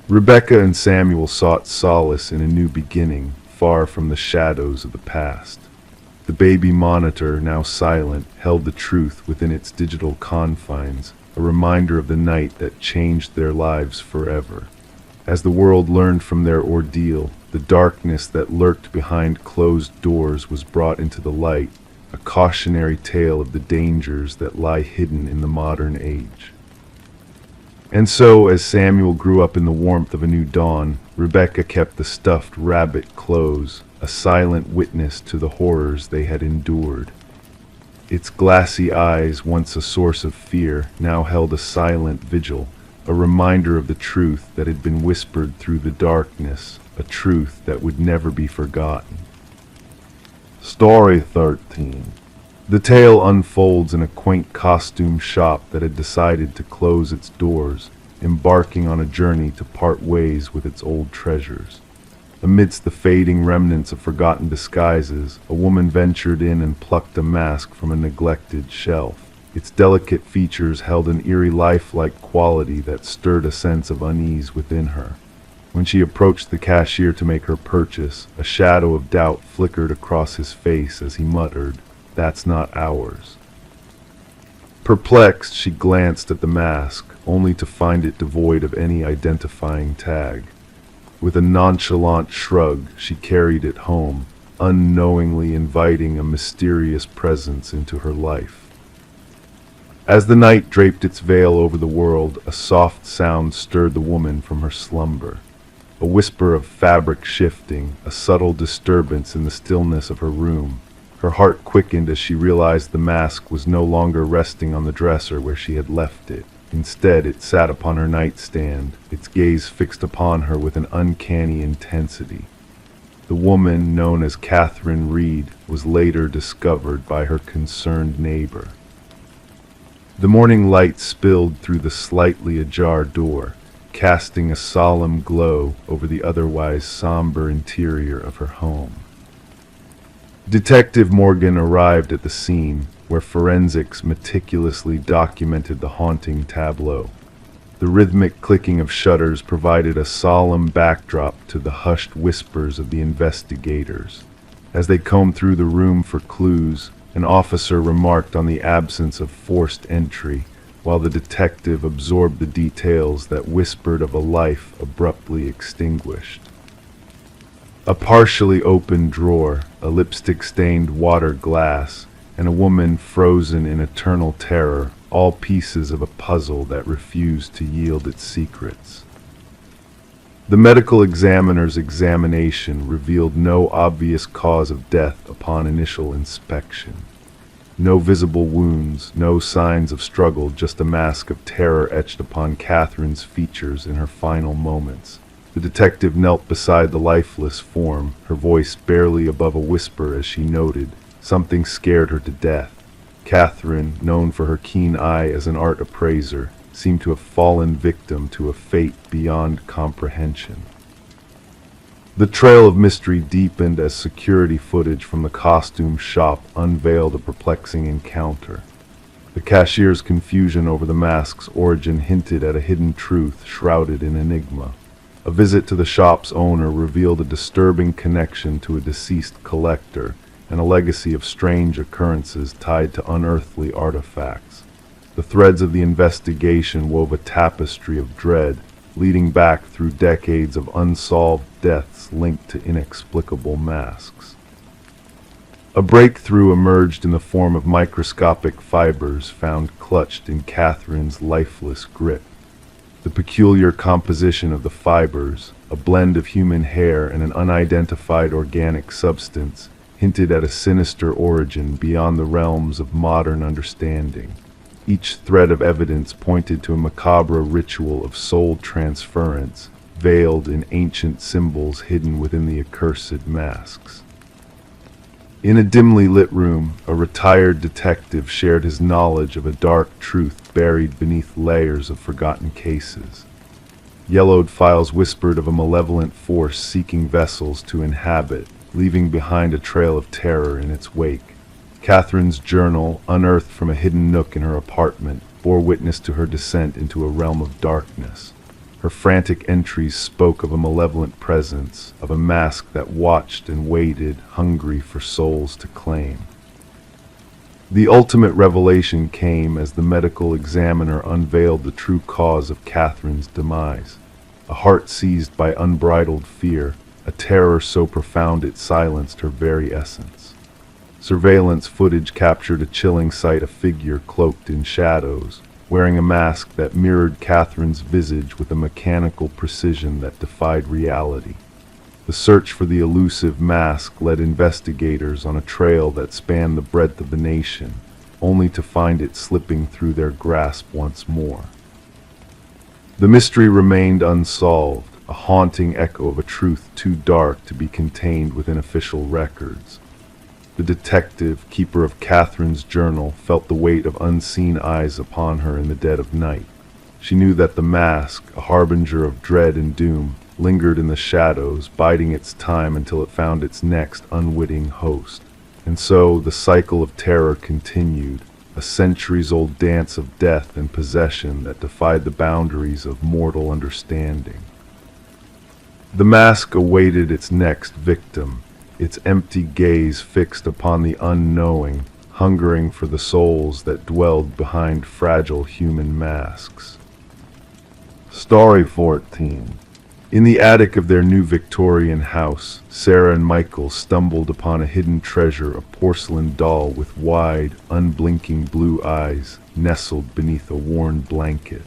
Rebecca and Samuel sought solace in a new beginning, far from the shadows of the past. The baby monitor, now silent, held the truth within its digital confines, a reminder of the night that changed their lives forever. As the world learned from their ordeal, the darkness that lurked behind closed doors was brought into the light, a cautionary tale of the dangers that lie hidden in the modern age. And so, as Samuel grew up in the warmth of a new dawn, Rebecca kept the stuffed rabbit close, a silent witness to the horrors they had endured. Its glassy eyes, once a source of fear, now held a silent vigil, a reminder of the truth that had been whispered through the darkness, a truth that would never be forgotten. Story 13. The tale unfolds in a quaint costume shop that had decided to close its doors, embarking on a journey to part ways with its old treasures. Amidst the fading remnants of forgotten disguises, a woman ventured in and plucked a mask from a neglected shelf. Its delicate features held an eerie lifelike quality that stirred a sense of unease within her. When she approached the cashier to make her purchase, a shadow of doubt flickered across his face as he muttered, "That's not ours." Perplexed, she glanced at the mask, only to find it devoid of any identifying tag. With a nonchalant shrug, she carried it home, unknowingly inviting a mysterious presence into her life. As the night draped its veil over the world, a soft sound stirred the woman from her slumber. A whisper of fabric shifting, a subtle disturbance in the stillness of her room. Her heart quickened as she realized the mask was no longer resting on the dresser where she had left it. Instead, it sat upon her nightstand, its gaze fixed upon her with an uncanny intensity. The woman, known as Catherine Reed, was later discovered by her concerned neighbor. The morning light spilled through the slightly ajar door, casting a solemn glow over the otherwise somber interior of her home. Detective Morgan arrived at the scene, where forensics meticulously documented the haunting tableau. The rhythmic clicking of shutters provided a solemn backdrop to the hushed whispers of the investigators. As they combed through the room for clues, an officer remarked on the absence of forced entry, while the detective absorbed the details that whispered of a life abruptly extinguished. A partially open drawer, a lipstick-stained water glass, and a woman frozen in eternal terror, all pieces of a puzzle that refused to yield its secrets. The medical examiner's examination revealed no obvious cause of death upon initial inspection. No visible wounds, no signs of struggle, just a mask of terror etched upon Catherine's features in her final moments. The detective knelt beside the lifeless form, her voice barely above a whisper as she noted, "Something scared her to death." Catherine, known for her keen eye as an art appraiser, seemed to have fallen victim to a fate beyond comprehension. The trail of mystery deepened as security footage from the costume shop unveiled a perplexing encounter. The cashier's confusion over the mask's origin hinted at a hidden truth shrouded in enigma. A visit to the shop's owner revealed a disturbing connection to a deceased collector and a legacy of strange occurrences tied to unearthly artifacts. The threads of the investigation wove a tapestry of dread, leading back through decades of unsolved deaths linked to inexplicable masks. A breakthrough emerged in the form of microscopic fibers found clutched in Catherine's lifeless grip. The peculiar composition of the fibers, a blend of human hair and an unidentified organic substance, hinted at a sinister origin beyond the realms of modern understanding. Each thread of evidence pointed to a macabre ritual of soul transference, veiled in ancient symbols hidden within the accursed masks. In a dimly lit room, a retired detective shared his knowledge of a dark truth buried beneath layers of forgotten cases. Yellowed files whispered of a malevolent force seeking vessels to inhabit, leaving behind a trail of terror in its wake. Catherine's journal, unearthed from a hidden nook in her apartment, bore witness to her descent into a realm of darkness. Her frantic entries spoke of a malevolent presence, of a mask that watched and waited, hungry for souls to claim. The ultimate revelation came as the medical examiner unveiled the true cause of Catherine's demise. A heart seized by unbridled fear, a terror so profound it silenced her very essence. Surveillance footage captured a chilling sight: a figure cloaked in shadows, wearing a mask that mirrored Catherine's visage with a mechanical precision that defied reality. The search for the elusive mask led investigators on a trail that spanned the breadth of the nation, only to find it slipping through their grasp once more. The mystery remained unsolved, a haunting echo of a truth too dark to be contained within official records. The detective, keeper of Catherine's journal, felt the weight of unseen eyes upon her in the dead of night. She knew that the mask, a harbinger of dread and doom, lingered in the shadows, biding its time until it found its next unwitting host. And so the cycle of terror continued, a centuries-old dance of death and possession that defied the boundaries of mortal understanding. The mask awaited its next victim, its empty gaze fixed upon the unknowing, hungering for the souls that dwelled behind fragile human masks. Story 14. In the attic of their new Victorian house, Sarah and Michael stumbled upon a hidden treasure: a porcelain doll with wide, unblinking blue eyes nestled beneath a worn blanket.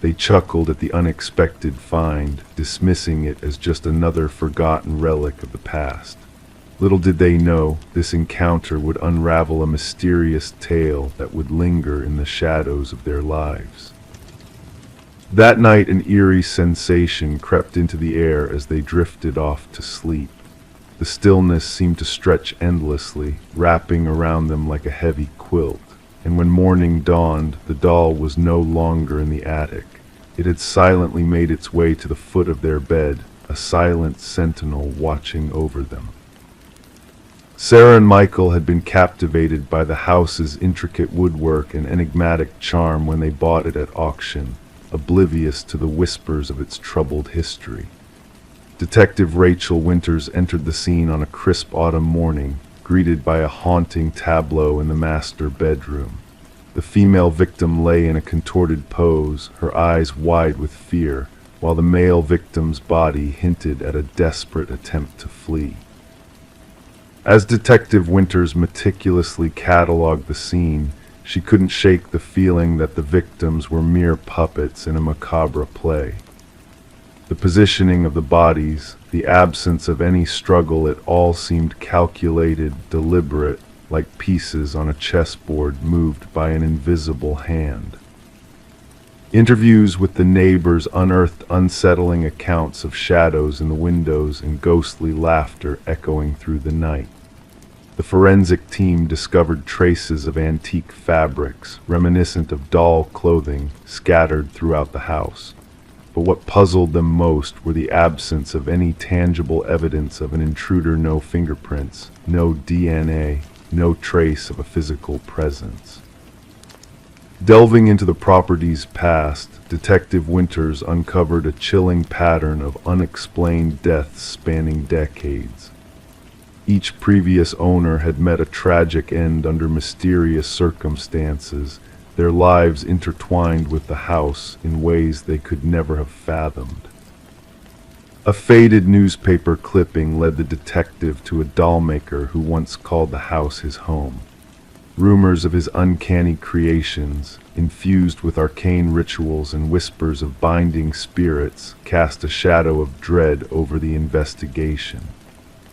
They chuckled at the unexpected find, dismissing it as just another forgotten relic of the past. Little did they know, this encounter would unravel a mysterious tale that would linger in the shadows of their lives. That night, an eerie sensation crept into the air as they drifted off to sleep. The stillness seemed to stretch endlessly, wrapping around them like a heavy quilt. And when morning dawned, the doll was no longer in the attic. It had silently made its way to the foot of their bed, a silent sentinel watching over them. Sarah and Michael had been captivated by the house's intricate woodwork and enigmatic charm when they bought it at auction, oblivious to the whispers of its troubled history. Detective Rachel Winters entered the scene on a crisp autumn morning, greeted by a haunting tableau in the master bedroom. The female victim lay in a contorted pose, her eyes wide with fear, while the male victim's body hinted at a desperate attempt to flee. As Detective Winters meticulously catalogued the scene, she couldn't shake the feeling that the victims were mere puppets in a macabre play. The positioning of the bodies, the absence of any struggle, it all seemed calculated, deliberate, like pieces on a chessboard moved by an invisible hand. Interviews with the neighbors unearthed unsettling accounts of shadows in the windows and ghostly laughter echoing through the night. The forensic team discovered traces of antique fabrics, reminiscent of doll clothing, scattered throughout the house. But what puzzled them most were the absence of any tangible evidence of an intruder: no fingerprints, no DNA, no trace of a physical presence. Delving into the property's past, Detective Winters uncovered a chilling pattern of unexplained deaths spanning decades. Each previous owner had met a tragic end under mysterious circumstances, their lives intertwined with the house in ways they could never have fathomed. A faded newspaper clipping led the detective to a doll maker who once called the house his home. Rumors of his uncanny creations, infused with arcane rituals and whispers of binding spirits, cast a shadow of dread over the investigation.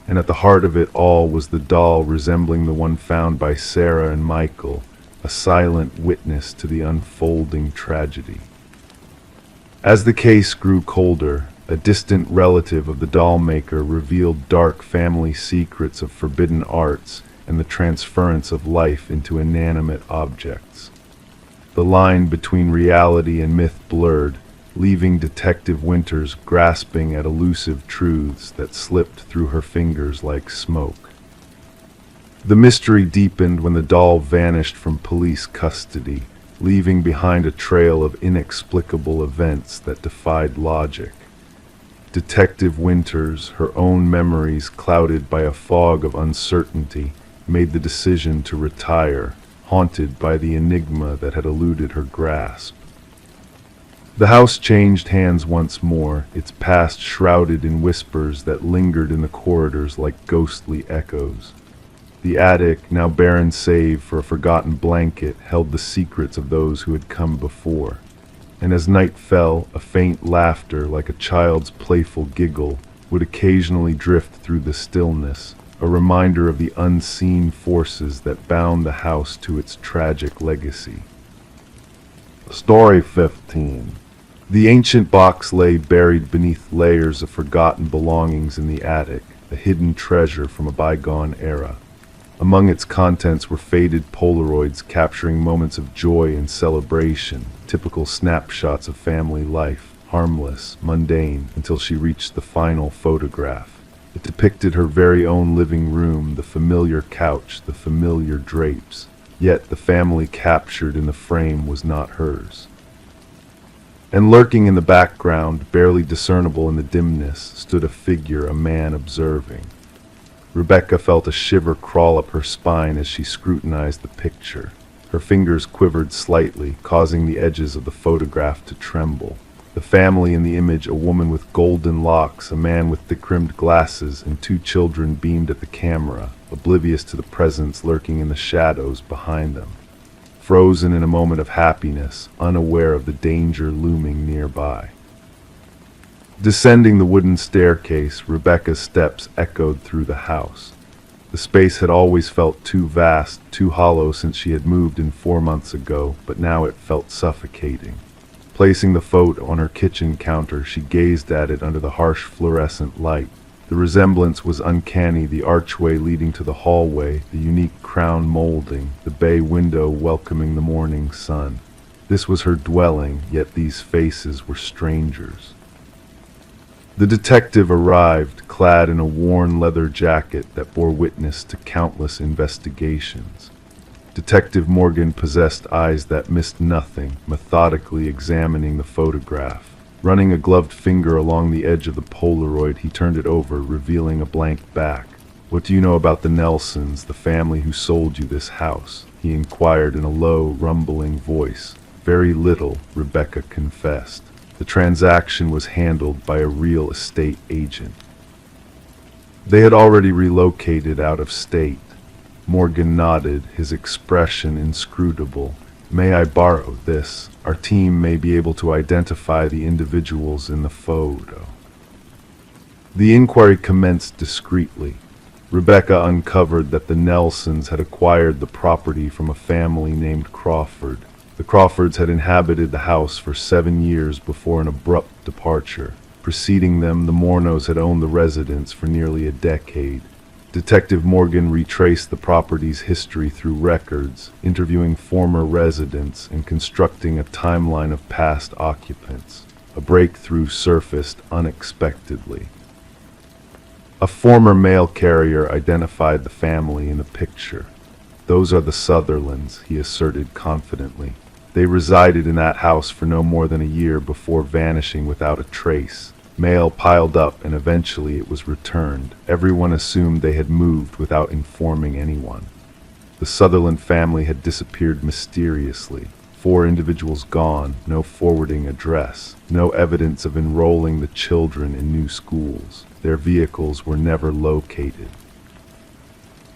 And at the heart of it all was the doll resembling the one found by Sarah and Michael, a silent witness to the unfolding tragedy. As the case grew colder, a distant relative of the doll maker revealed dark family secrets of forbidden arts and the transference of life into inanimate objects. The line between reality and myth blurred, leaving Detective Winters grasping at elusive truths that slipped through her fingers like smoke. The mystery deepened when the doll vanished from police custody, leaving behind a trail of inexplicable events that defied logic. Detective Winters, her own memories clouded by a fog of uncertainty, made the decision to retire, haunted by the enigma that had eluded her grasp. The house changed hands once more, its past shrouded in whispers that lingered in the corridors like ghostly echoes. The attic, now barren save for a forgotten blanket, held the secrets of those who had come before. And as night fell, a faint laughter, like a child's playful giggle, would occasionally drift through the stillness, a reminder of the unseen forces that bound the house to its tragic legacy. Story 15. The ancient box lay buried beneath layers of forgotten belongings in the attic, a hidden treasure from a bygone era. Among its contents were faded Polaroids capturing moments of joy and celebration, typical snapshots of family life, harmless, mundane, until she reached the final photograph. It depicted her very own living room, the familiar couch, the familiar drapes. Yet the family captured in the frame was not hers. And lurking in the background, barely discernible in the dimness, stood a figure, a man observing. Rebecca felt a shiver crawl up her spine as she scrutinized the picture. Her fingers quivered slightly, causing the edges of the photograph to tremble. The family in the image, a woman with golden locks, a man with thick-rimmed glasses, and two children beamed at the camera, oblivious to the presence lurking in the shadows behind them. Frozen in a moment of happiness, unaware of the danger looming nearby. Descending the wooden staircase, Rebecca's steps echoed through the house. The space had always felt too vast, too hollow since she had moved in 4 months ago, but now it felt suffocating. Placing the photo on her kitchen counter, she gazed at it under the harsh fluorescent light. The resemblance was uncanny, the archway leading to the hallway, the unique crown molding, the bay window welcoming the morning sun. This was her dwelling, yet these faces were strangers. The detective arrived, clad in a worn leather jacket that bore witness to countless investigations. Detective Morgan possessed eyes that missed nothing, methodically examining the photograph. Running a gloved finger along the edge of the Polaroid, he turned it over, revealing a blank back. "What do you know about the Nelsons, the family who sold you this house?" he inquired in a low, rumbling voice. "Very little," Rebecca confessed. The transaction was handled by a real estate agent. They had already relocated out of state. Morgan nodded, his expression inscrutable. "May I borrow this? Our team may be able to identify the individuals in the photo." The inquiry commenced discreetly. Rebecca uncovered that the Nelsons had acquired the property from a family named Crawford. The Crawfords had inhabited the house for 7 years before an abrupt departure. Preceding them, the Mornos had owned the residence for nearly a decade. Detective Morgan retraced the property's history through records, interviewing former residents and constructing a timeline of past occupants. A breakthrough surfaced unexpectedly. A former mail carrier identified the family in the picture. "Those are the Sutherlands," he asserted confidently. "They resided in that house for no more than a year before vanishing without a trace. Mail piled up and eventually it was returned. Everyone assumed they had moved without informing anyone. The Sutherland family had disappeared mysteriously. 4 individuals gone, no forwarding address, no evidence of enrolling the children in new schools. Their vehicles were never located.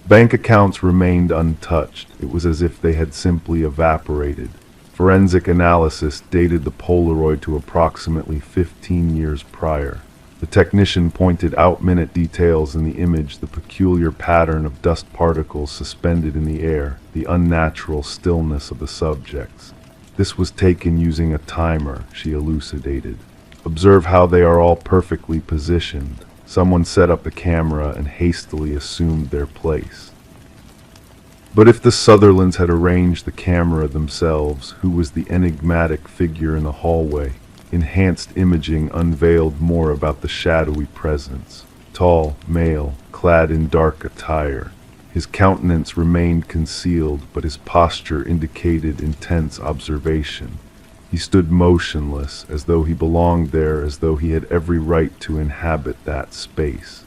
Bank accounts remained untouched. It was as if they had simply evaporated. Forensic analysis dated the Polaroid to approximately 15 years prior. The technician pointed out minute details in the image, the peculiar pattern of dust particles suspended in the air, the unnatural stillness of the subjects. "This was taken using a timer," she elucidated. "Observe how they are all perfectly positioned. Someone set up the camera and hastily assumed their place." But if the Sutherlands had arranged the camera themselves, who was the enigmatic figure in the hallway? Enhanced imaging unveiled more about the shadowy presence. Tall, male, clad in dark attire. His countenance remained concealed, but his posture indicated intense observation. He stood motionless, as though he belonged there, as though he had every right to inhabit that space.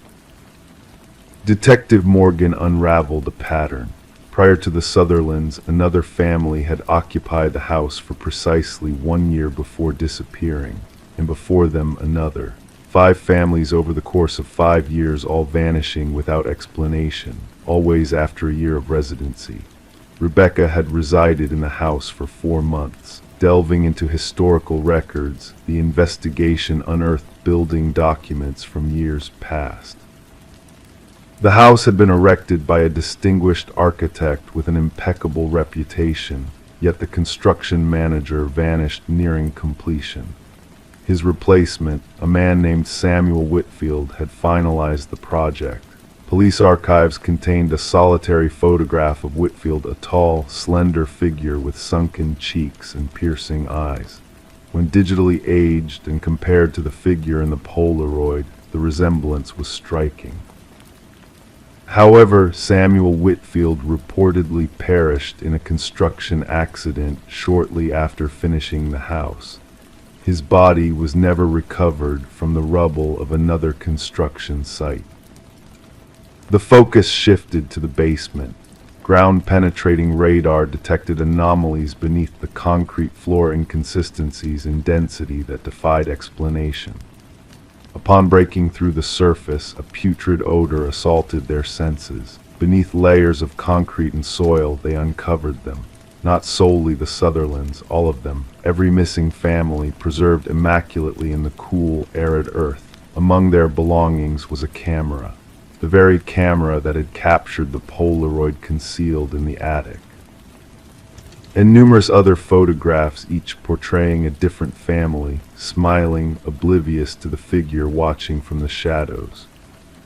Detective Morgan unraveled a pattern. Prior to the Sutherlands, another family had occupied the house for precisely 1 year before disappearing, and before them another. 5 families over the course of 5 years, all vanishing without explanation, always after a year of residency. Rebecca had resided in the house for 4 months. Delving into historical records, the investigation unearthed building documents from years past. The house had been erected by a distinguished architect with an impeccable reputation, yet the construction manager vanished nearing completion. His replacement, a man named Samuel Whitfield, had finalized the project. Police archives contained a solitary photograph of Whitfield, a tall, slender figure with sunken cheeks and piercing eyes. When digitally aged and compared to the figure in the Polaroid, the resemblance was striking. However, Samuel Whitfield reportedly perished in a construction accident shortly after finishing the house. His body was never recovered from the rubble of another construction site. The focus shifted to the basement. Ground-penetrating radar detected anomalies beneath the concrete floor, inconsistencies in density that defied explanation. Upon breaking through the surface, a putrid odor assaulted their senses. Beneath layers of concrete and soil, they uncovered them. Not solely the Sutherlands, all of them, every missing family, preserved immaculately in the cool, arid earth. Among their belongings was a camera. The very camera that had captured the Polaroid concealed in the attic. And numerous other photographs, each portraying a different family, smiling, oblivious to the figure watching from the shadows.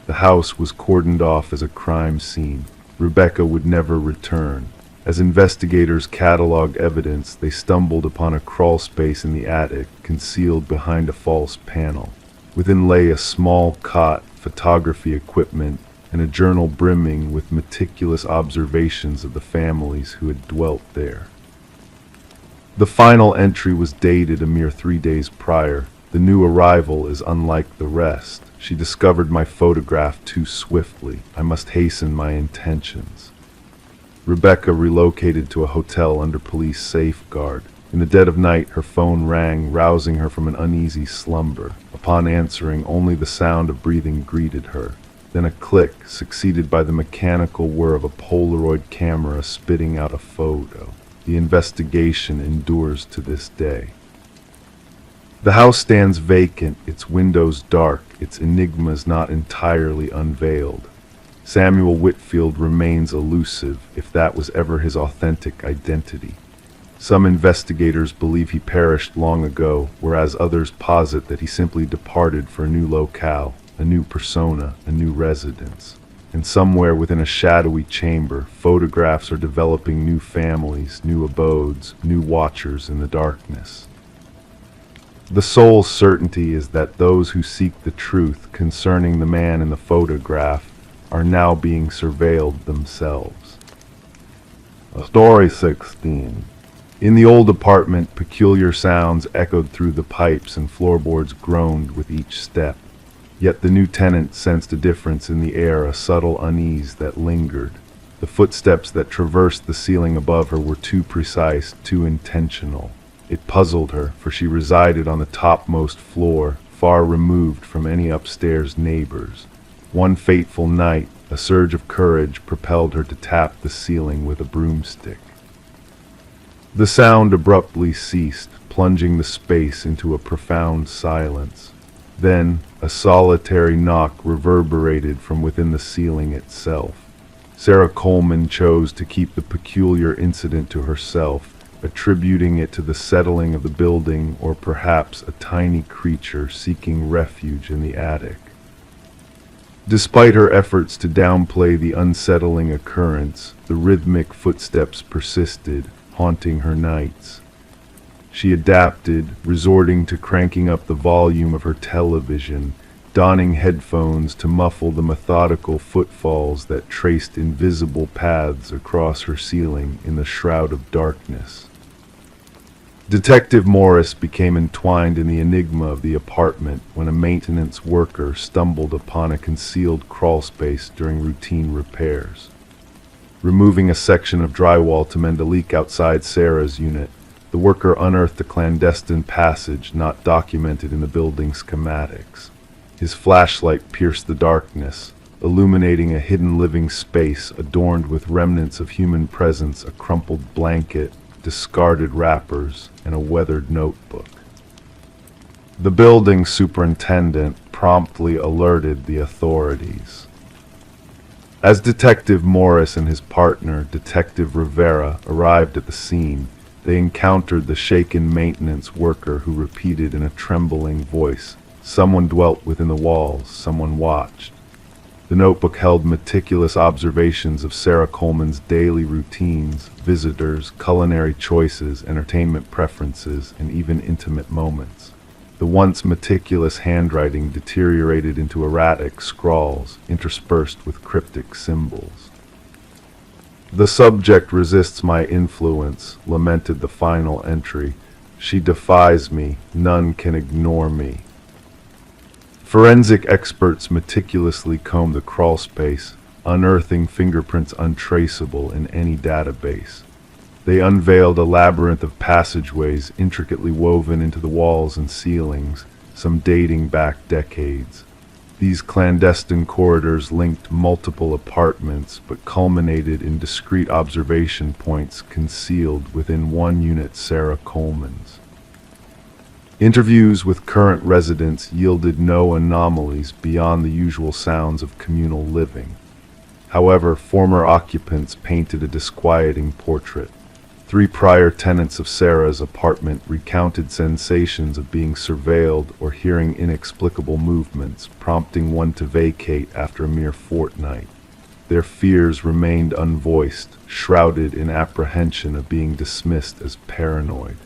The house was cordoned off as a crime scene. Rebecca would never return. As investigators cataloged evidence, they stumbled upon a crawl space in the attic, concealed behind a false panel. Within lay a small cot, photography equipment, and a journal brimming with meticulous observations of the families who had dwelt there. The final entry was dated a mere 3 days prior. The new arrival is unlike the rest. She discovered my photograph too swiftly. I must hasten my intentions. Rebecca relocated to a hotel under police safeguard. In the dead of night, her phone rang, rousing her from an uneasy slumber. Upon answering, only the sound of breathing greeted her. Then a click, succeeded by the mechanical whir of a Polaroid camera spitting out a photo. The investigation endures to this day. The house stands vacant, its windows dark, its enigmas not entirely unveiled. Samuel Whitfield remains elusive, if that was ever his authentic identity. Some investigators believe he perished long ago, whereas others posit that he simply departed for a new locale, a new persona, a new residence. And somewhere within a shadowy chamber, photographs are developing new families, new abodes, new watchers in the darkness. The sole certainty is that those who seek the truth concerning the man in the photograph are now being surveilled themselves. Story 16. In the old apartment, peculiar sounds echoed through the pipes and floorboards groaned with each step. Yet the new tenant sensed a difference in the air, a subtle unease that lingered. The footsteps that traversed the ceiling above her were too precise, too intentional. It puzzled her, for she resided on the topmost floor, far removed from any upstairs neighbors. One fateful night, a surge of courage propelled her to tap the ceiling with a broomstick. The sound abruptly ceased, plunging the space into a profound silence. Then, a solitary knock reverberated from within the ceiling itself. Sarah Coleman chose to keep the peculiar incident to herself, attributing it to the settling of the building or perhaps a tiny creature seeking refuge in the attic. Despite her efforts to downplay the unsettling occurrence, the rhythmic footsteps persisted, haunting her nights. She adapted, resorting to cranking up the volume of her television, donning headphones to muffle the methodical footfalls that traced invisible paths across her ceiling in the shroud of darkness. Detective Morris became entwined in the enigma of the apartment when a maintenance worker stumbled upon a concealed crawlspace during routine repairs. Removing a section of drywall to mend a leak outside Sarah's unit, the worker unearthed a clandestine passage not documented in the building schematics. His flashlight pierced the darkness, illuminating a hidden living space adorned with remnants of human presence, a crumpled blanket, discarded wrappers, and a weathered notebook. The building superintendent promptly alerted the authorities. As Detective Morris and his partner, Detective Rivera, arrived at the scene, they encountered the shaken maintenance worker who repeated in a trembling voice, "Someone dwelt within the walls, someone watched." The notebook held meticulous observations of Sarah Coleman's daily routines, visitors, culinary choices, entertainment preferences, and even intimate moments. The once meticulous handwriting deteriorated into erratic scrawls, interspersed with cryptic symbols. "The subject resists my influence," lamented the final entry. "She defies me. None can ignore me." Forensic experts meticulously combed the crawl space, unearthing fingerprints untraceable in any database. They unveiled a labyrinth of passageways intricately woven into the walls and ceilings, some dating back decades. These clandestine corridors linked multiple apartments but culminated in discrete observation points concealed within one unit, Sarah Coleman's. Interviews with current residents yielded no anomalies beyond the usual sounds of communal living. However, former occupants painted a disquieting portrait. 3 prior tenants of Sarah's apartment recounted sensations of being surveilled or hearing inexplicable movements, prompting one to vacate after a mere fortnight. Their fears remained unvoiced, shrouded in apprehension of being dismissed as paranoid.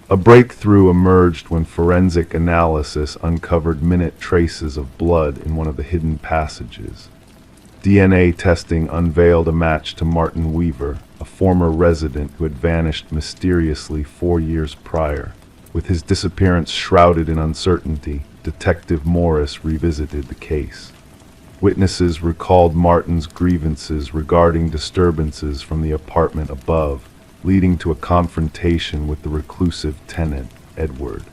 A breakthrough emerged when forensic analysis uncovered minute traces of blood in one of the hidden passages. DNA testing unveiled a match to Martin Weaver, a former resident who had vanished mysteriously 4 years prior. With his disappearance shrouded in uncertainty, Detective Morris revisited the case. Witnesses recalled Martin's grievances regarding disturbances from the apartment above, leading to a confrontation with the reclusive tenant, Edward.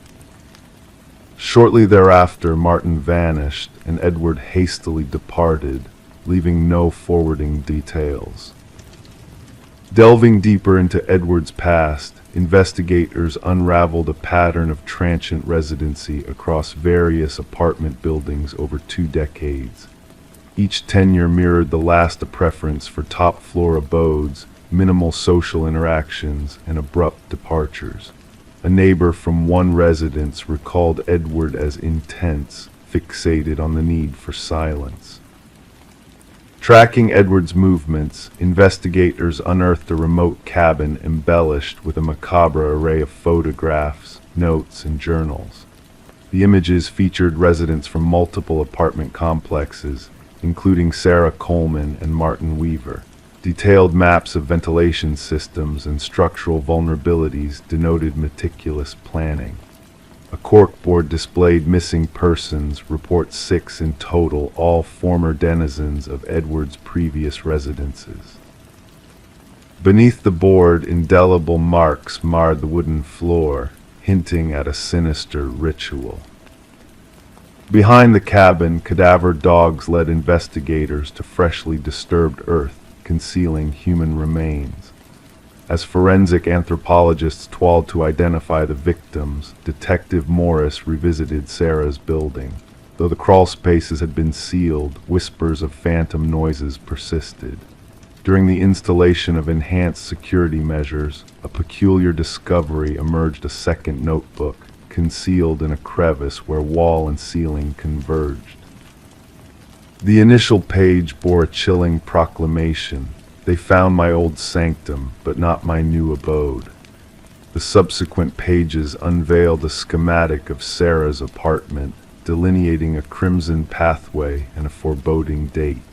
Shortly thereafter, Martin vanished, and Edward hastily departed, leaving no forwarding details. Delving deeper into Edward's past, investigators unraveled a pattern of transient residency across various apartment buildings over 2 decades. Each tenure mirrored the last a preference for top-floor abodes, minimal social interactions, and abrupt departures. A neighbor from one residence recalled Edward as intense, fixated on the need for silence. Tracking Edward's movements, investigators unearthed a remote cabin embellished with a macabre array of photographs, notes, and journals. The images featured residents from multiple apartment complexes, including Sarah Coleman and Martin Weaver. Detailed maps of ventilation systems and structural vulnerabilities denoted meticulous planning. A corkboard displayed missing persons, report 6 in total, all former denizens of Edward's previous residences. Beneath the board, indelible marks marred the wooden floor, hinting at a sinister ritual. Behind the cabin, cadaver dogs led investigators to freshly disturbed earth, concealing human remains. As forensic anthropologists toiled to identify the victims, Detective Morris revisited Sarah's building. Though the crawl spaces had been sealed, whispers of phantom noises persisted. During the installation of enhanced security measures, a peculiar discovery emerged: a second notebook, concealed in a crevice where wall and ceiling converged. The initial page bore a chilling proclamation: "They found my old sanctum, but not my new abode." The subsequent pages unveiled a schematic of Sarah's apartment, delineating a crimson pathway and a foreboding date.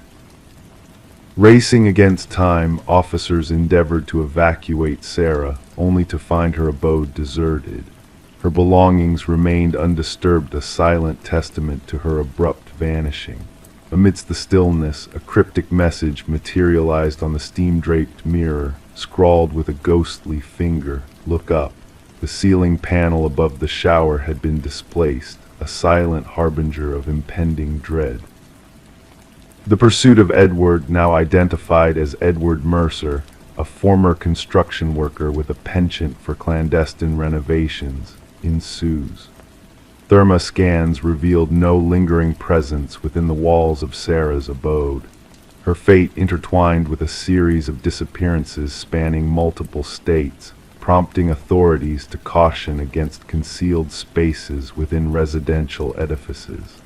Racing against time, officers endeavored to evacuate Sarah, only to find her abode deserted. Her belongings remained undisturbed, a silent testament to her abrupt vanishing. Amidst the stillness, a cryptic message materialized on the steam-draped mirror, scrawled with a ghostly finger: "Look up." The ceiling panel above the shower had been displaced, a silent harbinger of impending dread. The pursuit of Edward, now identified as Edward Mercer, a former construction worker with a penchant for clandestine renovations, ensues. Thermoscans revealed no lingering presence within the walls of Sarah's abode. Her fate intertwined with a series of disappearances spanning multiple states, prompting authorities to caution against concealed spaces within residential edifices.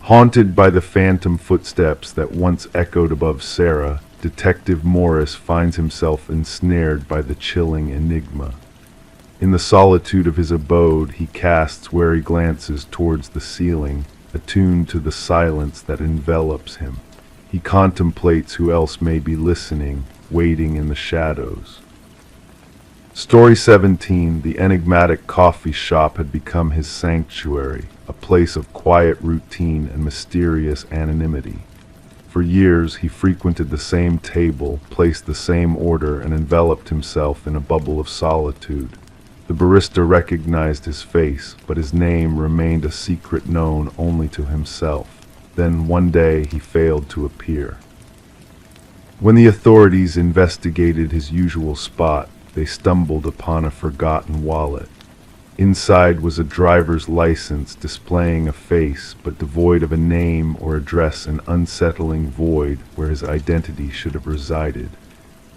Haunted by the phantom footsteps that once echoed above Sarah, Detective Morris finds himself ensnared by the chilling enigma. In the solitude of his abode, he casts wary glances towards the ceiling, attuned to the silence that envelops him. He contemplates who else may be listening, waiting in the shadows. Story 17, the enigmatic coffee shop had become his sanctuary, a place of quiet routine and mysterious anonymity. For years he frequented the same table, placed the same order, and enveloped himself in a bubble of solitude. The barista recognized his face, but his name remained a secret known only to himself. Then one day he failed to appear. When the authorities investigated his usual spot, they stumbled upon a forgotten wallet. Inside was a driver's license displaying a face but devoid of a name or address, an unsettling void where his identity should have resided.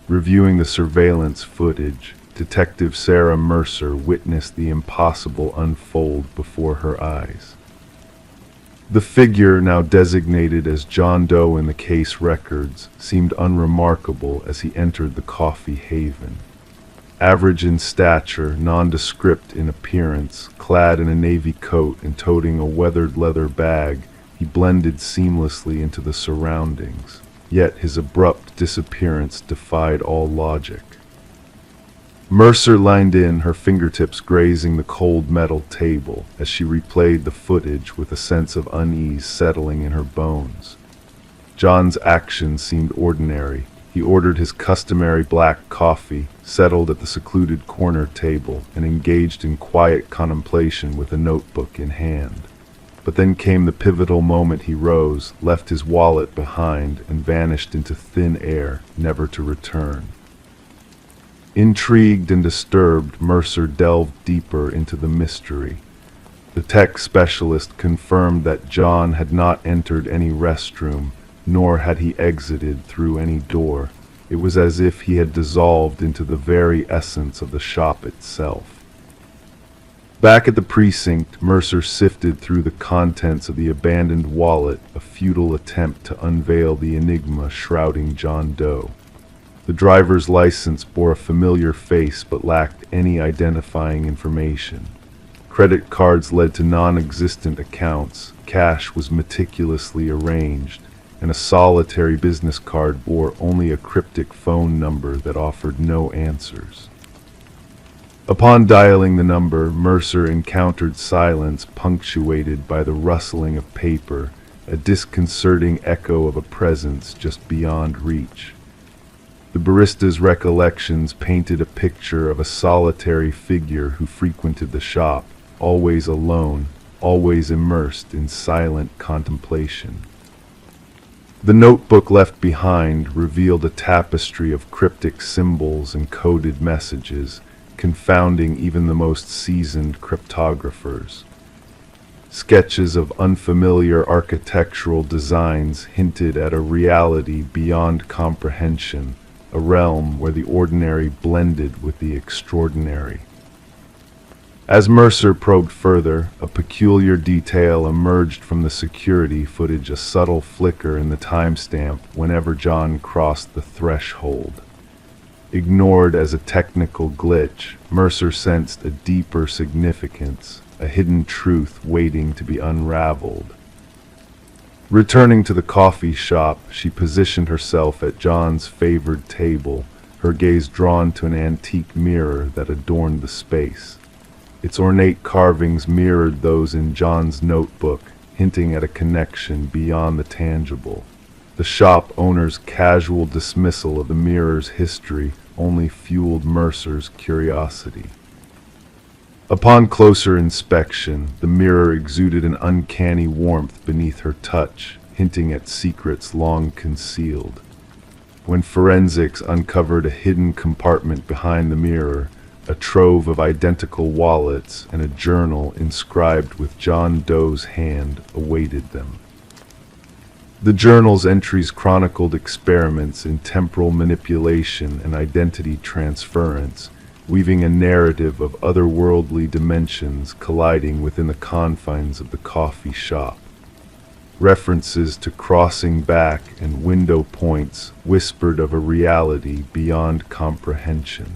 Reviewing the surveillance footage, Detective Sarah Mercer witnessed the impossible unfold before her eyes. The figure, now designated as John Doe in the case records, seemed unremarkable as he entered the coffee haven. Average in stature, nondescript in appearance, clad in a navy coat and toting a weathered leather bag, he blended seamlessly into the surroundings. Yet his abrupt disappearance defied all logic. Mercer leaned in, her fingertips grazing the cold metal table, as she replayed the footage with a sense of unease settling in her bones. John's actions seemed ordinary. He ordered his customary black coffee, settled at the secluded corner table, and engaged in quiet contemplation with a notebook in hand. But then came the pivotal moment. He rose, left his wallet behind, and vanished into thin air, never to return. Intrigued and disturbed, Mercer delved deeper into the mystery. The tech specialist confirmed that John had not entered any restroom, nor had he exited through any door. It was as if he had dissolved into the very essence of the shop itself. Back at the precinct, Mercer sifted through the contents of the abandoned wallet, a futile attempt to unveil the enigma shrouding John Doe. The driver's license bore a familiar face but lacked any identifying information. Credit cards led to non-existent accounts, cash was meticulously arranged, and a solitary business card bore only a cryptic phone number that offered no answers. Upon dialing the number, Mercer encountered silence punctuated by the rustling of paper, a disconcerting echo of a presence just beyond reach. The barista's recollections painted a picture of a solitary figure who frequented the shop, always alone, always immersed in silent contemplation. The notebook left behind revealed a tapestry of cryptic symbols and coded messages, confounding even the most seasoned cryptographers. Sketches of unfamiliar architectural designs hinted at a reality beyond comprehension, a realm where the ordinary blended with the extraordinary. As Mercer probed further, a peculiar detail emerged from the security footage, a subtle flicker in the timestamp whenever John crossed the threshold. Ignored as a technical glitch, Mercer sensed a deeper significance, a hidden truth waiting to be unraveled. Returning to the coffee shop, she positioned herself at John's favored table, her gaze drawn to an antique mirror that adorned the space. Its ornate carvings mirrored those in John's notebook, hinting at a connection beyond the tangible. The shop owner's casual dismissal of the mirror's history only fueled Mercer's curiosity. Upon closer inspection, the mirror exuded an uncanny warmth beneath her touch, hinting at secrets long concealed. When forensics uncovered a hidden compartment behind the mirror, a trove of identical wallets and a journal inscribed with John Doe's hand awaited them. The journal's entries chronicled experiments in temporal manipulation and identity transference, weaving a narrative of otherworldly dimensions colliding within the confines of the coffee shop. References to crossing back and window points whispered of a reality beyond comprehension.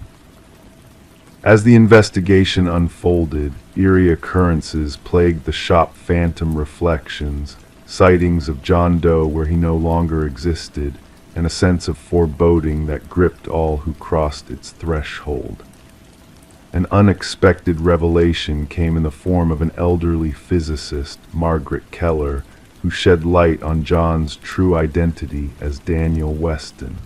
As the investigation unfolded, eerie occurrences plagued the shop. Phantom reflections, sightings of John Doe where he no longer existed, and a sense of foreboding that gripped all who crossed its threshold. An unexpected revelation came in the form of an elderly physicist, Margaret Keller, who shed light on John's true identity as Daniel Weston.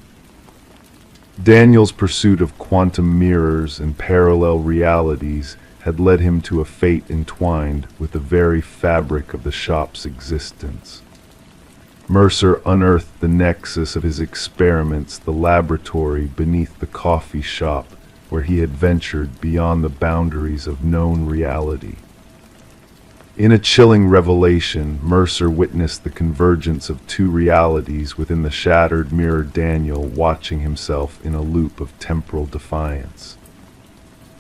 Daniel's pursuit of quantum mirrors and parallel realities had led him to a fate entwined with the very fabric of the shop's existence. Mercer unearthed the nexus of his experiments, the laboratory beneath the coffee shop, where he had ventured beyond the boundaries of known reality. In a chilling revelation, Mercer witnessed the convergence of two realities within the shattered mirror. Daniel watching himself in a loop of temporal defiance.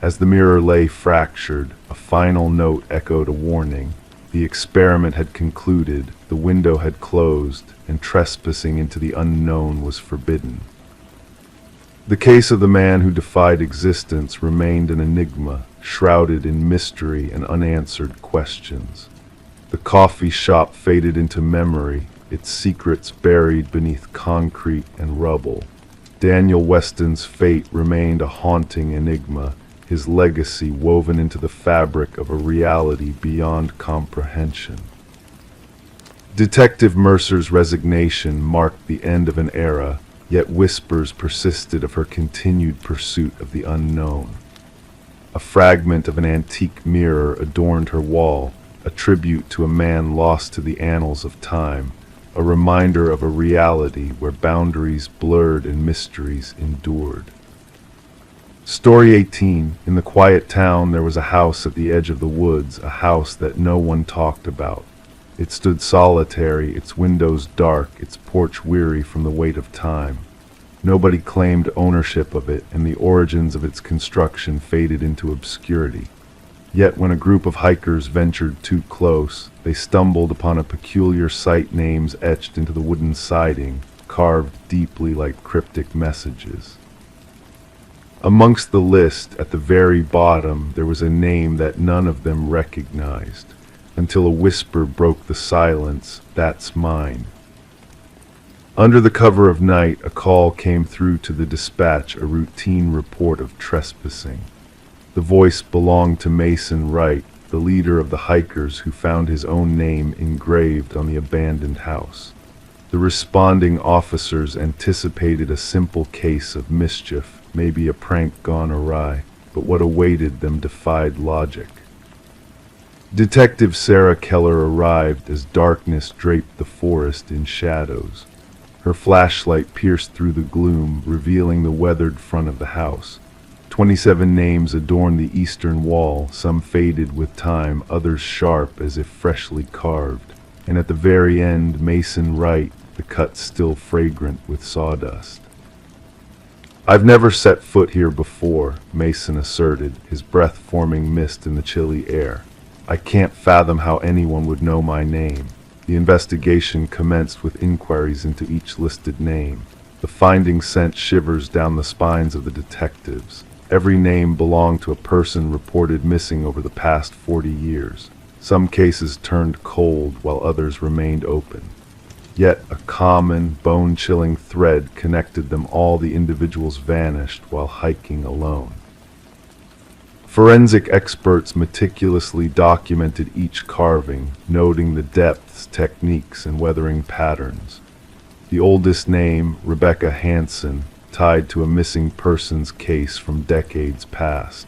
As the mirror lay fractured, a final note echoed a warning. The experiment had concluded, the window had closed, and trespassing into the unknown was forbidden. The case of the man who defied existence remained an enigma, shrouded in mystery and unanswered questions. The coffee shop faded into memory, its secrets buried beneath concrete and rubble. Daniel Weston's fate remained a haunting enigma, his legacy woven into the fabric of a reality beyond comprehension. Detective Mercer's resignation marked the end of an era, yet whispers persisted of her continued pursuit of the unknown. A fragment of an antique mirror adorned her wall, a tribute to a man lost to the annals of time, a reminder of a reality where boundaries blurred and mysteries endured. Story 18. In the quiet town there was a house at the edge of the woods, a house that no one talked about. It stood solitary, its windows dark, its porch weary from the weight of time. Nobody claimed ownership of it, and the origins of its construction faded into obscurity. Yet when a group of hikers ventured too close, they stumbled upon a peculiar sight, names etched into the wooden siding, carved deeply like cryptic messages. Amongst the list, at the very bottom, there was a name that none of them recognized, until a whisper broke the silence, "That's mine." Under the cover of night, a call came through to the dispatch, a routine report of trespassing. The voice belonged to Mason Wright, the leader of the hikers who found his own name engraved on the abandoned house. The responding officers anticipated a simple case of mischief, maybe a prank gone awry, but what awaited them defied logic. Detective Sarah Keller arrived as darkness draped the forest in shadows. Her flashlight pierced through the gloom, revealing the weathered front of the house. 27 names adorned the eastern wall, some faded with time, others sharp as if freshly carved. And at the very end, Mason Wright, the cut still fragrant with sawdust. "I've never set foot here before," Mason asserted, his breath forming mist in the chilly air. "I can't fathom how anyone would know my name." The investigation commenced with inquiries into each listed name. The findings sent shivers down the spines of the detectives. Every name belonged to a person reported missing over the past 40 years. Some cases turned cold while others remained open. Yet a common, bone-chilling thread connected them all: the individuals vanished while hiking alone. Forensic experts meticulously documented each carving, noting the depths, techniques, and weathering patterns. The oldest name, Rebecca Hansen, tied to a missing persons case from decades past.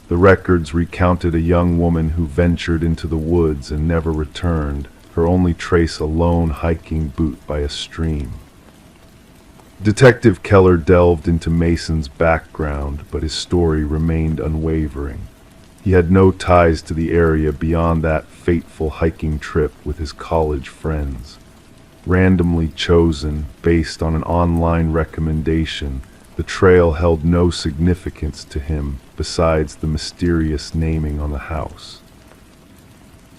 The records recounted a young woman who ventured into the woods and never returned, her her only trace a lone hiking boot by a stream. Detective Keller delved into Mason's background, but his story remained unwavering. He had no ties to the area beyond that fateful hiking trip with his college friends. Randomly chosen based on an online recommendation, the trail held no significance to him besides the mysterious naming on the house.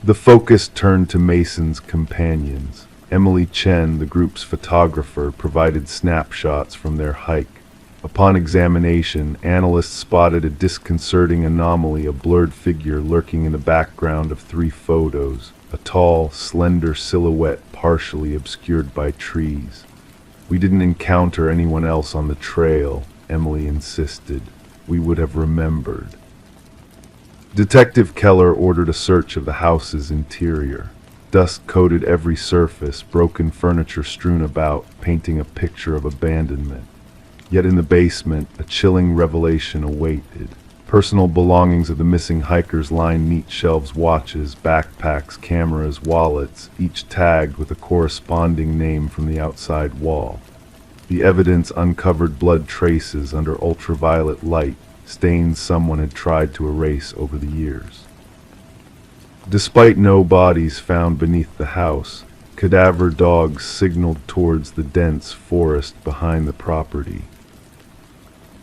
The focus turned to Mason's companions. Emily Chen, the group's photographer, provided snapshots from their hike. Upon examination, analysts spotted a disconcerting anomaly, a blurred figure lurking in the background of 3 photos, a tall, slender silhouette partially obscured by trees. "We didn't encounter anyone else on the trail," Emily insisted. "We would have remembered." Detective Keller ordered a search of the house's interior. Dust coated every surface, broken furniture strewn about, painting a picture of abandonment. Yet in the basement, a chilling revelation awaited. Personal belongings of the missing hikers lined neat shelves: watches, backpacks, cameras, wallets, each tagged with a corresponding name from the outside wall. The evidence uncovered blood traces under ultraviolet light, stains someone had tried to erase over the years. Despite no bodies found beneath the house, cadaver dogs signaled towards the dense forest behind the property.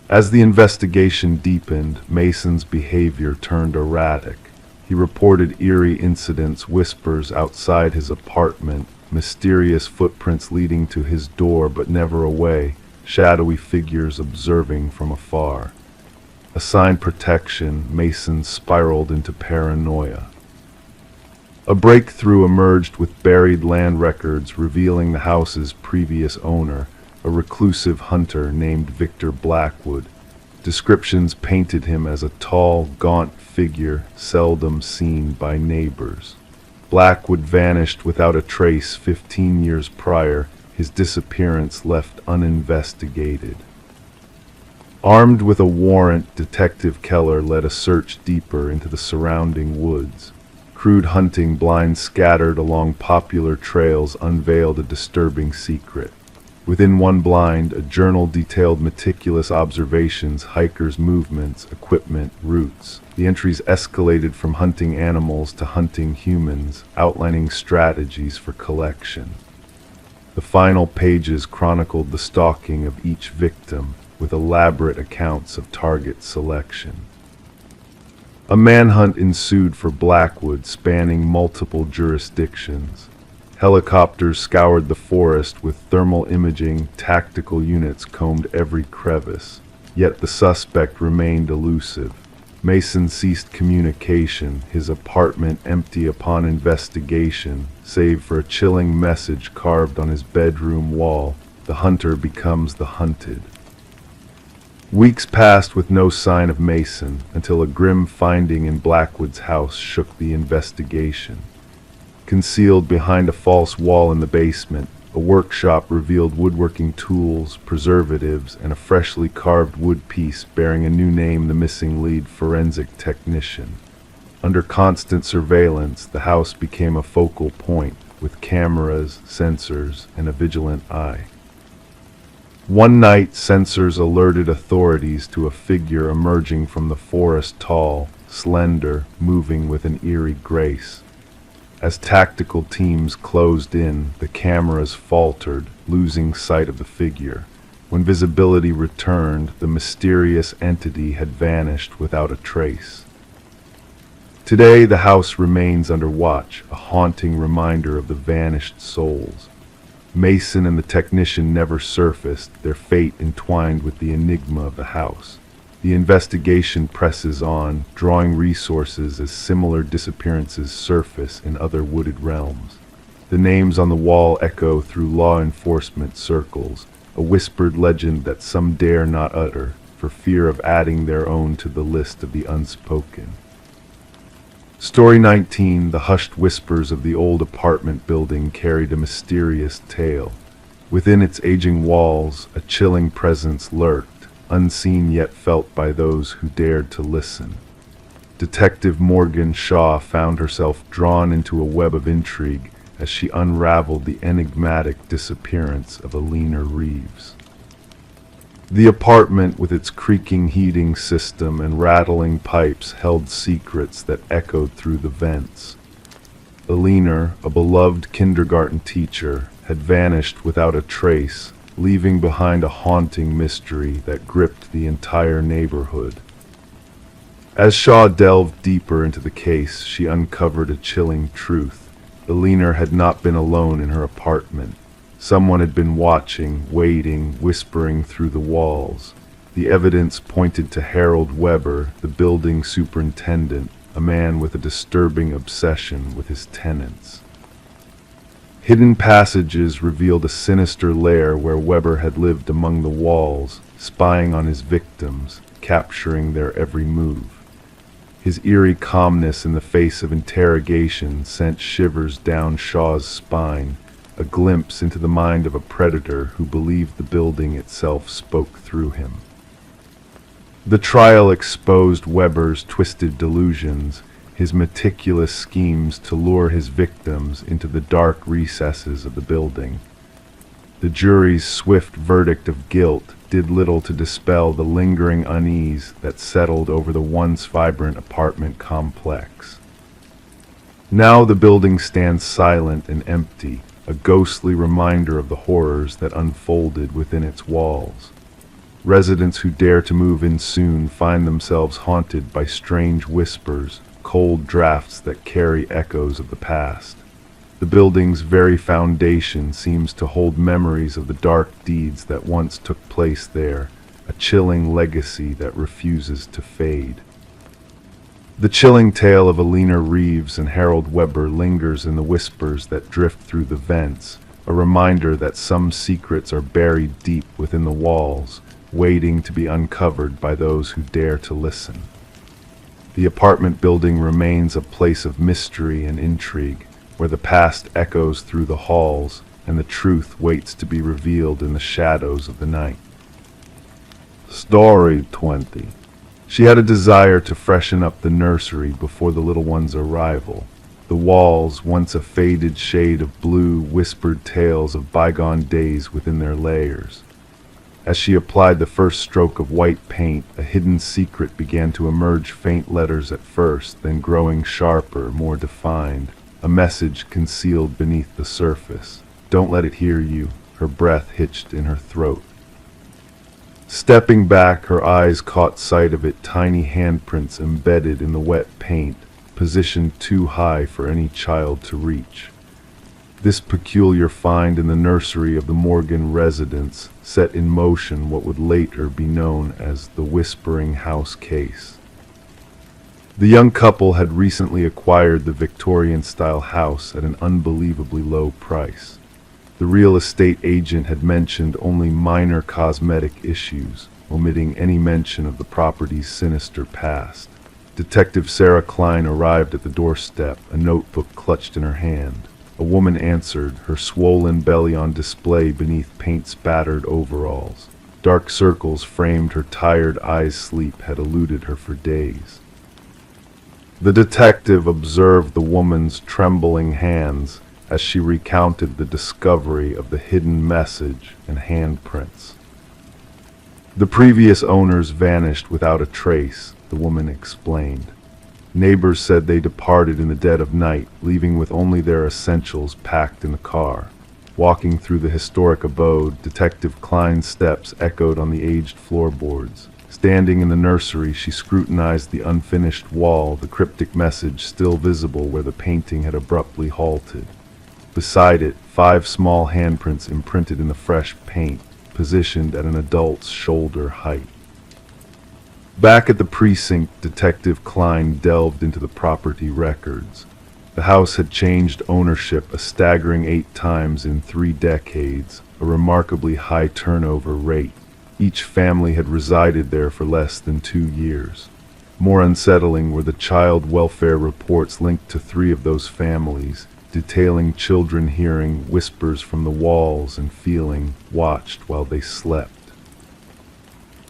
As the investigation deepened, Mason's behavior turned erratic. He reported eerie incidents, whispers outside his apartment, mysterious footprints leading to his door but never away, shadowy figures observing from afar. Assigned protection, Mason spiraled into paranoia. A breakthrough emerged with buried land records revealing the house's previous owner, a reclusive hunter named Victor Blackwood. Descriptions painted him as a tall, gaunt figure seldom seen by neighbors. Blackwood vanished without a trace 15 years prior, his disappearance left uninvestigated. Armed with a warrant, Detective Keller led a search deeper into the surrounding woods. Crude hunting blinds scattered along popular trails unveiled a disturbing secret. Within one blind, a journal detailed meticulous observations, hikers' movements, equipment, routes. The entries escalated from hunting animals to hunting humans, outlining strategies for collection. The final pages chronicled the stalking of each victim, with elaborate accounts of target selection. A manhunt ensued for Blackwood, spanning multiple jurisdictions. Helicopters scoured the forest with thermal imaging, tactical units combed every crevice. Yet the suspect remained elusive. Mason ceased communication, his apartment empty upon investigation, save for a chilling message carved on his bedroom wall: "The hunter becomes the hunted." Weeks passed with no sign of Mason, until a grim finding in Blackwood's house shook the investigation. Concealed behind a false wall in the basement, a workshop revealed woodworking tools, preservatives, and a freshly carved wood piece bearing a new name: the missing lead forensic technician. Under constant surveillance, the house became a focal point, with cameras, sensors, and a vigilant eye. One night, sensors alerted authorities to a figure emerging from the forest, tall, slender, moving with an eerie grace. As tactical teams closed in, the cameras faltered, losing sight of the figure. When visibility returned, the mysterious entity had vanished without a trace. Today, the house remains under watch, a haunting reminder of the vanished souls. Mason and the technician never surfaced, their fate entwined with the enigma of the house. The investigation presses on, drawing resources as similar disappearances surface in other wooded realms. The names on the wall echo through law enforcement circles, a whispered legend that some dare not utter, for fear of adding their own to the list of the unspoken. Story 19, the hushed whispers of the old apartment building, carried a mysterious tale. Within its aging walls, a chilling presence lurked, unseen yet felt by those who dared to listen. Detective Morgan Shaw found herself drawn into a web of intrigue as she unraveled the enigmatic disappearance of Alina Reeves. The apartment, with its creaking heating system and rattling pipes, held secrets that echoed through the vents. Alina, a beloved kindergarten teacher, had vanished without a trace, leaving behind a haunting mystery that gripped the entire neighborhood. As Shaw delved deeper into the case, she uncovered a chilling truth. Alina had not been alone in her apartment. Someone had been watching, waiting, whispering through the walls. The evidence pointed to Harold Weber, the building superintendent, a man with a disturbing obsession with his tenants. Hidden passages revealed a sinister lair where Weber had lived among the walls, spying on his victims, capturing their every move. His eerie calmness in the face of interrogation sent shivers down Shaw's spine, a glimpse into the mind of a predator who believed the building itself spoke through him. The trial exposed Weber's twisted delusions, his meticulous schemes to lure his victims into the dark recesses of the building. The jury's swift verdict of guilt did little to dispel the lingering unease that settled over the once vibrant apartment complex. Now the building stands silent and empty, a ghostly reminder of the horrors that unfolded within its walls. Residents who dare to move in soon find themselves haunted by strange whispers, cold drafts that carry echoes of the past. The building's very foundation seems to hold memories of the dark deeds that once took place there, a chilling legacy that refuses to fade. The chilling tale of Alina Reeves and Harold Weber lingers in the whispers that drift through the vents, a reminder that some secrets are buried deep within the walls, waiting to be uncovered by those who dare to listen. The apartment building remains a place of mystery and intrigue, where the past echoes through the halls and the truth waits to be revealed in the shadows of the night. Story 20. She had a desire to freshen up the nursery before the little one's arrival. The walls, once a faded shade of blue, whispered tales of bygone days within their layers. As she applied the first stroke of white paint, a hidden secret began to emerge, faint letters at first, then growing sharper, more defined. A message concealed beneath the surface. Don't let it hear you, her breath hitched in her throat. Stepping back, her eyes caught sight of it, tiny handprints embedded in the wet paint, positioned too high for any child to reach. This peculiar find in the nursery of the Morgan residence set in motion what would later be known as the Whispering House case. The young couple had recently acquired the Victorian-style house at an unbelievably low price. The real estate agent had mentioned only minor cosmetic issues, omitting any mention of the property's sinister past. Detective Sarah Klein arrived at the doorstep, a notebook clutched in her hand. A woman answered, her swollen belly on display beneath paint-spattered overalls. Dark circles framed her tired eyes. Sleep had eluded her for days. The detective observed the woman's trembling hands as she recounted the discovery of the hidden message and handprints. The previous owners vanished without a trace, the woman explained. Neighbors said they departed in the dead of night, leaving with only their essentials packed in the car. Walking through the historic abode, Detective Klein's steps echoed on the aged floorboards. Standing in the nursery, she scrutinized the unfinished wall, the cryptic message still visible where the painting had abruptly halted. Beside it, 5 small handprints imprinted in the fresh paint, positioned at an adult's shoulder height. Back at the precinct, Detective Klein delved into the property records. The house had changed ownership a staggering 8 times in 3 decades, a remarkably high turnover rate. Each family had resided there for less than 2 years. More unsettling were the child welfare reports linked to 3 of those families, detailing children hearing whispers from the walls and feeling watched while they slept.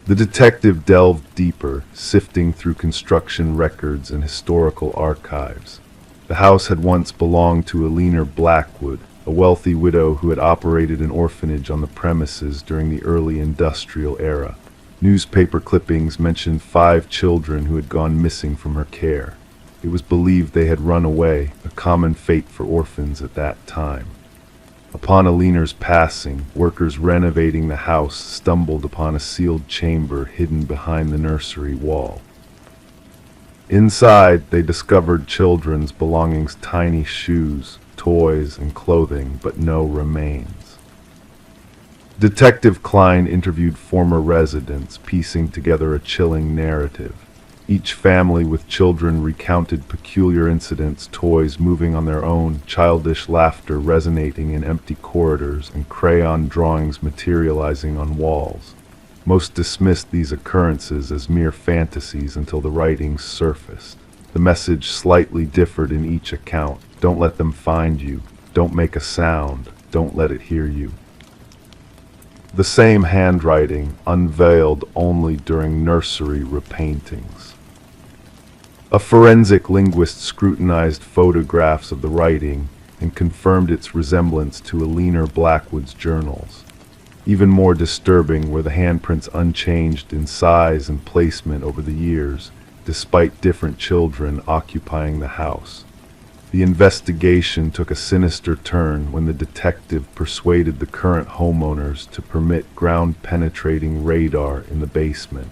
The detective delved deeper, sifting through construction records and historical archives. The house had once belonged to Alina Blackwood, a wealthy widow who had operated an orphanage on the premises during the early industrial era. Newspaper clippings mentioned 5 children who had gone missing from her care. It was believed they had run away, a common fate for orphans at that time. Upon Alina's passing, workers renovating the house stumbled upon a sealed chamber hidden behind the nursery wall. Inside, they discovered children's belongings, tiny shoes, toys, and clothing, but no remains. Detective Klein interviewed former residents, piecing together a chilling narrative. Each family with children recounted peculiar incidents, toys moving on their own, childish laughter resonating in empty corridors, and crayon drawings materializing on walls. Most dismissed these occurrences as mere fantasies until the writings surfaced. The message slightly differed in each account. Don't let them find you. Don't make a sound. Don't let it hear you. The same handwriting, unveiled only during nursery repaintings. A forensic linguist scrutinized photographs of the writing and confirmed its resemblance to Alina Blackwood's journals. Even more disturbing were the handprints, unchanged in size and placement over the years, despite different children occupying the house. The investigation took a sinister turn when the detective persuaded the current homeowners to permit ground-penetrating radar in the basement.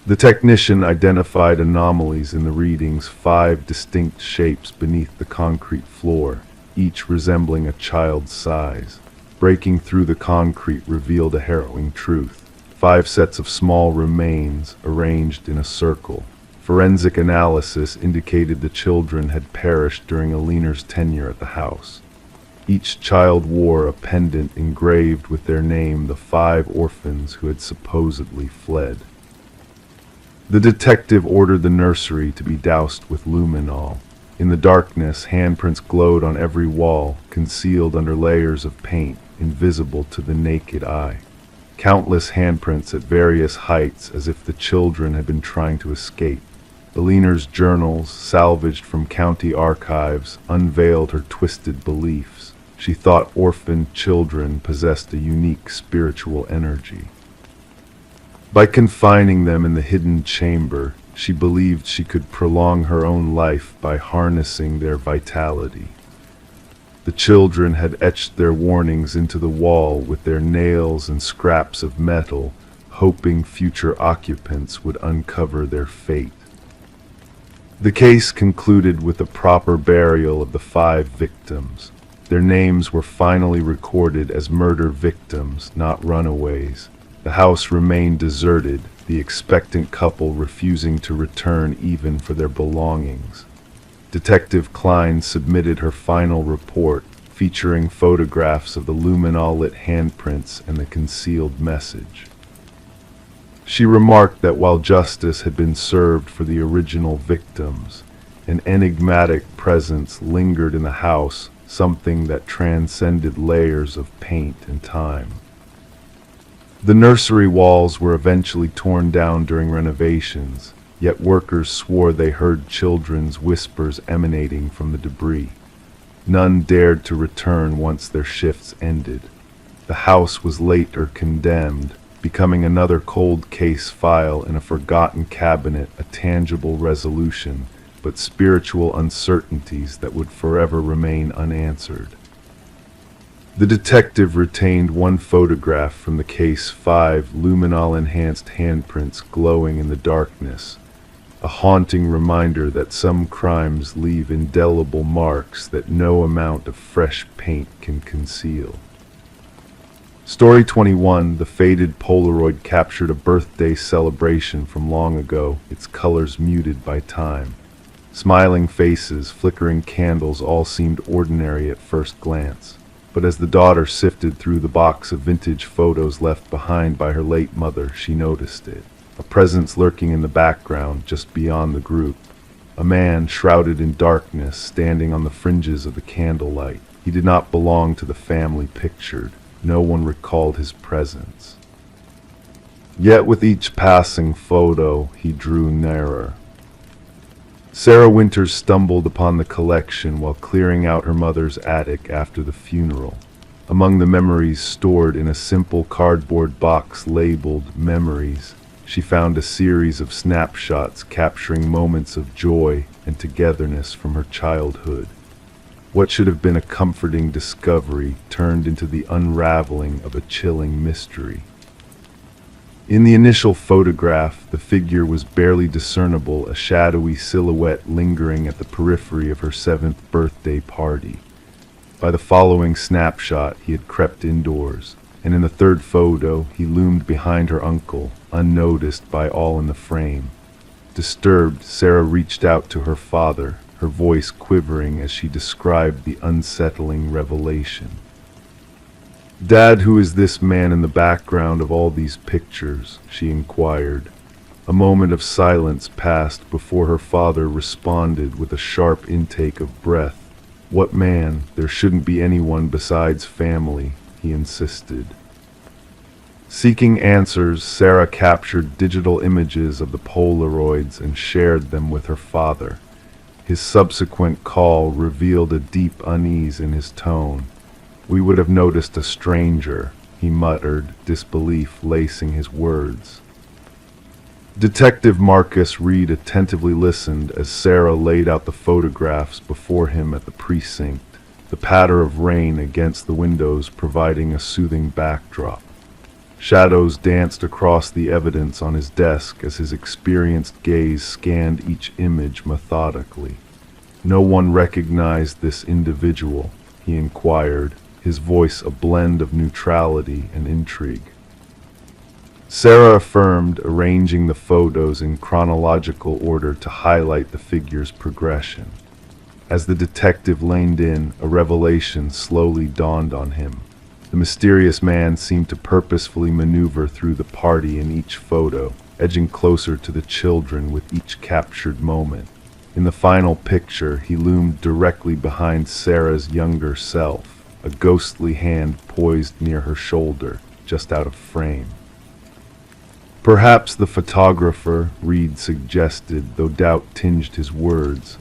The technician identified anomalies in the readings, 5 distinct shapes beneath the concrete floor, each resembling a child's size. Breaking through the concrete revealed a harrowing truth. 5 sets of small remains arranged in a circle. Forensic analysis indicated the children had perished during Alina's tenure at the house. Each child wore a pendant engraved with their name, the 5 orphans who had supposedly fled. The detective ordered the nursery to be doused with luminol. In the darkness, handprints glowed on every wall, concealed under layers of paint, invisible to the naked eye. Countless handprints at various heights, as if the children had been trying to escape. Alina's journals, salvaged from county archives, unveiled her twisted beliefs. She thought orphaned children possessed a unique spiritual energy. By confining them in the hidden chamber, she believed she could prolong her own life by harnessing their vitality. The children had etched their warnings into the wall with their nails and scraps of metal, hoping future occupants would uncover their fate. The case concluded with a proper burial of the 5 victims. Their names were finally recorded as murder victims, not runaways. The house remained deserted, the expectant couple refusing to return even for their belongings. Detective Klein submitted her final report, featuring photographs of the luminol-lit handprints and the concealed message. She remarked that while justice had been served for the original victims, an enigmatic presence lingered in the house, something that transcended layers of paint and time. The nursery walls were eventually torn down during renovations, yet workers swore they heard children's whispers emanating from the debris. None dared to return once their shifts ended. The house was later condemned, becoming another cold case file in a forgotten cabinet, a tangible resolution, but spiritual uncertainties that would forever remain unanswered. The detective retained one photograph from the case, 5 luminol-enhanced handprints glowing in the darkness, a haunting reminder that some crimes leave indelible marks that no amount of fresh paint can conceal. Story 21, the faded Polaroid captured a birthday celebration from long ago, its colors muted by time. Smiling faces, flickering candles all seemed ordinary at first glance. But as the daughter sifted through the box of vintage photos left behind by her late mother, she noticed it. A presence lurking in the background, just beyond the group. A man, shrouded in darkness, standing on the fringes of the candlelight. He did not belong to the family pictured. No one recalled his presence. Yet with each passing photo, he drew nearer. Sarah Winters stumbled upon the collection while clearing out her mother's attic after the funeral. Among the memories stored in a simple cardboard box labeled Memories, she found a series of snapshots capturing moments of joy and togetherness from her childhood. What should have been a comforting discovery turned into the unraveling of a chilling mystery. In the initial photograph, the figure was barely discernible, a shadowy silhouette lingering at the periphery of her 7th birthday party. By the following snapshot, he had crept indoors, and in the 3rd photo, he loomed behind her uncle, unnoticed by all in the frame. Disturbed, Sarah reached out to her father, her voice quivering as she described the unsettling revelation. "Dad, who is this man in the background of all these pictures?" she inquired. A moment of silence passed before her father responded with a sharp intake of breath. "What man? There shouldn't be anyone besides family," he insisted. Seeking answers, Sarah captured digital images of the Polaroids and shared them with her father. His subsequent call revealed a deep unease in his tone. "We would have noticed a stranger," he muttered, disbelief lacing his words. Detective Marcus Reed attentively listened as Sarah laid out the photographs before him at the precinct, the patter of rain against the windows providing a soothing backdrop. Shadows danced across the evidence on his desk as his experienced gaze scanned each image methodically. "No one recognized this individual?" he inquired, his voice a blend of neutrality and intrigue. Sarah affirmed, arranging the photos in chronological order to highlight the figure's progression. As the detective leaned in, a revelation slowly dawned on him. The mysterious man seemed to purposefully maneuver through the party in each photo, edging closer to the children with each captured moment. In the final picture, he loomed directly behind Sarah's younger self, a ghostly hand poised near her shoulder, just out of frame. "Perhaps the photographer," Reed suggested, though doubt tinged his words.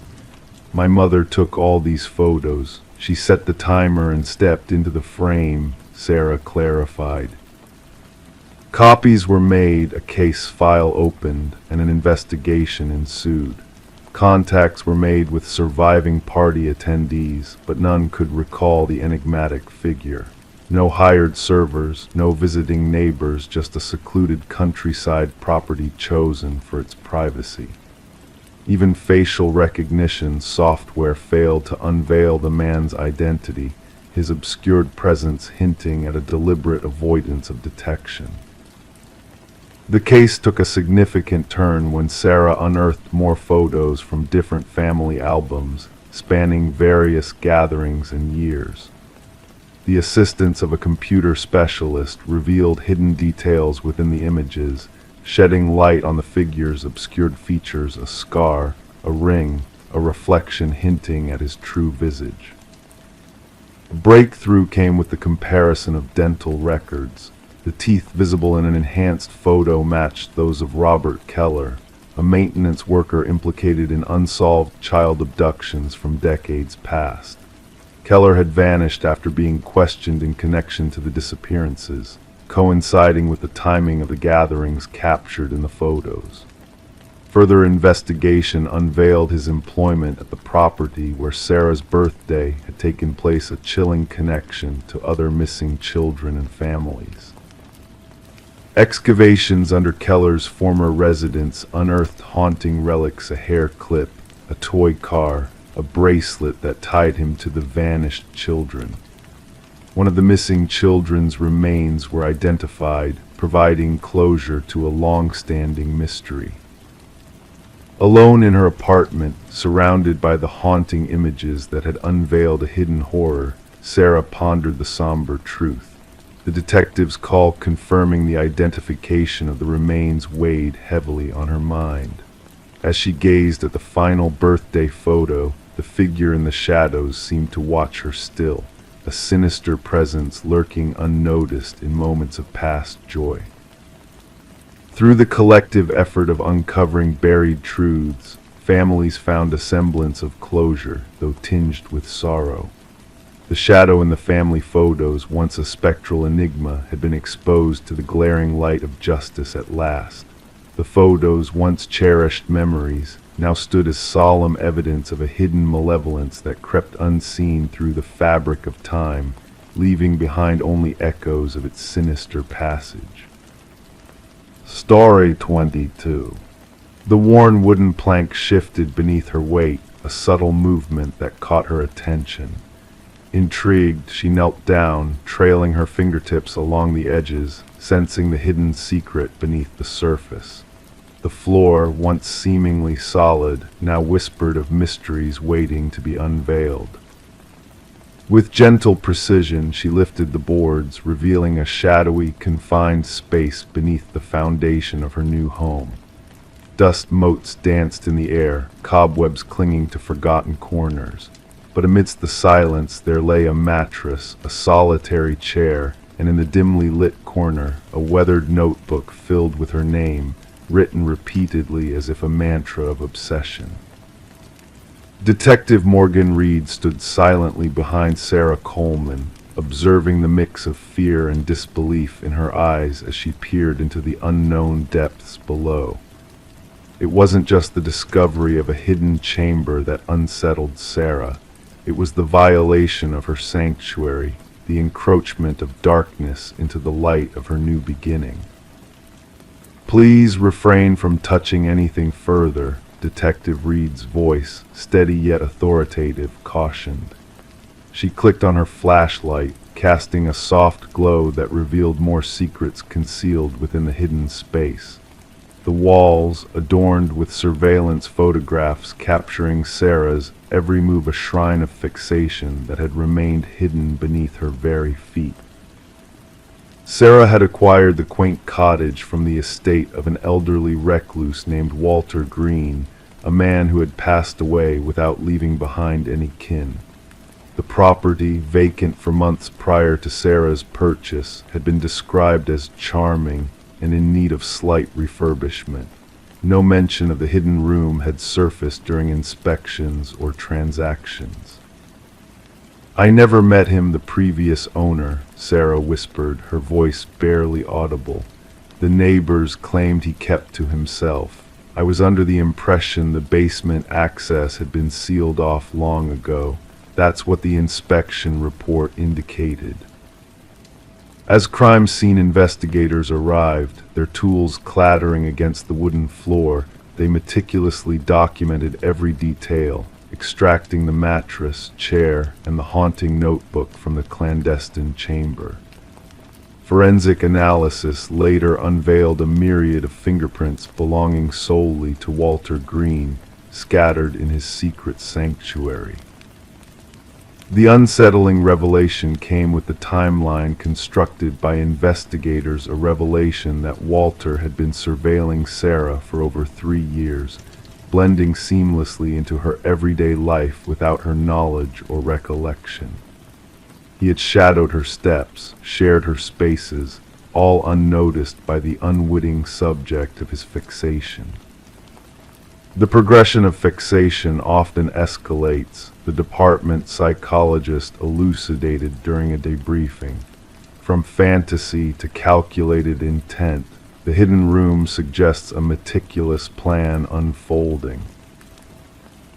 "My mother took all these photos. She set the timer and stepped into the frame," Sarah clarified. Copies were made, a case file opened, and an investigation ensued. Contacts were made with surviving party attendees, but none could recall the enigmatic figure. No hired servers, no visiting neighbors, just a secluded countryside property chosen for its privacy. Even facial recognition software failed to unveil the man's identity, his obscured presence hinting at a deliberate avoidance of detection. The case took a significant turn when Sarah unearthed more photos from different family albums, spanning various gatherings and years. The assistance of a computer specialist revealed hidden details within the images, shedding light on the figure's obscured features, a scar, a ring, a reflection hinting at his true visage. A breakthrough came with the comparison of dental records. The teeth visible in an enhanced photo matched those of Robert Keller, a maintenance worker implicated in unsolved child abductions from decades past. Keller had vanished after being questioned in connection to the disappearances, coinciding with the timing of the gatherings captured in the photos. Further investigation unveiled his employment at the property where Sarah's birthday had taken place, a chilling connection to other missing children and families. Excavations under Keller's former residence unearthed haunting relics, a hair clip, a toy car, a bracelet that tied him to the vanished children. One of the missing children's remains were identified, providing closure to a long-standing mystery. Alone in her apartment, surrounded by the haunting images that had unveiled a hidden horror, Sarah pondered the somber truth. The detective's call confirming the identification of the remains weighed heavily on her mind. As she gazed at the final birthday photo, the figure in the shadows seemed to watch her still, a sinister presence lurking unnoticed in moments of past joy. Through the collective effort of uncovering buried truths, families found a semblance of closure, though tinged with sorrow. The shadow in the family photos, once a spectral enigma, had been exposed to the glaring light of justice at last. The photos, once cherished memories, now stood as solemn evidence of a hidden malevolence that crept unseen through the fabric of time, leaving behind only echoes of its sinister passage. Story 22. The worn wooden plank shifted beneath her weight, a subtle movement that caught her attention. Intrigued, she knelt down, trailing her fingertips along the edges, sensing the hidden secret beneath the surface. The floor, once seemingly solid, now whispered of mysteries waiting to be unveiled. With gentle precision, she lifted the boards, revealing a shadowy, confined space beneath the foundation of her new home. Dust motes danced in the air, cobwebs clinging to forgotten corners. But amidst the silence there lay a mattress, a solitary chair, and in the dimly lit corner, a weathered notebook filled with her name, written repeatedly as if a mantra of obsession. Detective Morgan Reed stood silently behind Sarah Coleman, observing the mix of fear and disbelief in her eyes as she peered into the unknown depths below. It wasn't just the discovery of a hidden chamber that unsettled Sarah. It was the violation of her sanctuary, the encroachment of darkness into the light of her new beginning. "Please refrain from touching anything further," Detective Reed's voice, steady yet authoritative, cautioned. She clicked on her flashlight, casting a soft glow that revealed more secrets concealed within the hidden space. The walls, adorned with surveillance photographs capturing Sarah's every move, a shrine of fixation that had remained hidden beneath her very feet. Sarah had acquired the quaint cottage from the estate of an elderly recluse named Walter Green, a man who had passed away without leaving behind any kin. The property, vacant for months prior to Sarah's purchase, had been described as charming and in need of slight refurbishment. No mention of the hidden room had surfaced during inspections or transactions. "I never met him, the previous owner," Sarah whispered, her voice barely audible. "The neighbors claimed he kept to himself. I was under the impression the basement access had been sealed off long ago. That's what the inspection report indicated." As crime scene investigators arrived, their tools clattering against the wooden floor, they meticulously documented every detail, extracting the mattress, chair, and the haunting notebook from the clandestine chamber. Forensic analysis later unveiled a myriad of fingerprints belonging solely to Walter Green, scattered in his secret sanctuary. The unsettling revelation came with the timeline constructed by investigators, a revelation that Walter had been surveilling Sarah for over 3 years, blending seamlessly into her everyday life without her knowledge or recollection. He had shadowed her steps, shared her spaces, all unnoticed by the unwitting subject of his fixation. The progression of fixation often escalates, the department psychologist elucidated during a debriefing. From fantasy to calculated intent, the hidden room suggests a meticulous plan unfolding.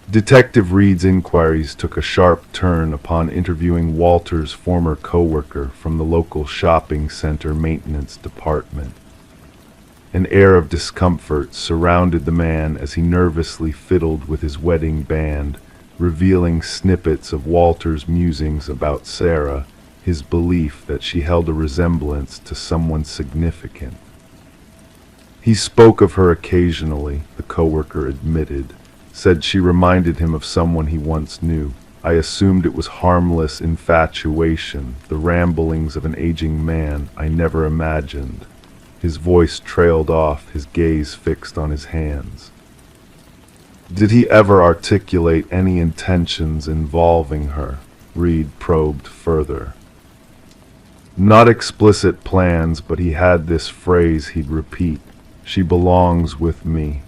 Detective Reed's inquiries took a sharp turn upon interviewing Walter's former coworker from the local shopping center maintenance department. An air of discomfort surrounded the man as he nervously fiddled with his wedding band, revealing snippets of Walter's musings about Sarah, his belief that she held a resemblance to someone significant. He spoke of her occasionally, the coworker admitted, said she reminded him of someone he once knew. "I assumed it was harmless infatuation, the ramblings of an aging man. I never imagined." His voice trailed off, his gaze fixed on his hands. "Did he ever articulate any intentions involving her?" Reed probed further. "Not explicit plans, but he had this phrase he'd repeat, 'She belongs with me.'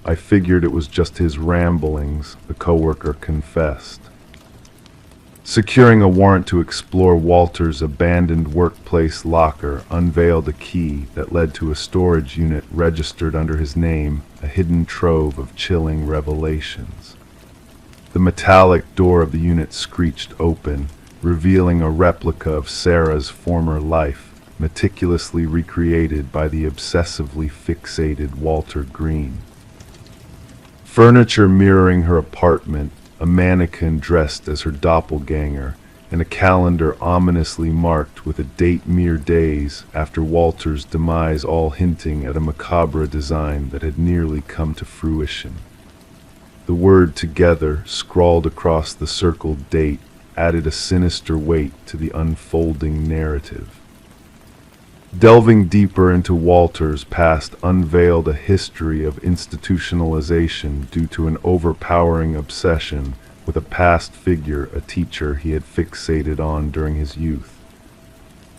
I figured it was just his ramblings, the coworker confessed. Securing a warrant to explore Walter's abandoned workplace locker unveiled a key that led to a storage unit registered under his name, a hidden trove of chilling revelations. The metallic door of the unit screeched open, revealing a replica of Sarah's former life, meticulously recreated by the obsessively fixated Walter Green. Furniture mirroring her apartment, a mannequin dressed as her doppelganger, and a calendar ominously marked with a date mere days after Walter's demise, all hinting at a macabre design that had nearly come to fruition. The word "together" scrawled across the circled date added a sinister weight to the unfolding narrative. Delving deeper into Walter's past unveiled a history of institutionalization due to an overpowering obsession with a past figure, a teacher he had fixated on during his youth.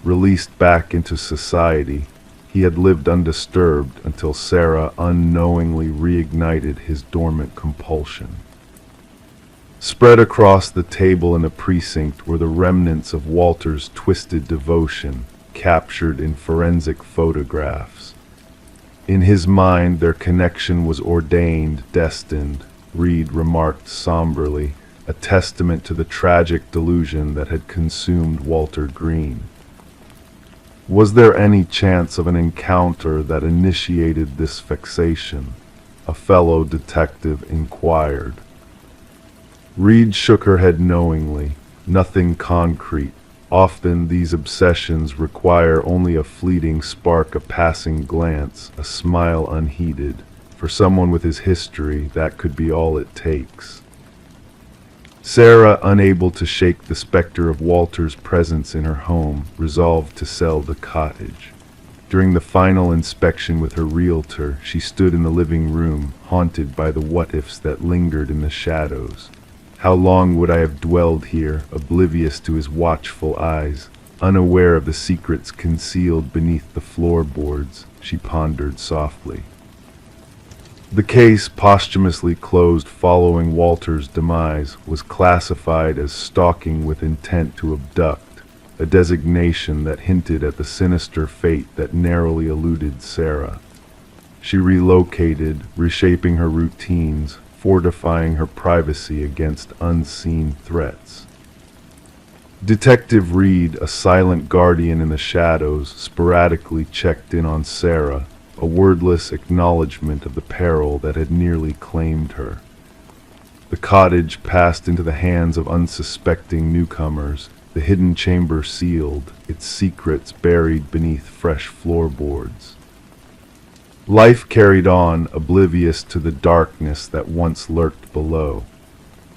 Released back into society, he had lived undisturbed until Sarah unknowingly reignited his dormant compulsion. Spread across the table in a precinct were the remnants of Walter's twisted devotion, captured in forensic photographs. In his mind, their connection was ordained, destined, Reed remarked somberly, a testament to the tragic delusion that had consumed Walter Green. Was there any chance of an encounter that initiated this fixation? A fellow detective inquired. Reed shook her head knowingly. Nothing concrete. Often these obsessions require only a fleeting spark, a passing glance, a smile unheeded. For someone with his history, that could be all it takes. Sarah, unable to shake the specter of Walter's presence in her home, resolved to sell the cottage. During the final inspection with her realtor, she stood in the living room, haunted by the what-ifs that lingered in the shadows. How long would I have dwelled here, oblivious to his watchful eyes, unaware of the secrets concealed beneath the floorboards? She pondered softly. The case, posthumously closed following Walter's demise, was classified as stalking with intent to abduct, a designation that hinted at the sinister fate that narrowly eluded Sarah. She relocated, reshaping her routines, fortifying her privacy against unseen threats. Detective Reed, a silent guardian in the shadows, sporadically checked in on Sarah, a wordless acknowledgement of the peril that had nearly claimed her. The cottage passed into the hands of unsuspecting newcomers, the hidden chamber sealed, its secrets buried beneath fresh floorboards. Life carried on, oblivious to the darkness that once lurked below.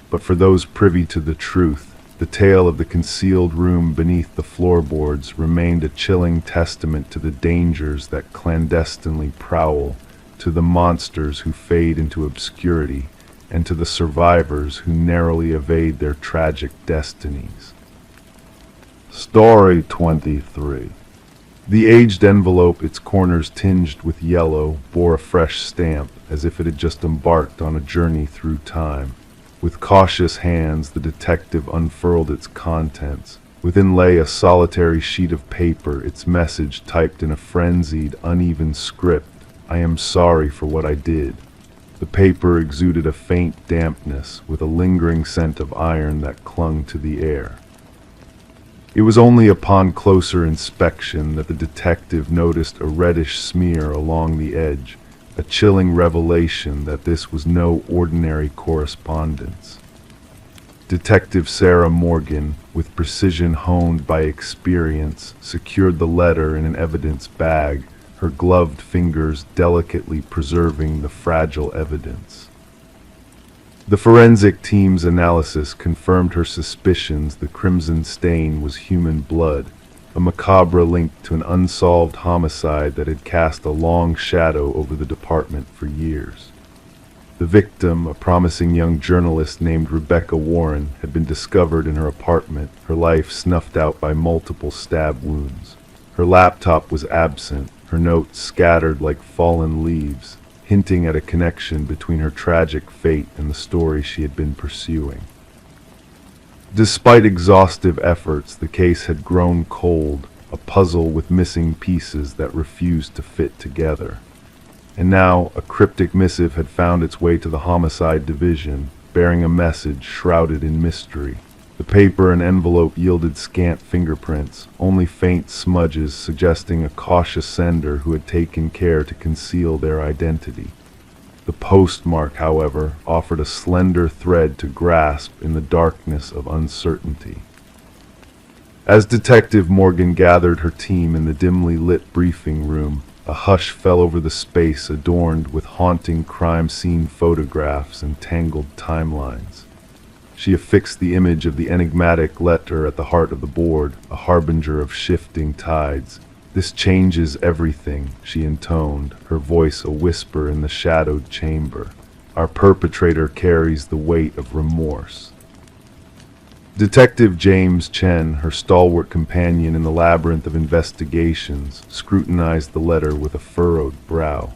But for those privy to the truth, the tale of the concealed room beneath the floorboards remained a chilling testament to the dangers that clandestinely prowl, to the monsters who fade into obscurity, and to the survivors who narrowly evade their tragic destinies. Story 23. The aged envelope, its corners tinged with yellow, bore a fresh stamp, as if it had just embarked on a journey through time. With cautious hands, the detective unfurled its contents. Within lay a solitary sheet of paper, its message typed in a frenzied, uneven script. "I am sorry for what I did." The paper exuded a faint dampness, with a lingering scent of iron that clung to the air. It was only upon closer inspection that the detective noticed a reddish smear along the edge, a chilling revelation that this was no ordinary correspondence. Detective Sarah Morgan, with precision honed by experience, secured the letter in an evidence bag, her gloved fingers delicately preserving the fragile evidence. The forensic team's analysis confirmed her suspicions. The crimson stain was human blood, a macabre link to an unsolved homicide that had cast a long shadow over the department for years. The victim, a promising young journalist named Rebecca Warren, had been discovered in her apartment, her life snuffed out by multiple stab wounds. Her laptop was absent, her notes scattered like fallen leaves, hinting at a connection between her tragic fate and the story she had been pursuing. Despite exhaustive efforts, the case had grown cold, a puzzle with missing pieces that refused to fit together. And now, a cryptic missive had found its way to the Homicide Division, bearing a message shrouded in mystery. The paper and envelope yielded scant fingerprints, only faint smudges suggesting a cautious sender who had taken care to conceal their identity. The postmark, however, offered a slender thread to grasp in the darkness of uncertainty. As Detective Morgan gathered her team in the dimly lit briefing room, a hush fell over the space adorned with haunting crime scene photographs and tangled timelines. She affixed the image of the enigmatic letter at the heart of the board, a harbinger of shifting tides. "This changes everything," she intoned, her voice a whisper in the shadowed chamber. "Our perpetrator carries the weight of remorse." Detective James Chen, her stalwart companion in the labyrinth of investigations, scrutinized the letter with a furrowed brow.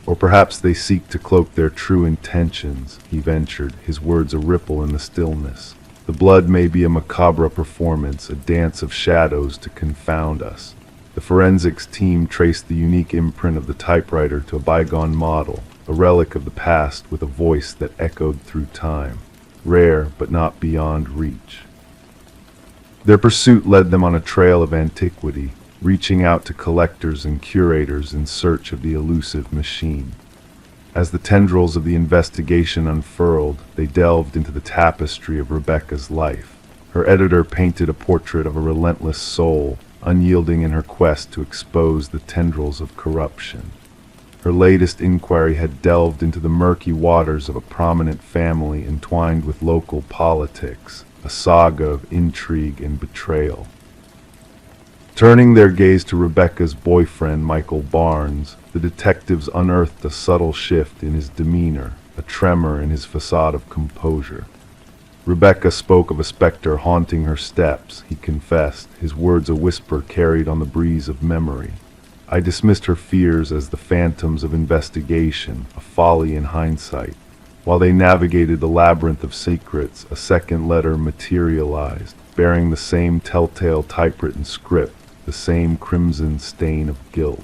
"Or perhaps they seek to cloak their true intentions," he ventured, his words a ripple in the stillness. "The blood may be a macabre performance, a dance of shadows to confound us." The forensics team traced the unique imprint of the typewriter to a bygone model, a relic of the past with a voice that echoed through time, rare but not beyond reach. Their pursuit led them on a trail of antiquity, reaching out to collectors and curators in search of the elusive machine. As the tendrils of the investigation unfurled, they delved into the tapestry of Rebecca's life. Her editor painted a portrait of a relentless soul, unyielding in her quest to expose the tendrils of corruption. Her latest inquiry had delved into the murky waters of a prominent family entwined with local politics, a saga of intrigue and betrayal. Turning their gaze to Rebecca's boyfriend, Michael Barnes, the detectives unearthed a subtle shift in his demeanor, a tremor in his facade of composure. Rebecca spoke of a specter haunting her steps, he confessed, his words a whisper carried on the breeze of memory. "I dismissed her fears as the phantoms of investigation, a folly in hindsight. While they navigated the labyrinth of secrets, a second letter materialized, bearing the same telltale typewritten script, the same crimson stain of guilt.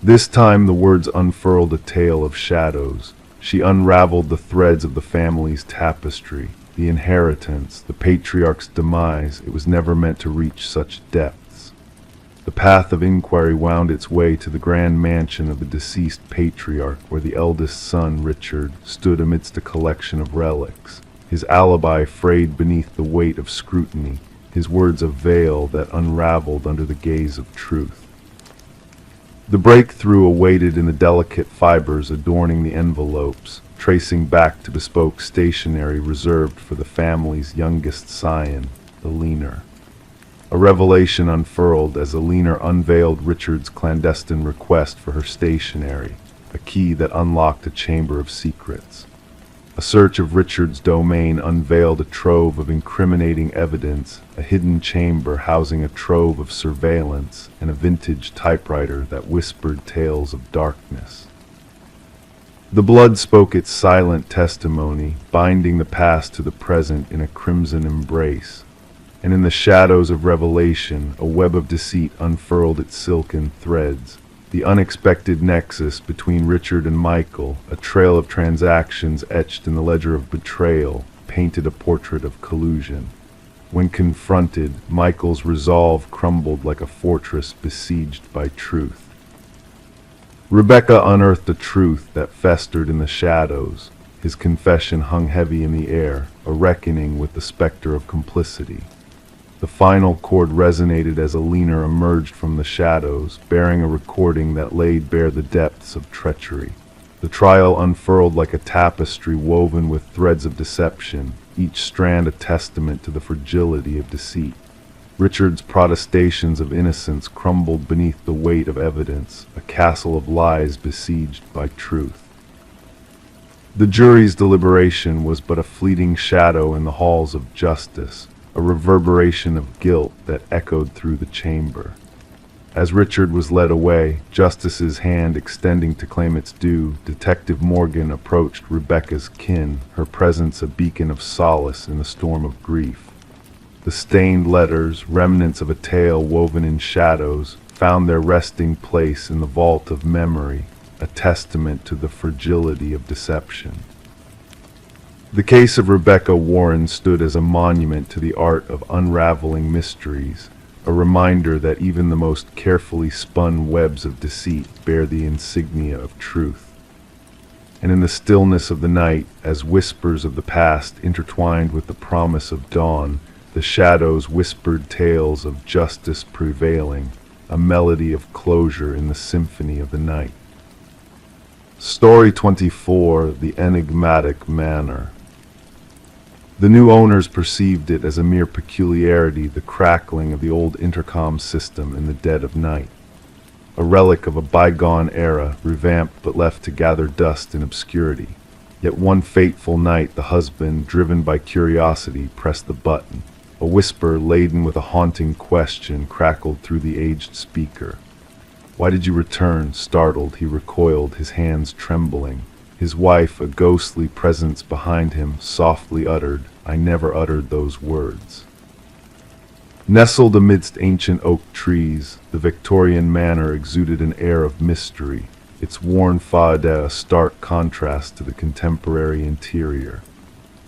This time the words unfurled a tale of shadows. She unraveled the threads of the family's tapestry, the inheritance, the patriarch's demise. It was never meant to reach such depths. The path of inquiry wound its way to the grand mansion of the deceased patriarch, where the eldest son, Richard, stood amidst a collection of relics, his alibi frayed beneath the weight of scrutiny, his words a veil that unraveled under the gaze of truth. The breakthrough awaited in the delicate fibers adorning the envelopes, tracing back to bespoke stationery reserved for the family's youngest scion, the Leaner. A revelation unfurled as the Leaner unveiled Richard's clandestine request for her stationery, a key that unlocked a chamber of secrets. A search of Richard's domain unveiled a trove of incriminating evidence, a hidden chamber housing a trove of surveillance, and a vintage typewriter that whispered tales of darkness. The blood spoke its silent testimony, binding the past to the present in a crimson embrace. And in the shadows of revelation, a web of deceit unfurled its silken threads. The unexpected nexus between Richard and Michael, a trail of transactions etched in the ledger of betrayal, painted a portrait of collusion. When confronted, Michael's resolve crumbled like a fortress besieged by truth. Rebecca unearthed a truth that festered in the shadows. His confession hung heavy in the air, a reckoning with the specter of complicity. The final chord resonated as a Leaner emerged from the shadows, bearing a recording that laid bare the depths of treachery. The trial unfurled like a tapestry woven with threads of deception, each strand a testament to the fragility of deceit. Richard's protestations of innocence crumbled beneath the weight of evidence, a castle of lies besieged by truth. The jury's deliberation was but a fleeting shadow in the halls of justice, a reverberation of guilt that echoed through the chamber. As Richard was led away, Justice's hand extending to claim its due, Detective Morgan approached Rebecca's kin, her presence a beacon of solace in the storm of grief. The stained letters, remnants of a tale woven in shadows, found their resting place in the vault of memory, a testament to the fragility of deception. The case of Rebecca Warren stood as a monument to the art of unraveling mysteries, a reminder that even the most carefully spun webs of deceit bear the insignia of truth. And in the stillness of the night, as whispers of the past intertwined with the promise of dawn, the shadows whispered tales of justice prevailing, a melody of closure in the symphony of the night. Story 24: The Enigmatic Manor. The new owners perceived it as a mere peculiarity, the crackling of the old intercom system in the dead of night. A relic of a bygone era, revamped but left to gather dust in obscurity. Yet one fateful night, the husband, driven by curiosity, pressed the button. A whisper laden with a haunting question crackled through the aged speaker. "Why did you return?" Startled, he recoiled, his hands trembling. His wife, a ghostly presence behind him, softly uttered, "I never uttered those words." Nestled amidst ancient oak trees, the Victorian manor exuded an air of mystery, its worn façade a stark contrast to the contemporary interior.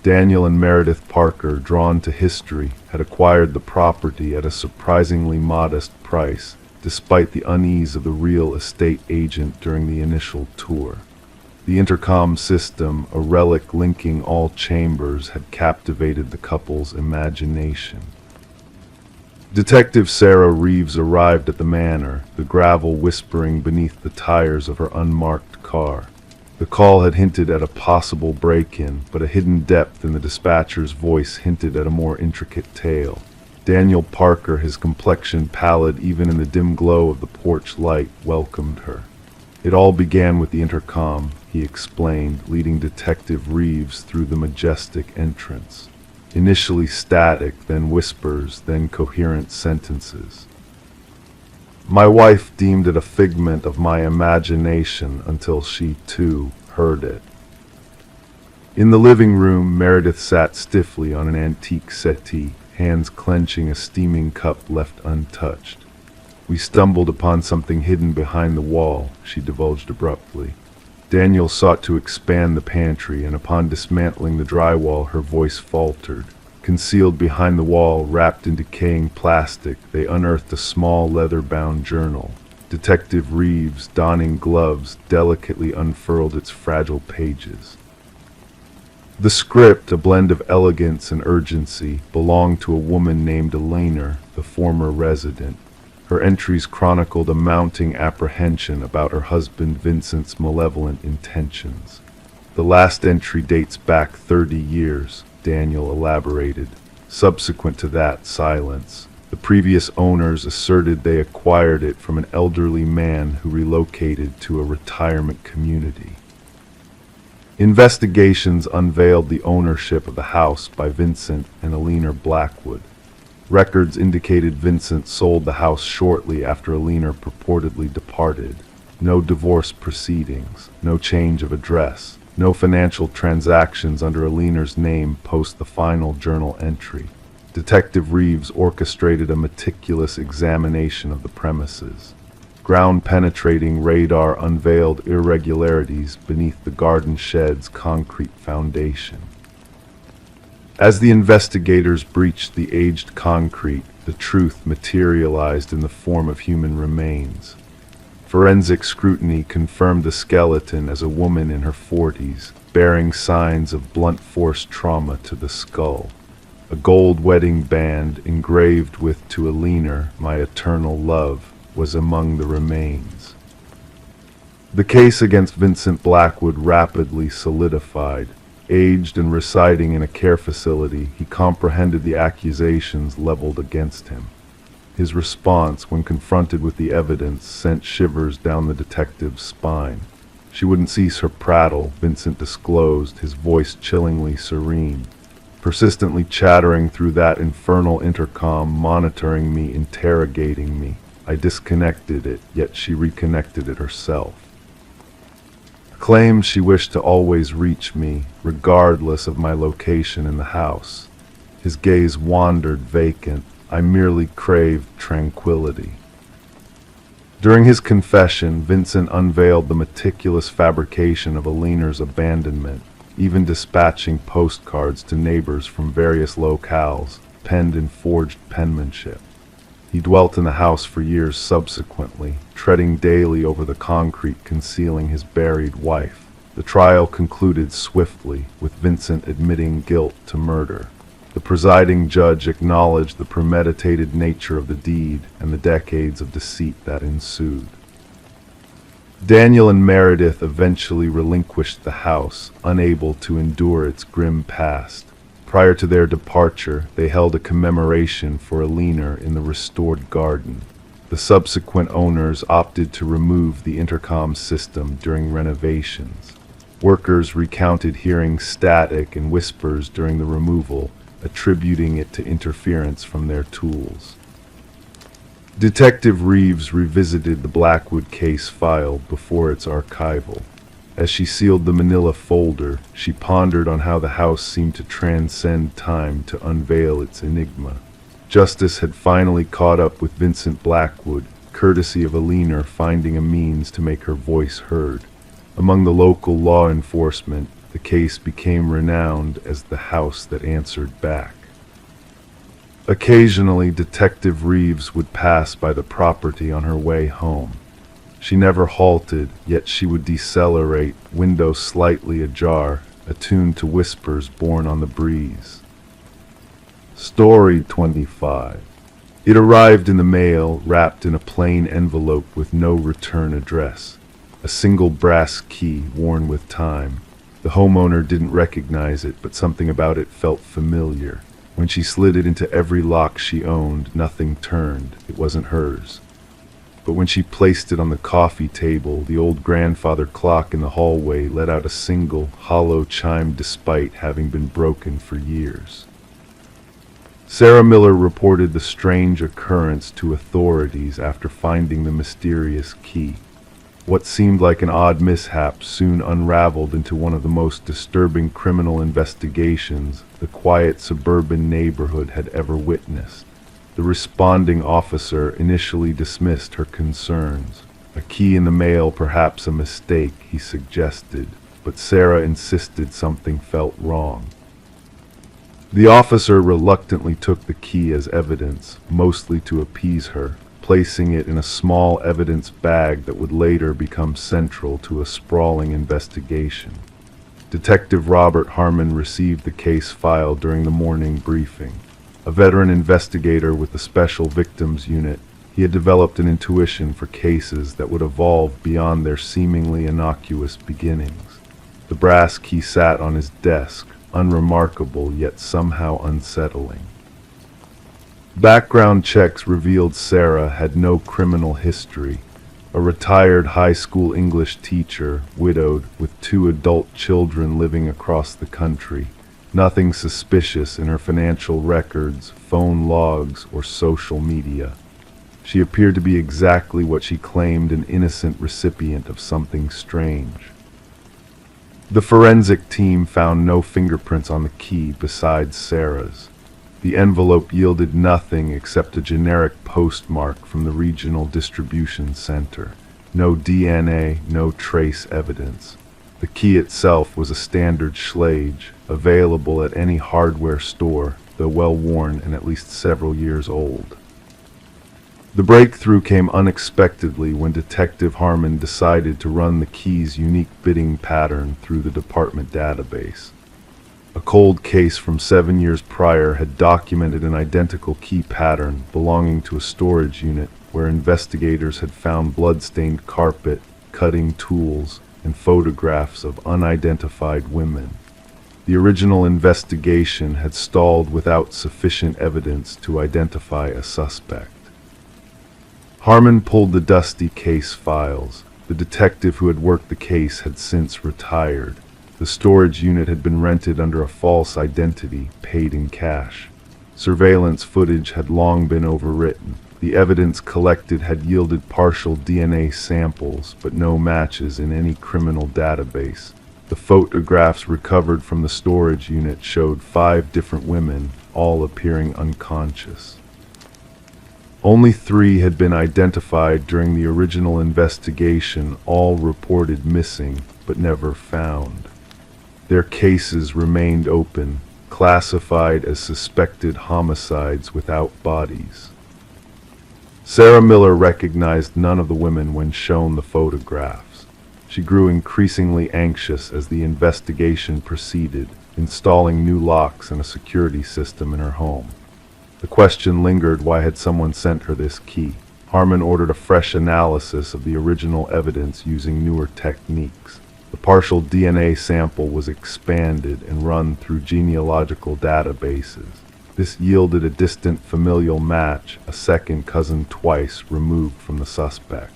Daniel and Meredith Parker, drawn to history, had acquired the property at a surprisingly modest price, despite the unease of the real estate agent during the initial tour. The intercom system, a relic linking all chambers, had captivated the couple's imagination. Detective Sarah Reeves arrived at the manor, the gravel whispering beneath the tires of her unmarked car. The call had hinted at a possible break-in, but a hidden depth in the dispatcher's voice hinted at a more intricate tale. Daniel Parker, his complexion pallid even in the dim glow of the porch light, welcomed her. "It all began with the intercom," he explained, leading Detective Reeves through the majestic entrance. Initially static, then whispers, then coherent sentences. "My wife deemed it a figment of my imagination until she, too, heard it." In the living room, Meredith sat stiffly on an antique settee, hands clenching a steaming cup left untouched. "We stumbled upon something hidden behind the wall," she divulged abruptly. Daniel sought to expand the pantry, and upon dismantling the drywall, her voice faltered. Concealed behind the wall, wrapped in decaying plastic, they unearthed a small leather-bound journal. Detective Reeves, donning gloves, delicately unfurled its fragile pages. The script, a blend of elegance and urgency, belonged to a woman named Elena, the former resident. Her entries chronicled a mounting apprehension about her husband Vincent's malevolent intentions. "The last entry dates back 30 years, Daniel elaborated. Subsequent to that, silence. The previous owners asserted they acquired it from an elderly man who relocated to a retirement community. Investigations unveiled the ownership of the house by Vincent and Elena Blackwood. Records indicated Vincent sold the house shortly after Elena purportedly departed. No divorce proceedings, no change of address, no financial transactions under Elena's name post the final journal entry. Detective Reeves orchestrated a meticulous examination of the premises. Ground-penetrating radar unveiled irregularities beneath the garden shed's concrete foundation. As the investigators breached the aged concrete, the truth materialized in the form of human remains. Forensic scrutiny confirmed the skeleton as a woman in her 40s, bearing signs of blunt force trauma to the skull. A gold wedding band engraved with "To Elena, my eternal love," was among the remains. The case against Vincent Blackwood rapidly solidified. Aged and residing in a care facility, he comprehended the accusations leveled against him. His response, when confronted with the evidence, sent shivers down the detective's spine. "She wouldn't cease her prattle," Vincent disclosed, his voice chillingly serene. "Persistently chattering through that infernal intercom, monitoring me, interrogating me. I disconnected it, yet she reconnected it herself. Claimed she wished to always reach me, regardless of my location in the house. His gaze wandered vacant. I merely craved tranquility. During his confession, Vincent unveiled the meticulous fabrication of Aliner's abandonment, even dispatching postcards to neighbors from various locales, penned in forged penmanship. He dwelt in the house for years subsequently, treading daily over the concrete concealing his buried wife. The trial concluded swiftly, with Vincent admitting guilt to murder. The presiding judge acknowledged the premeditated nature of the deed and the decades of deceit that ensued. Daniel and Meredith eventually relinquished the house, unable to endure its grim past. Prior to their departure, they held a commemoration for Aliner in the restored garden. The subsequent owners opted to remove the intercom system during renovations. Workers recounted hearing static and whispers during the removal, attributing it to interference from their tools. Detective Reeves revisited the Blackwood case file before its archival. As she sealed the manila folder, she pondered on how the house seemed to transcend time to unveil its enigma. Justice had finally caught up with Vincent Blackwood, courtesy of Aliner finding a means to make her voice heard. Among the local law enforcement, the case became renowned as the house that answered back. Occasionally, Detective Reeves would pass by the property on her way home. She never halted, yet she would decelerate, window slightly ajar, attuned to whispers borne on the breeze. Story 25. It arrived in the mail, wrapped in a plain envelope with no return address. A single brass key worn with time. The homeowner didn't recognize it, but something about it felt familiar. When she slid it into every lock she owned, nothing turned. It wasn't hers. But when she placed it on the coffee table, the old grandfather clock in the hallway let out a single, hollow chime despite having been broken for years. Sarah Miller reported the strange occurrence to authorities after finding the mysterious key. What seemed like an odd mishap soon unraveled into one of the most disturbing criminal investigations the quiet suburban neighborhood had ever witnessed. The responding officer initially dismissed her concerns. A key in the mail, perhaps a mistake, he suggested, but Sarah insisted something felt wrong. The officer reluctantly took the key as evidence, mostly to appease her, placing it in a small evidence bag that would later become central to a sprawling investigation. Detective Robert Harmon received the case file during the morning briefing. A veteran investigator with the Special Victims Unit, he had developed an intuition for cases that would evolve beyond their seemingly innocuous beginnings. The brass key sat on his desk, unremarkable yet somehow unsettling. Background checks revealed Sarah had no criminal history. A retired high school English teacher, widowed, with 2 adult children living across the country. Nothing suspicious in her financial records, phone logs, or social media. She appeared to be exactly what she claimed, an innocent recipient of something strange. The forensic team found no fingerprints on the key besides Sarah's. The envelope yielded nothing except a generic postmark from the regional distribution center. No DNA, no trace evidence. The key itself was a standard Schlage, available at any hardware store, though well worn and at least several years old. The breakthrough came unexpectedly when Detective Harmon decided to run the key's unique bidding pattern through the department database. A cold case from 7 years prior had documented an identical key pattern belonging to a storage unit where investigators had found blood-stained carpet, cutting tools, and photographs of unidentified women. The original investigation had stalled without sufficient evidence to identify a suspect. Harmon pulled the dusty case files. The detective who had worked the case had since retired. The storage unit had been rented under a false identity, paid in cash. Surveillance footage had long been overwritten. The evidence collected had yielded partial DNA samples, but no matches in any criminal database. The photographs recovered from the storage unit showed 5 different women, all appearing unconscious. Only 3 had been identified during the original investigation, all reported missing, but never found. Their cases remained open, classified as suspected homicides without bodies. Sarah Miller recognized none of the women when shown the photographs. She grew increasingly anxious as the investigation proceeded, installing new locks and a security system in her home. The question lingered, why had someone sent her this key? Harmon ordered a fresh analysis of the original evidence using newer techniques. The partial DNA sample was expanded and run through genealogical databases. This yielded a distant familial match, a second cousin twice removed from the suspect.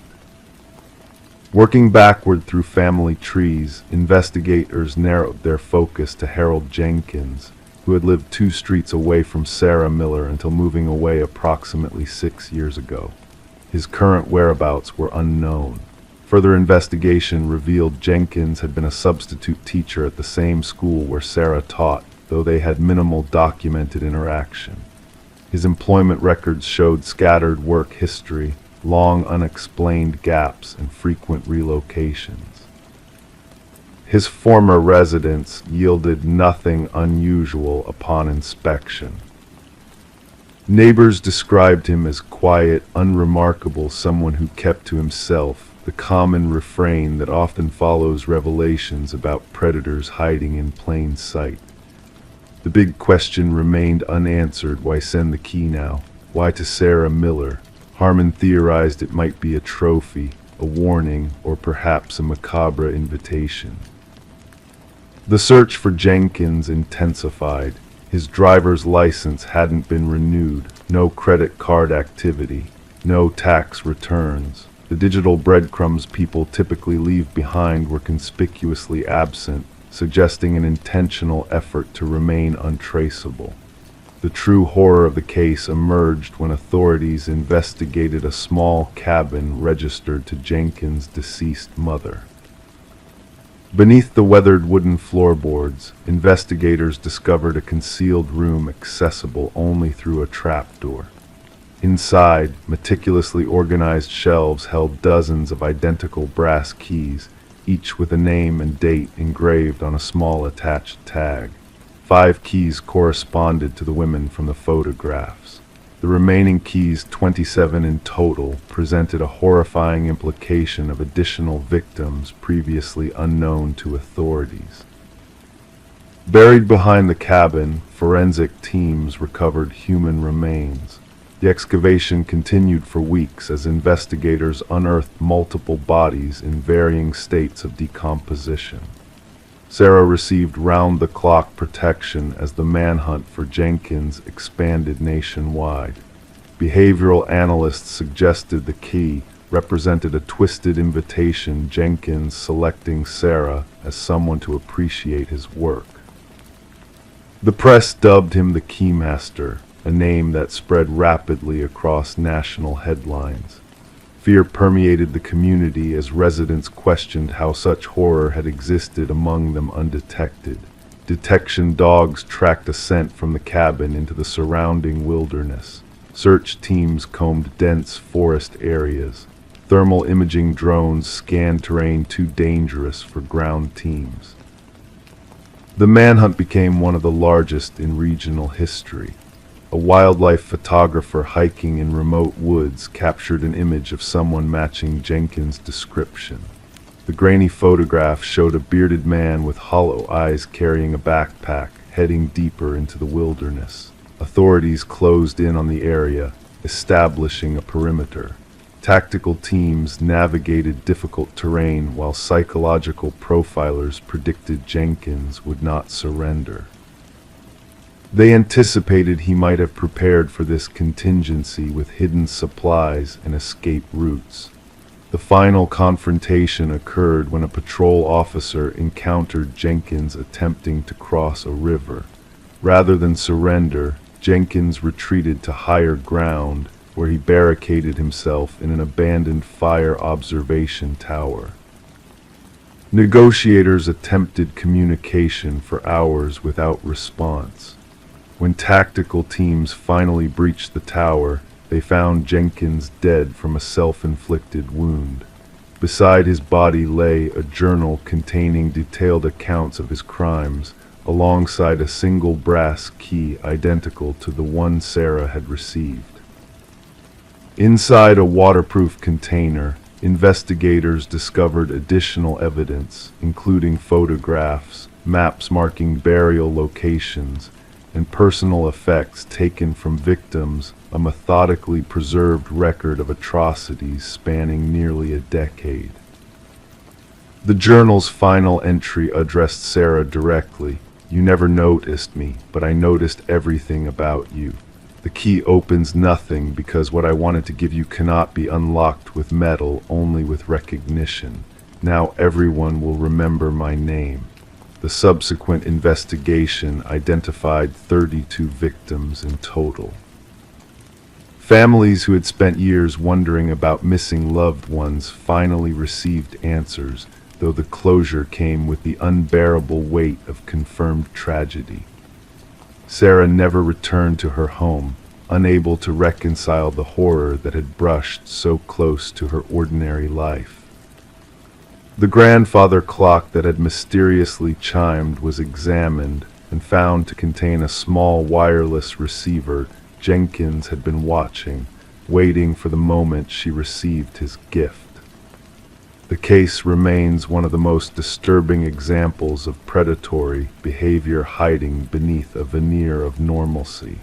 Working backward through family trees, investigators narrowed their focus to Harold Jenkins, who had lived 2 streets away from Sarah Miller until moving away approximately 6 years ago. His current whereabouts were unknown. Further investigation revealed Jenkins had been a substitute teacher at the same school where Sarah taught, though they had minimal documented interaction. His employment records showed scattered work history, long unexplained gaps, and frequent relocations. His former residence yielded nothing unusual upon inspection. Neighbors described him as quiet, unremarkable, someone who kept to himself, the common refrain that often follows revelations about predators hiding in plain sight. The big question remained unanswered: why send the key now? Why to Sarah Miller? Harmon theorized it might be a trophy, a warning, or perhaps a macabre invitation. The search for Jenkins intensified. His driver's license hadn't been renewed, no credit card activity, no tax returns. The digital breadcrumbs people typically leave behind were conspicuously absent, suggesting an intentional effort to remain untraceable. The true horror of the case emerged when authorities investigated a small cabin registered to Jenkins' deceased mother. Beneath the weathered wooden floorboards, investigators discovered a concealed room accessible only through a trapdoor. Inside, meticulously organized shelves held dozens of identical brass keys, each with a name and date engraved on a small attached tag. 5 keys corresponded to the women from the photographs. The remaining keys, 27 in total, presented a horrifying implication of additional victims previously unknown to authorities. Buried behind the cabin, forensic teams recovered human remains. The excavation continued for weeks as investigators unearthed multiple bodies in varying states of decomposition. Sarah received round-the-clock protection as the manhunt for Jenkins expanded nationwide. Behavioral analysts suggested the key represented a twisted invitation, Jenkins selecting Sarah as someone to appreciate his work. The press dubbed him the Keymaster, a name that spread rapidly across national headlines. Fear permeated the community as residents questioned how such horror had existed among them undetected. Detection dogs tracked a scent from the cabin into the surrounding wilderness. Search teams combed dense forest areas. Thermal imaging drones scanned terrain too dangerous for ground teams. The manhunt became one of the largest in regional history. A wildlife photographer hiking in remote woods captured an image of someone matching Jenkins' description. The grainy photograph showed a bearded man with hollow eyes carrying a backpack, heading deeper into the wilderness. Authorities closed in on the area, establishing a perimeter. Tactical teams navigated difficult terrain while psychological profilers predicted Jenkins would not surrender. They anticipated he might have prepared for this contingency with hidden supplies and escape routes. The final confrontation occurred when a patrol officer encountered Jenkins attempting to cross a river. Rather than surrender, Jenkins retreated to higher ground, where he barricaded himself in an abandoned fire observation tower. Negotiators attempted communication for hours without response. When tactical teams finally breached the tower, they found Jenkins dead from a self-inflicted wound. Beside his body lay a journal containing detailed accounts of his crimes, alongside a single brass key identical to the one Sarah had received. Inside a waterproof container, investigators discovered additional evidence, including photographs, maps marking burial locations, and personal effects taken from victims, a methodically preserved record of atrocities spanning nearly a decade. The journal's final entry addressed Sarah directly. "You never noticed me, but I noticed everything about you. The key opens nothing because what I wanted to give you cannot be unlocked with metal, only with recognition. Now everyone will remember my name." The subsequent investigation identified 32 victims in total. Families who had spent years wondering about missing loved ones finally received answers, though the closure came with the unbearable weight of confirmed tragedy. Sarah never returned to her home, unable to reconcile the horror that had brushed so close to her ordinary life. The grandfather clock that had mysteriously chimed was examined and found to contain a small wireless receiver Jenkins had been watching, waiting for the moment she received his gift. The case remains one of the most disturbing examples of predatory behavior hiding beneath a veneer of normalcy.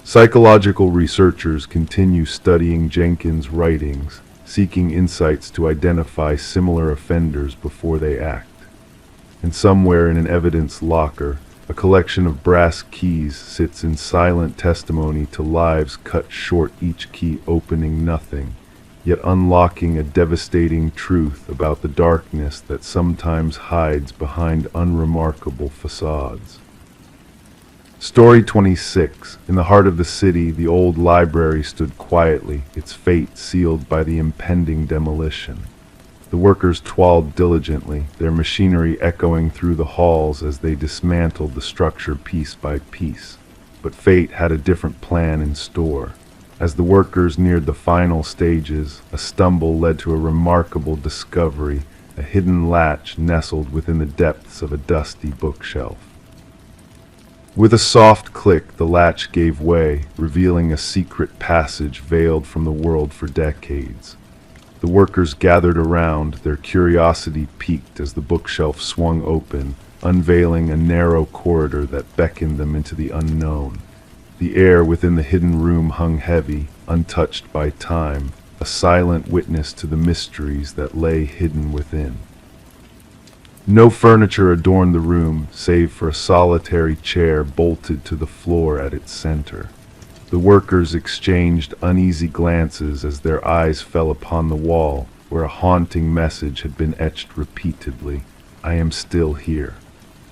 Psychological researchers continue studying Jenkins' writings, seeking insights to identify similar offenders before they act. And somewhere in an evidence locker, a collection of brass keys sits in silent testimony to lives cut short, each key opening nothing, yet unlocking a devastating truth about the darkness that sometimes hides behind unremarkable facades. Story 26. In the heart of the city, the old library stood quietly, its fate sealed by the impending demolition. The workers toiled diligently, their machinery echoing through the halls as they dismantled the structure piece by piece. But fate had a different plan in store. As the workers neared the final stages, a stumble led to a remarkable discovery, a hidden latch nestled within the depths of a dusty bookshelf. With a soft click, the latch gave way, revealing a secret passage veiled from the world for decades. The workers gathered around, their curiosity piqued as the bookshelf swung open, unveiling a narrow corridor that beckoned them into the unknown. The air within the hidden room hung heavy, untouched by time, a silent witness to the mysteries that lay hidden within. No furniture adorned the room, save for a solitary chair bolted to the floor at its center. The workers exchanged uneasy glances as their eyes fell upon the wall, where a haunting message had been etched repeatedly. "I am still here."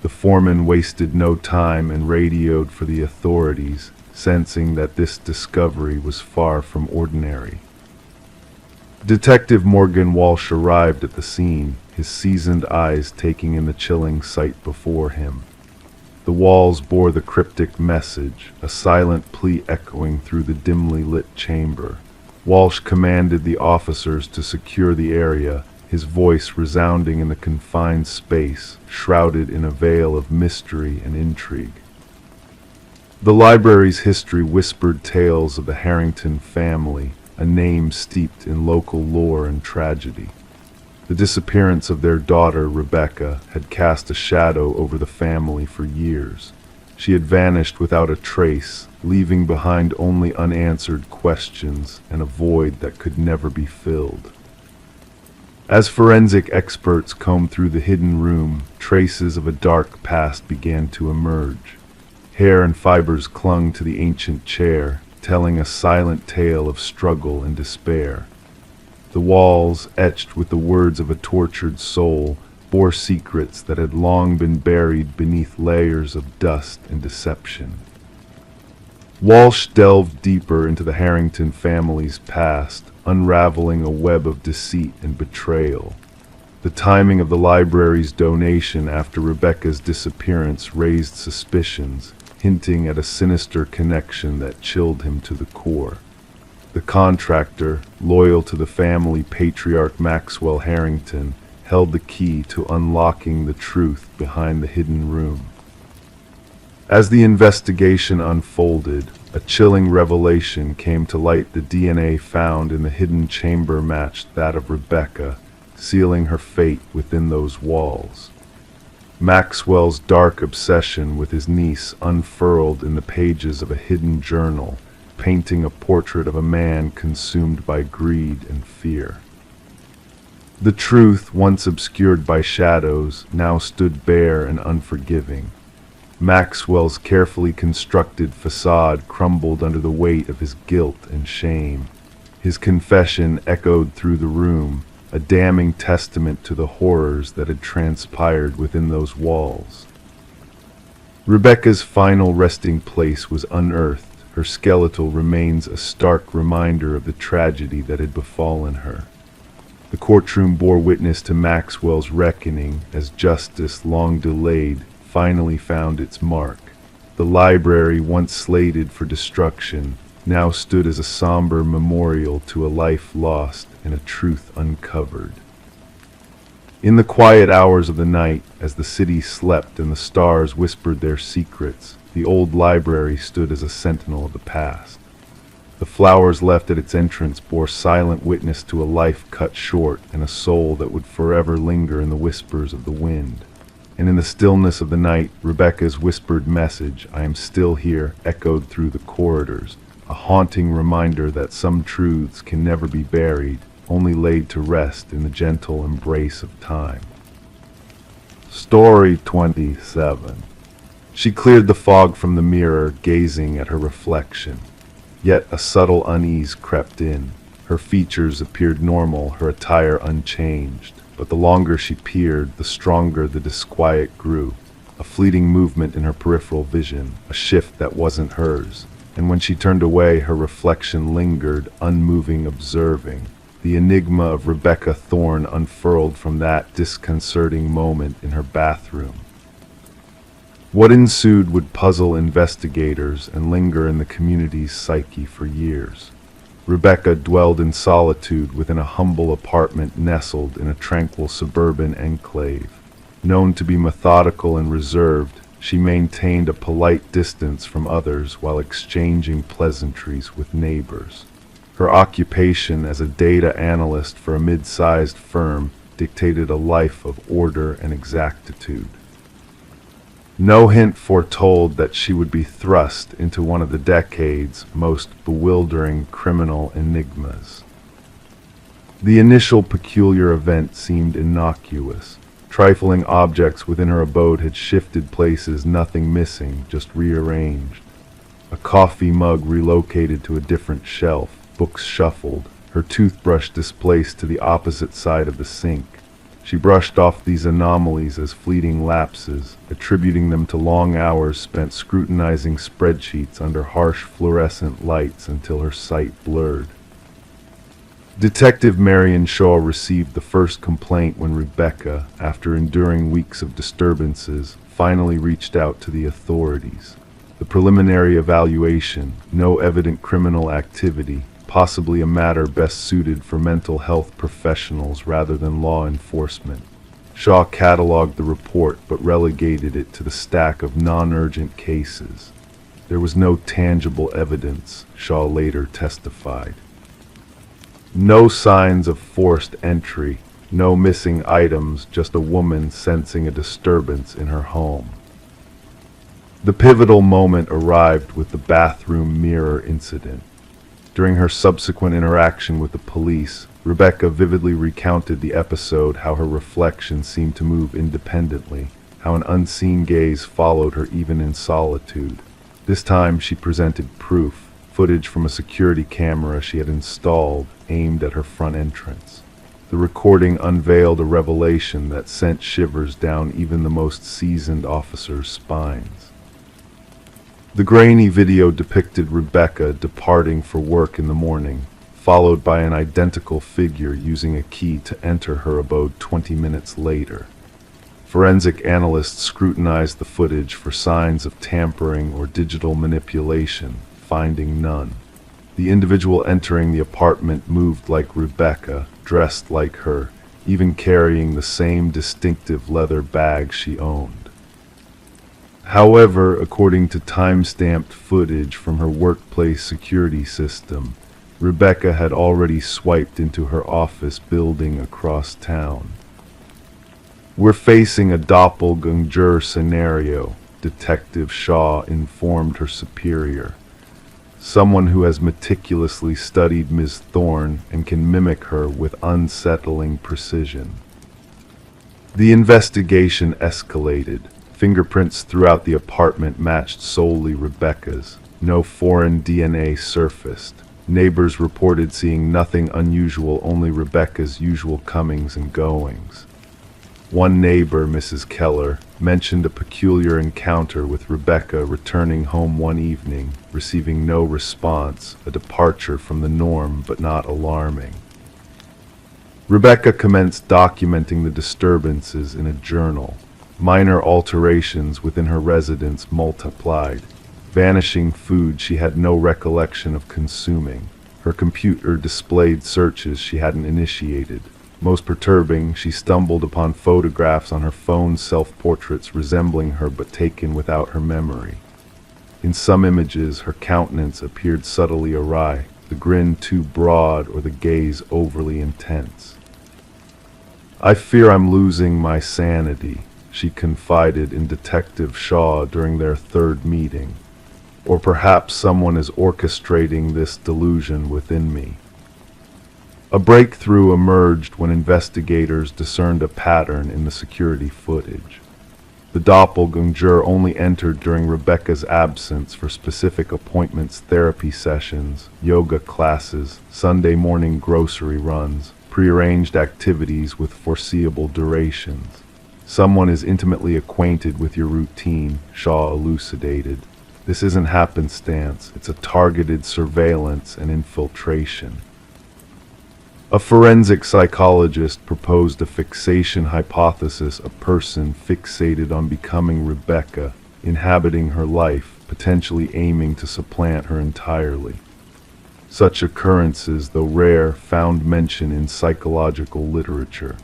The foreman wasted no time and radioed for the authorities, sensing that this discovery was far from ordinary. Detective Morgan Walsh arrived at the scene, his seasoned eyes taking in the chilling sight before him. The walls bore the cryptic message, a silent plea echoing through the dimly lit chamber. Walsh commanded the officers to secure the area, his voice resounding in the confined space, shrouded in a veil of mystery and intrigue. The library's history whispered tales of the Harrington family, a name steeped in local lore and tragedy. The disappearance of their daughter, Rebecca, had cast a shadow over the family for years. She had vanished without a trace, leaving behind only unanswered questions and a void that could never be filled. As forensic experts combed through the hidden room, traces of a dark past began to emerge. Hair and fibers clung to the ancient chair, telling a silent tale of struggle and despair. The walls, etched with the words of a tortured soul, bore secrets that had long been buried beneath layers of dust and deception. Walsh delved deeper into the Harrington family's past, unraveling a web of deceit and betrayal. The timing of the library's donation after Rebecca's disappearance raised suspicions, hinting at a sinister connection that chilled him to the core. The contractor, loyal to the family patriarch Maxwell Harrington, held the key to unlocking the truth behind the hidden room. As the investigation unfolded, a chilling revelation came to light. The DNA found in the hidden chamber matched that of Rebecca, sealing her fate within those walls. Maxwell's dark obsession with his niece unfurled in the pages of a hidden journal, painting a portrait of a man consumed by greed and fear. The truth, once obscured by shadows, now stood bare and unforgiving. Maxwell's carefully constructed facade crumbled under the weight of his guilt and shame. His confession echoed through the room, a damning testament to the horrors that had transpired within those walls. Rebecca's final resting place was unearthed, her skeletal remains a stark reminder of the tragedy that had befallen her. The courtroom bore witness to Maxwell's reckoning as justice, long delayed, finally found its mark. The library, once slated for destruction, now stood as a somber memorial to a life lost and a truth uncovered. In the quiet hours of the night, as the city slept and the stars whispered their secrets, the old library stood as a sentinel of the past. The flowers left at its entrance bore silent witness to a life cut short and a soul that would forever linger in the whispers of the wind. And in the stillness of the night, Rebecca's whispered message, "I am still here," echoed through the corridors, a haunting reminder that some truths can never be buried, only laid to rest in the gentle embrace of time. Story 27. She cleared the fog from the mirror, gazing at her reflection. Yet a subtle unease crept in. Her features appeared normal, her attire unchanged. But the longer she peered, the stronger the disquiet grew. A fleeting movement in her peripheral vision, a shift that wasn't hers. And when she turned away, her reflection lingered, unmoving, observing. The enigma of Rebecca Thorne unfurled from that disconcerting moment in her bathroom. What ensued would puzzle investigators and linger in the community's psyche for years. Rebecca dwelled in solitude within a humble apartment nestled in a tranquil suburban enclave. Known to be methodical and reserved, she maintained a polite distance from others while exchanging pleasantries with neighbors. Her occupation as a data analyst for a mid-sized firm dictated a life of order and exactitude. No hint foretold that she would be thrust into one of the decade's most bewildering criminal enigmas. The initial peculiar event seemed innocuous. Trifling objects within her abode had shifted places, nothing missing, just rearranged. A coffee mug relocated to a different shelf, books shuffled, her toothbrush displaced to the opposite side of the sink. She brushed off these anomalies as fleeting lapses, attributing them to long hours spent scrutinizing spreadsheets under harsh fluorescent lights until her sight blurred. Detective Marion Shaw received the first complaint when Rebecca, after enduring weeks of disturbances, finally reached out to the authorities. The preliminary evaluation, no evident criminal activity, possibly a matter best suited for mental health professionals rather than law enforcement. Shaw cataloged the report but relegated it to the stack of non-urgent cases. There was no tangible evidence, Shaw later testified. No signs of forced entry, no missing items, just a woman sensing a disturbance in her home. The pivotal moment arrived with the bathroom mirror incident. During her subsequent interaction with the police, Rebecca vividly recounted the episode, how her reflection seemed to move independently, how an unseen gaze followed her even in solitude. This time she presented proof, footage from a security camera she had installed, aimed at her front entrance. The recording unveiled a revelation that sent shivers down even the most seasoned officers' spines. The grainy video depicted Rebecca departing for work in the morning, followed by an identical figure using a key to enter her abode 20 minutes later. Forensic analysts scrutinized the footage for signs of tampering or digital manipulation, finding none. The individual entering the apartment moved like Rebecca, dressed like her, even carrying the same distinctive leather bag she owned. However, according to time-stamped footage from her workplace security system, Rebecca had already swiped into her office building across town. "We're facing a doppelganger scenario," Detective Shaw informed her superior. "Someone who has meticulously studied Ms. Thorne and can mimic her with unsettling precision." The investigation escalated. Fingerprints throughout the apartment matched solely Rebecca's. No foreign DNA surfaced. Neighbors reported seeing nothing unusual, only Rebecca's usual comings and goings. One neighbor, Mrs. Keller, mentioned a peculiar encounter with Rebecca returning home one evening, receiving no response, a departure from the norm but not alarming. Rebecca commenced documenting the disturbances in a journal. Minor alterations within her residence multiplied. Vanishing food she had no recollection of consuming. Her computer displayed searches she hadn't initiated. Most perturbing, she stumbled upon photographs on her phone's self-portraits resembling her but taken without her memory. In some images, her countenance appeared subtly awry, the grin too broad or the gaze overly intense. "I fear I'm losing my sanity," she confided in Detective Shaw during their third meeting. "Or perhaps someone is orchestrating this delusion within me." A breakthrough emerged when investigators discerned a pattern in the security footage. The doppelganger only entered during Rebecca's absence for specific appointments, therapy sessions, yoga classes, Sunday morning grocery runs, prearranged activities with foreseeable durations. "Someone is intimately acquainted with your routine," Shaw elucidated. "This isn't happenstance, it's a targeted surveillance and infiltration." A forensic psychologist proposed a fixation hypothesis, a person fixated on becoming Rebecca, inhabiting her life, potentially aiming to supplant her entirely. Such occurrences, though rare, found mention in psychological literature.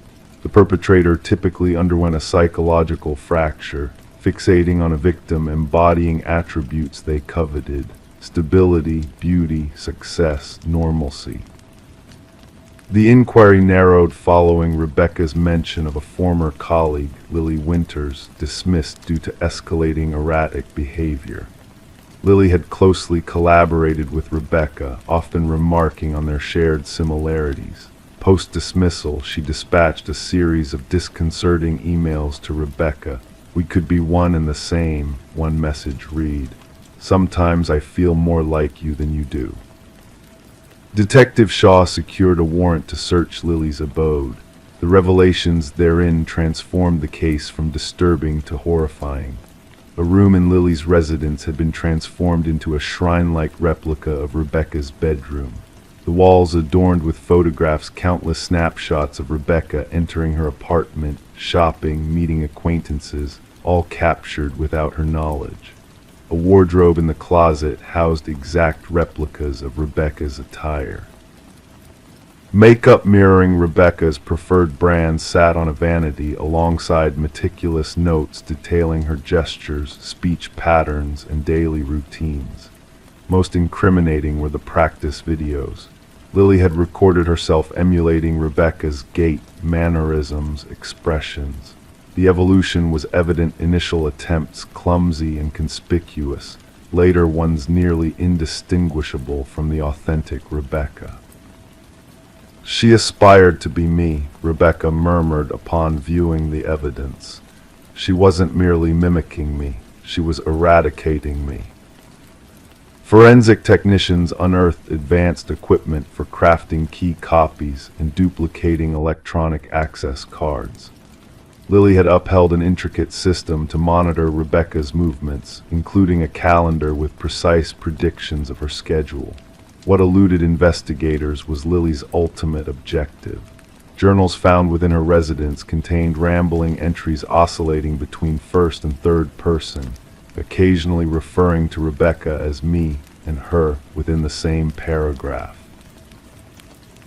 The perpetrator typically underwent a psychological fracture, fixating on a victim embodying attributes they coveted: stability, beauty, success, normalcy. The inquiry narrowed following Rebecca's mention of a former colleague, Lily Winters, dismissed due to escalating erratic behavior. Lily had closely collaborated with Rebecca, often remarking on their shared similarities. Post-dismissal, she dispatched a series of disconcerting emails to Rebecca. "We could be one and the same," one message read. "Sometimes I feel more like you than you do." Detective Shaw secured a warrant to search Lily's abode. The revelations therein transformed the case from disturbing to horrifying. A room in Lily's residence had been transformed into a shrine-like replica of Rebecca's bedroom. The walls adorned with photographs, countless snapshots of Rebecca entering her apartment, shopping, meeting acquaintances, all captured without her knowledge. A wardrobe in the closet housed exact replicas of Rebecca's attire. Makeup mirroring Rebecca's preferred brand sat on a vanity alongside meticulous notes detailing her gestures, speech patterns, and daily routines. Most incriminating were the practice videos. Lily had recorded herself emulating Rebecca's gait, mannerisms, expressions. The evolution was evident: initial attempts clumsy and conspicuous, later ones nearly indistinguishable from the authentic Rebecca. "She aspired to be me," Rebecca murmured upon viewing the evidence. "She wasn't merely mimicking me, she was eradicating me." Forensic technicians unearthed advanced equipment for crafting key copies and duplicating electronic access cards. Lily had upheld an intricate system to monitor Rebecca's movements, including a calendar with precise predictions of her schedule. What eluded investigators was Lily's ultimate objective. Journals found within her residence contained rambling entries oscillating between first and third person, occasionally referring to Rebecca as me and her within the same paragraph.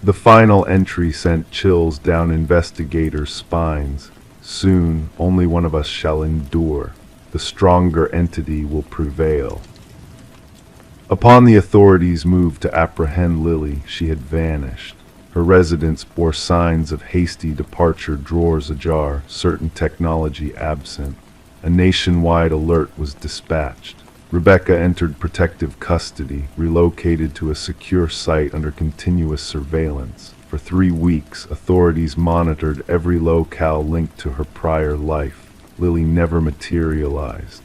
The final entry sent chills down investigators' spines. Soon, only one of us shall endure. The stronger entity will prevail. Upon the authorities moved to apprehend Lily, she had vanished. Her residence bore signs of hasty departure, drawers ajar, certain technology absent. A nationwide alert was dispatched. Rebecca entered protective custody, relocated to a secure site under continuous surveillance. For 3 weeks, authorities monitored every locale linked to her prior life. Lily never materialized.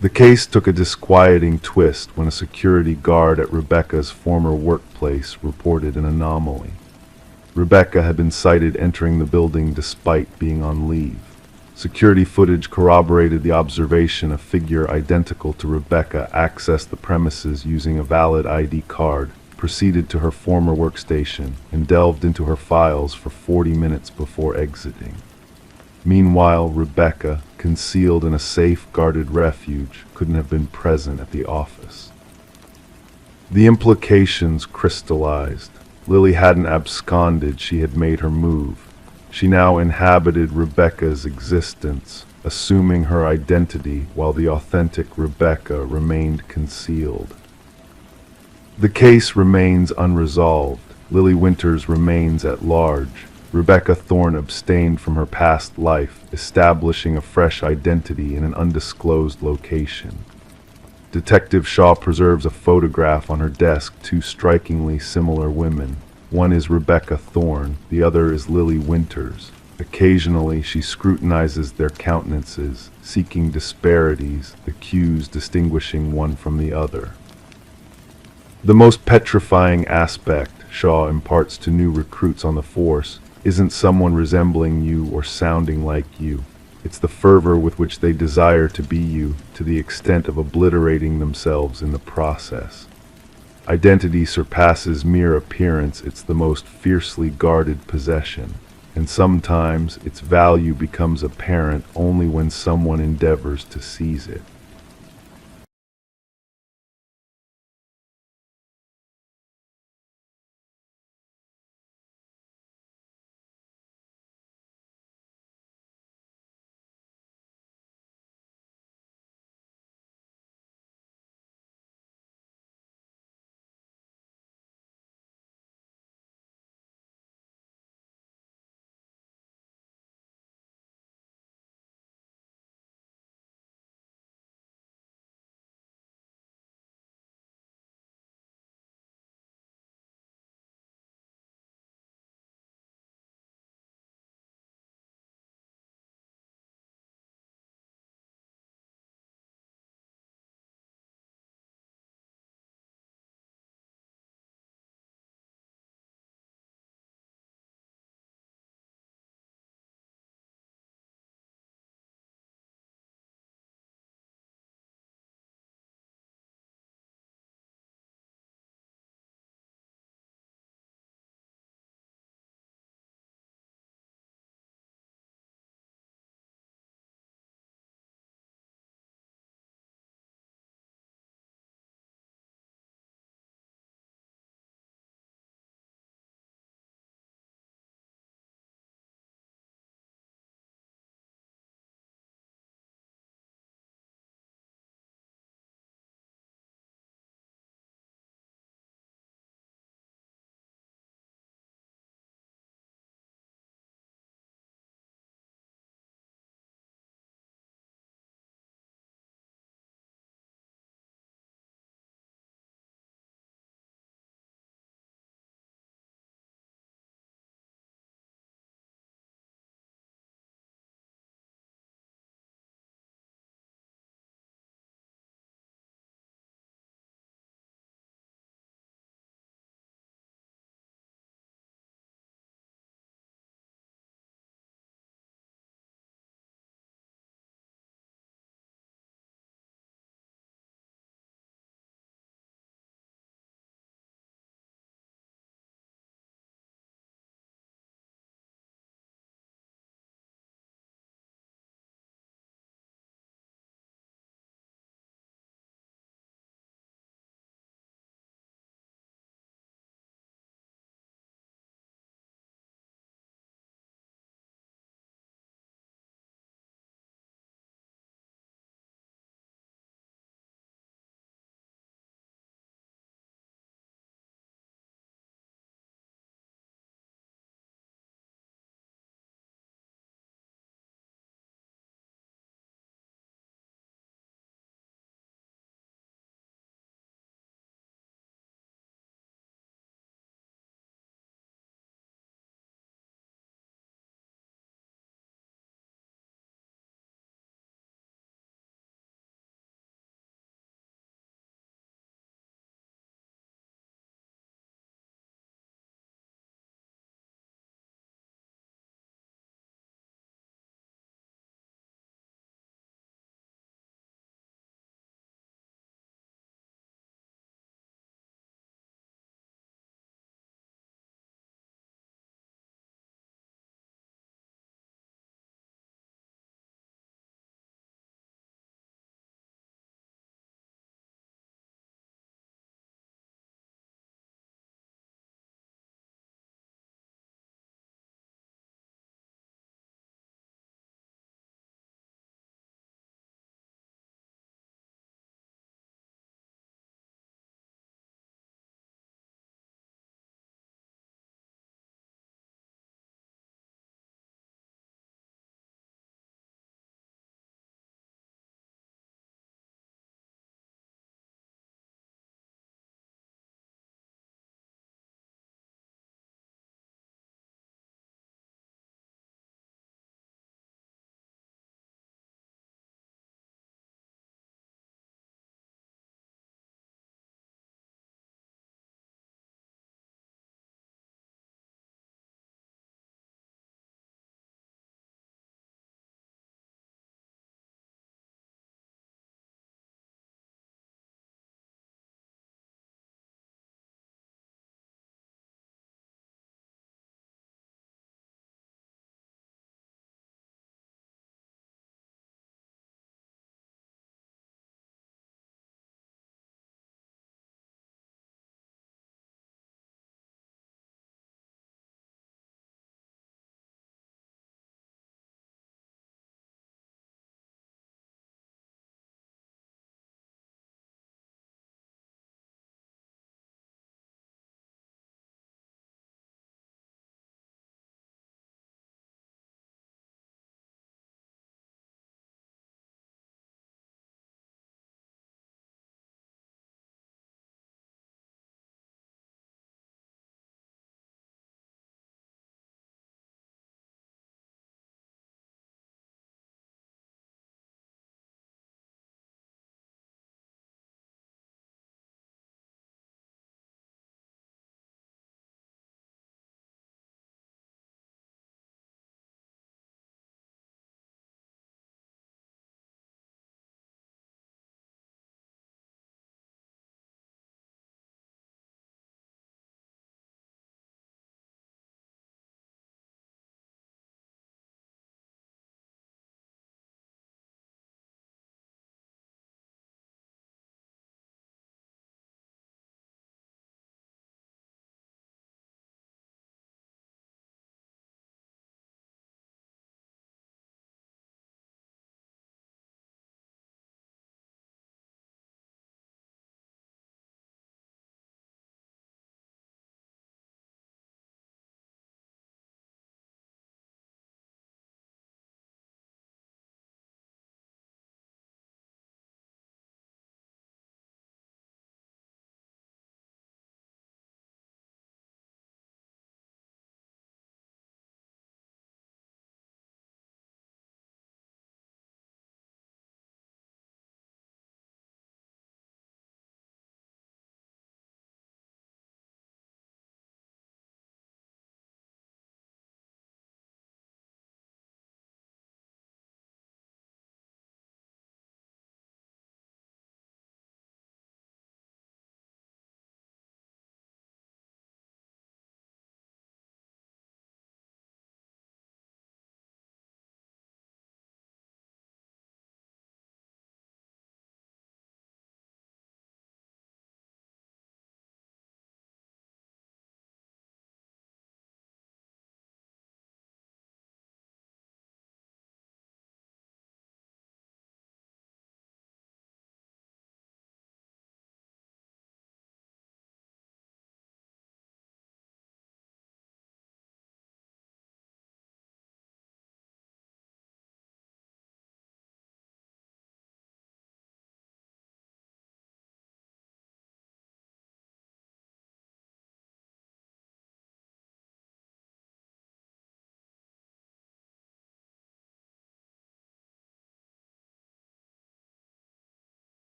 The case took a disquieting twist when a security guard at Rebecca's former workplace reported an anomaly. Rebecca had been sighted entering the building despite being on leave. Security footage corroborated the observation. A figure identical to Rebecca accessed the premises using a valid ID card, proceeded to her former workstation, and delved into her files for 40 minutes before exiting. Meanwhile, Rebecca, concealed in a safe-guarded refuge, couldn't have been present at the office. The implications crystallized. Lily hadn't absconded, she had made her move. She now inhabited Rebecca's existence, assuming her identity while the authentic Rebecca remained concealed. The case remains unresolved. Lily Winters remains at large. Rebecca Thorne abstained from her past life, establishing a fresh identity in an undisclosed location. Detective Shaw preserves a photograph on her desk, 2 strikingly similar women. One is Rebecca Thorne, the other is Lily Winters. Occasionally, she scrutinizes their countenances, seeking disparities, the cues distinguishing one from the other. The most petrifying aspect, Shaw imparts to new recruits on the force, isn't someone resembling you or sounding like you. It's the fervor with which they desire to be you, to the extent of obliterating themselves in the process. Identity surpasses mere appearance. It's the most fiercely guarded possession, and sometimes its value becomes apparent only when someone endeavors to seize it.